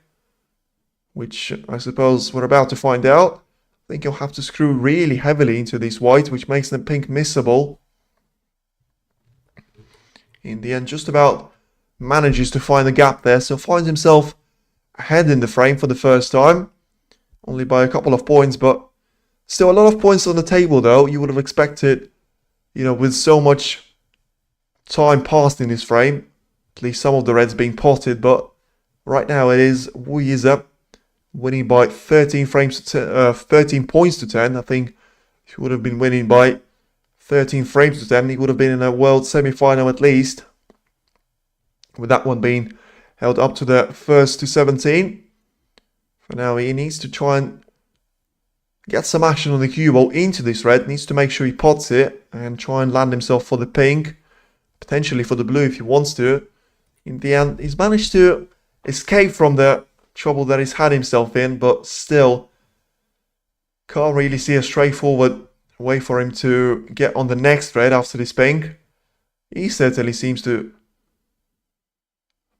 which I suppose we're about to find out. I think you'll have to screw really heavily into this white, which makes the pink missable. In the end, just about manages to find the gap there, so finds himself ahead in the frame for the first time, only by a couple of points, but still a lot of points on the table, though. You would have expected, you know, with so much time passed in this frame, at least some of the reds being potted, but right now it is Yize winning by 13 points to 10. I think if he would have been winning by 13 frames to 10, he would have been in a world semi-final at least, with that one being held up to the first to 17. For now, he needs to try and get some action on the cue ball into this red. Needs to make sure he pots it and try and land himself for the pink, potentially for the blue if he wants to. In the end, he's managed to escape from the trouble that he's had himself in, but still can't really see a straightforward way for him to get on the next red after this pink. He certainly seems to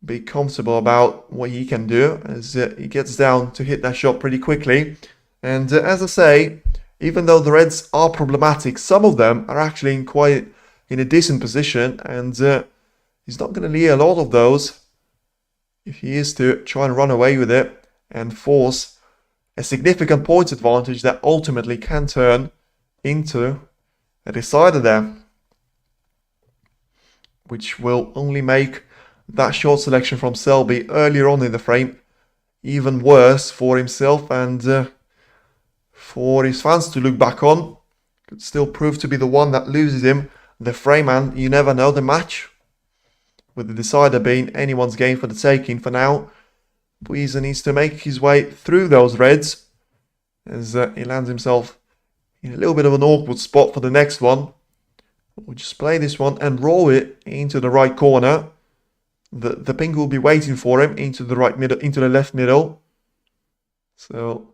be comfortable about what he can do, as he gets down to hit that shot pretty quickly. And as I say, even though the reds are problematic, some of them are actually in a decent position, and he's not going to need a lot of those if he is to try and run away with it and force a significant points advantage that ultimately can turn into a decider there, which will only make that short selection from Selby earlier on in the frame even worse for himself and for his fans to look back on. Could still prove to be the one that loses him the frame, and you never know, the match, with the decider being anyone's game for the taking. For now, Yize needs to make his way through those reds as he lands himself in a little bit of an awkward spot for the next one. We'll just play this one and roll it into the right corner. The pink will be waiting for him into the right middle, into the left middle. So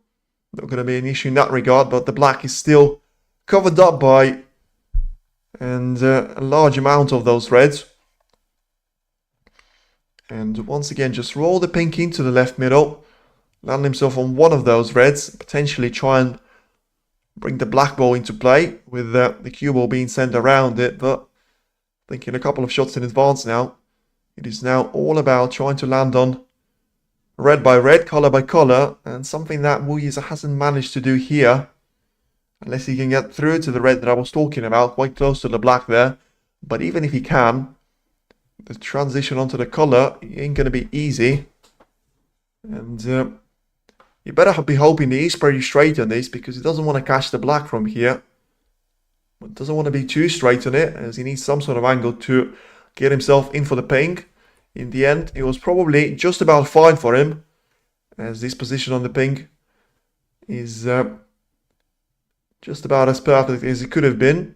not going to be an issue in that regard, but the black is still covered up by a large amount of those reds. And once again, just roll the pink into the left middle, land himself on one of those reds, potentially try and bring the black ball into play with the cue ball being sent around it. But thinking a couple of shots in advance now, it is now all about trying to land on red by red, color by color, and something that Yize hasn't managed to do here, unless he can get through to the red that I was talking about, quite close to the black there. But even if he can, the transition onto the color ain't going to be easy. And you better be hoping he's pretty straight on this, because he doesn't want to catch the black from here. But doesn't want to be too straight on it, as he needs some sort of angle to get himself in for the pink. In the end, it was probably just about fine for him, as this position on the pink is just about as perfect as it could have been.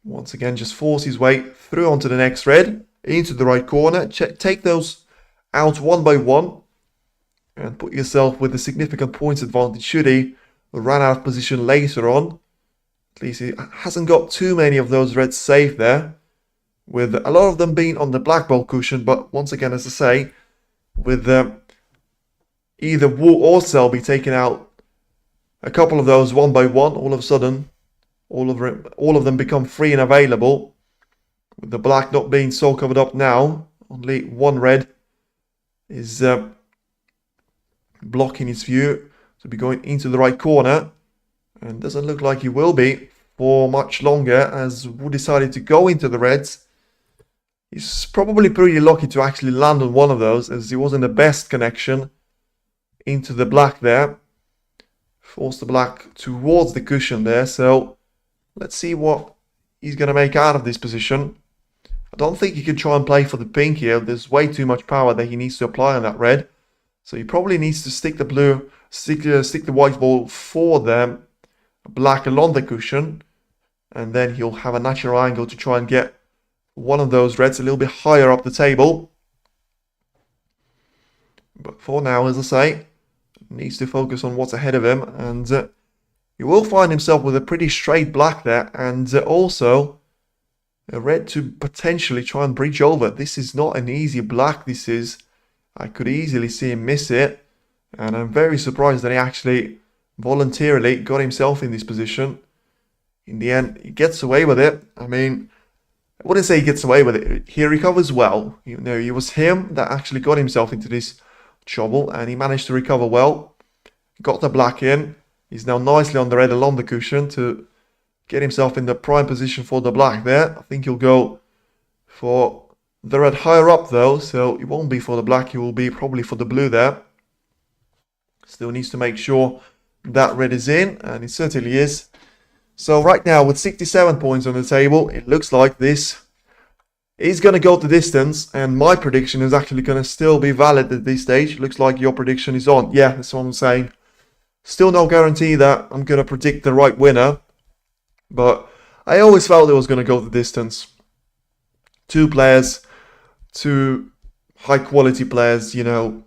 Once again, just force his way through onto the next red, into the right corner. Take those out one by one, and put yourself with a significant points advantage should he run out of position later on. At least he hasn't got too many of those reds safe there, with a lot of them being on the black ball cushion. But once again, as I say, with either Wu or Selby taking out a couple of those one by one, all of a sudden, all of them become free and available. With the black not being so covered up now, only one red is blocking his view to be going into the right corner, and doesn't look like he will be for much longer, as Wu decided to go into the reds. He's probably pretty lucky to actually land on one of those, as he wasn't the best connection into the black there. Forced the black towards the cushion there, so let's see what he's going to make out of this position. I don't think he can try and play for the pink here. There's way too much power that he needs to apply on that red. So he probably needs to stick the blue, stick the white ball for the black along the cushion. And then he'll have a natural angle to try and get one of those reds a little bit higher up the table. But for now, as I say, needs to focus on what's ahead of him. And he will find himself with a pretty straight black there. And also a red to potentially try and bridge over. This is not an easy black, this is. I could easily see him miss it. And I'm very surprised that he actually voluntarily got himself in this position. In the end, he gets away with it. I mean, I wouldn't say he gets away with it. He recovers well. You know, it was him that actually got himself into this trouble, and he managed to recover well. Got the black in. He's now nicely on the red along the cushion to get himself in the prime position for the black there. I think he'll go for the red higher up though, so it won't be for the black, it will be probably for the blue there. Still needs to make sure that red is in, and it certainly is. So right now, with 67 points on the table, it looks like this is going to go the distance, and my prediction is actually going to still be valid at this stage. Looks like your prediction is on. Yeah, that's what I'm saying. Still no guarantee that I'm going to predict the right winner, but I always felt it was going to go the distance. Two players, two high quality players, you know,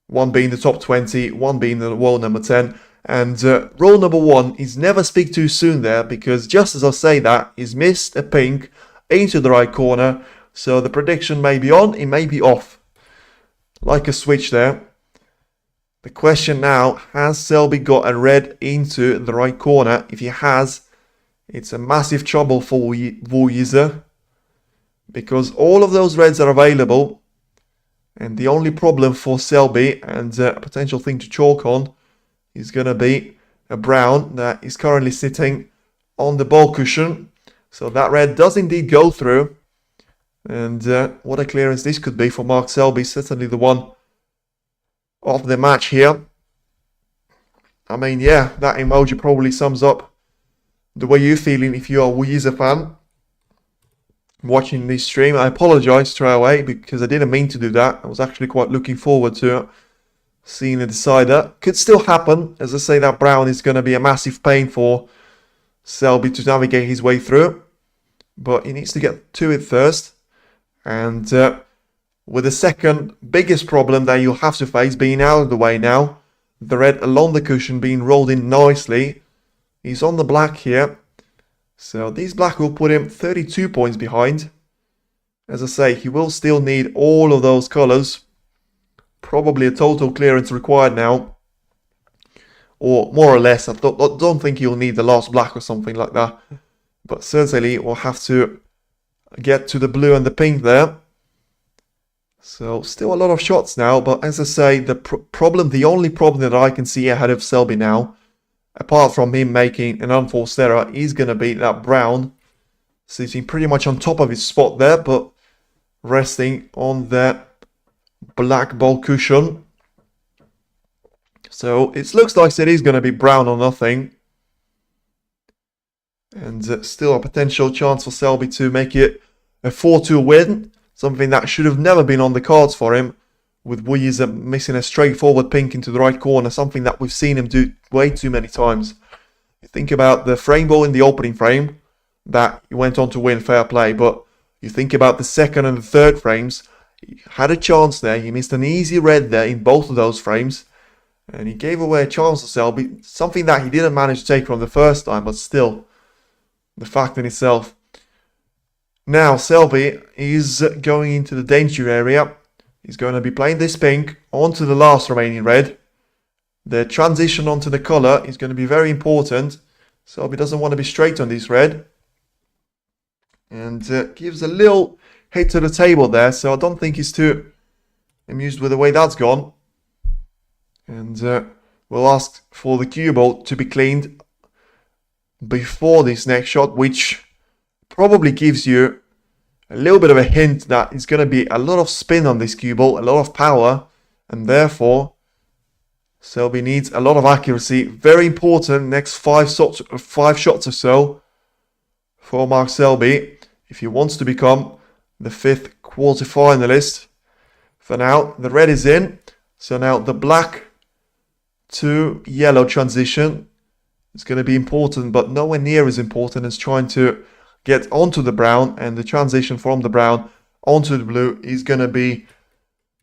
one being the top 20, one being the world number 10. And rule number 1 is never speak too soon there, because just as I say that, he's missed a pink into the right corner. So the prediction may be on, it may be off. Like a switch there. The question now, has Selby got a red into the right corner? If he has, it's a massive trouble for Yize, because all of those reds are available. And the only problem for Selby, and a potential thing to chalk on, is going to be a brown that is currently sitting on the ball cushion. So that red does indeed go through. And what a clearance this could be for Mark Selby. Certainly the one of the match here. I mean, yeah, that emoji probably sums up the way you're feeling if you are a Yize fan watching this stream. I apologize straight away, because I didn't mean to do that. I was actually quite looking forward to seeing a decider. Could still happen. As I say, that brown is going to be a massive pain for Selby to navigate his way through. But he needs to get to it first. And with the second biggest problem that you'll have to face being out of the way now, the red along the cushion being rolled in nicely. He's on the black here. So these black will put him 32 points behind. As I say, he will still need all of those colours. Probably a total clearance required now. Or more or less. I don't think he'll need the last black or something like that. But certainly we'll have to get to the blue and the pink there. So still a lot of shots now. But as I say, the only problem that I can see ahead of Selby now, apart from him making an unforced error, is going to be that brown sitting pretty much on top of his spot there, but resting on that black ball cushion. So it looks like it is going to be brown or nothing. And still a potential chance for Selby to make it a 4-2 win. Something that should have never been on the cards for him. With Yize missing a straightforward pink into the right corner. Something that we've seen him do way too many times. You think about the frame ball in the opening frame. That he went on to win, fair play. But you think about the second and the third frames. He had a chance there. He missed an easy red there in both of those frames. And he gave away a chance to Selby. Something that he didn't manage to take from the first time. But still, the fact in itself. Now Selby is going into the danger area. He's going to be playing this pink onto the last remaining red. The transition onto the colour is going to be very important. Selby doesn't want to be straight on this red. And gives a little hit to the table there. So I don't think he's too amused with the way that's gone. And we'll ask for the cue ball to be cleaned before this next shot, which probably gives you a little bit of a hint that it's going to be a lot of spin on this cue ball, a lot of power, and therefore Selby needs a lot of accuracy. Very important next five shots or so for Mark Selby if he wants to become the 5th quarter-finalist. For now, the red is in, so now the black to yellow transition is going to be important, but nowhere near as important as trying to get onto the brown, and the transition from the brown onto the blue is going to be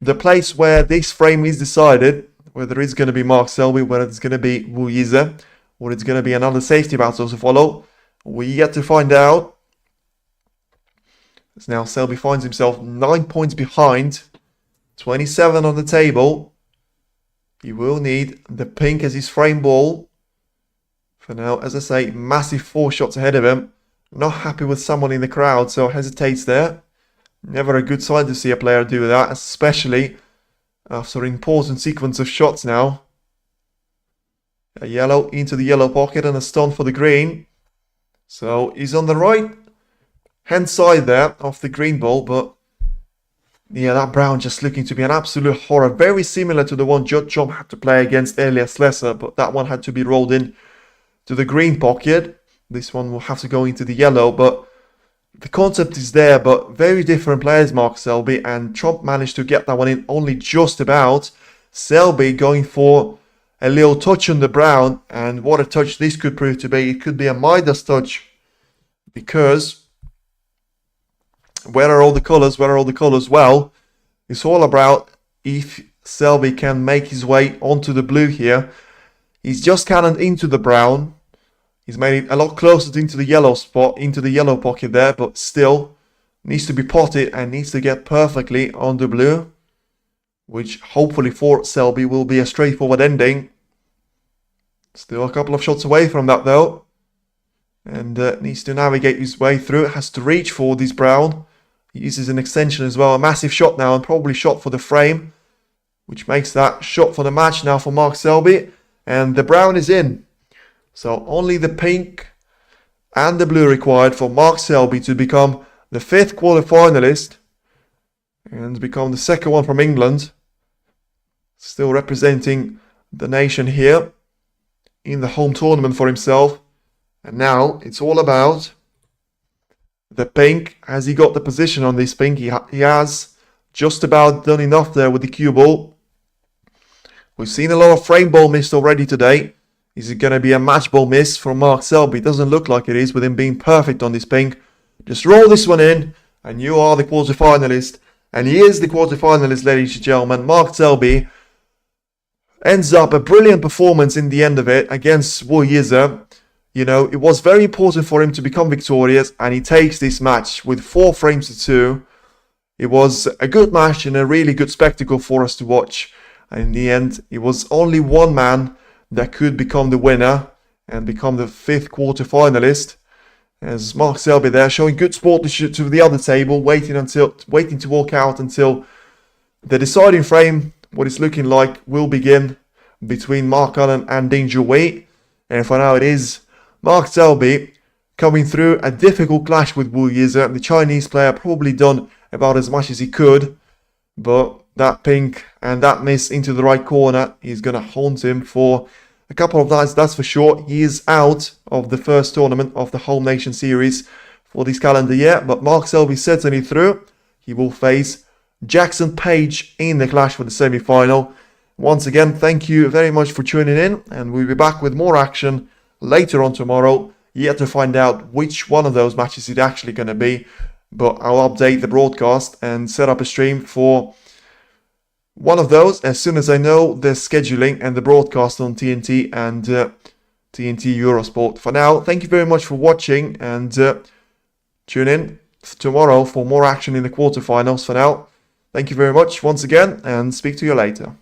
the place where this frame is decided, whether it's going to be Mark Selby, whether it's going to be Yize, or it's going to be another safety battle to follow. We yet to find out. As now Selby finds himself 9 points behind, 27 on the table. He will need the pink as his frame ball. For now, as I say, massive 4 shots ahead of him. Not happy with someone in the crowd, so hesitates there. Never a good sign to see a player do that, especially after an important sequence of shots now. A yellow into the yellow pocket and a stun for the green. So he's on the right hand side there of the green ball, but yeah, that brown just looking to be an absolute horror. Very similar to the one Judd Trump had to play against Elias Lesser, but that one had to be rolled in to the green pocket. This one will have to go into the yellow, but the concept is there, but very different players, Mark Selby, and Trump managed to get that one in only just about. Selby going for a little touch on the brown, and what a touch this could prove to be. It could be a Midas touch, because where are all the colours? Where are all the colours? Well, it's all about if Selby can make his way onto the blue here. He's just cannoned into the brown. He's made it a lot closer into the yellow spot, into the yellow pocket there, but still needs to be potted and needs to get perfectly on the blue, which hopefully for Selby will be a straightforward ending. Still a couple of shots away from that though, and needs to navigate his way through. Has to reach for this brown. He uses an extension as well, a massive shot now, and probably shot for the frame, which makes that shot for the match now for Mark Selby, and the brown is in. So only the pink and the blue required for Mark Selby to become the 5th quarter-finalist and become the 2nd one from England. Still representing the nation here in the home tournament for himself. And now it's all about the pink. Has he got the position on this pink? He has just about done enough there with the cue ball. We've seen a lot of frame ball missed already today. Is it going to be a match ball miss from Mark Selby? It doesn't look like it is, with him being perfect on this pink. Just roll this one in, and you are the quarter-finalist. And he is the quarter-finalist, ladies and gentlemen. Mark Selby ends up a brilliant performance in the end of it against Yize. You know, it was very important for him to become victorious, and he takes this match with 4 frames to 2. It was a good match and a really good spectacle for us to watch. And in the end, it was only one man that could become the winner and become the 5th quarter-finalist. As Mark Selby there showing good sportsmanship to the other table, waiting to walk out until the deciding frame, what it's looking like, will begin between Mark Allen and Ding Junhui. And for now it is Mark Selby coming through a difficult clash with Yize. The Chinese player probably done about as much as he could, but that pink and that miss into the right corner is going to haunt him for a couple of nights, that's for sure. He is out of the first tournament of the Home Nation Series for this calendar year, but Mark Selby certainly through. He will face Jackson Page in the clash for the semi-final. Once again, thank you very much for tuning in, and we'll be back with more action later on tomorrow. Yet to find out which one of those matches it's actually going to be, but I'll update the broadcast and set up a stream for one of those as soon as I know the scheduling and the broadcast on TNT and TNT Eurosport. For now, thank you very much for watching, and tune in tomorrow for more action in the quarterfinals. For now, thank you very much once again, and speak to you later.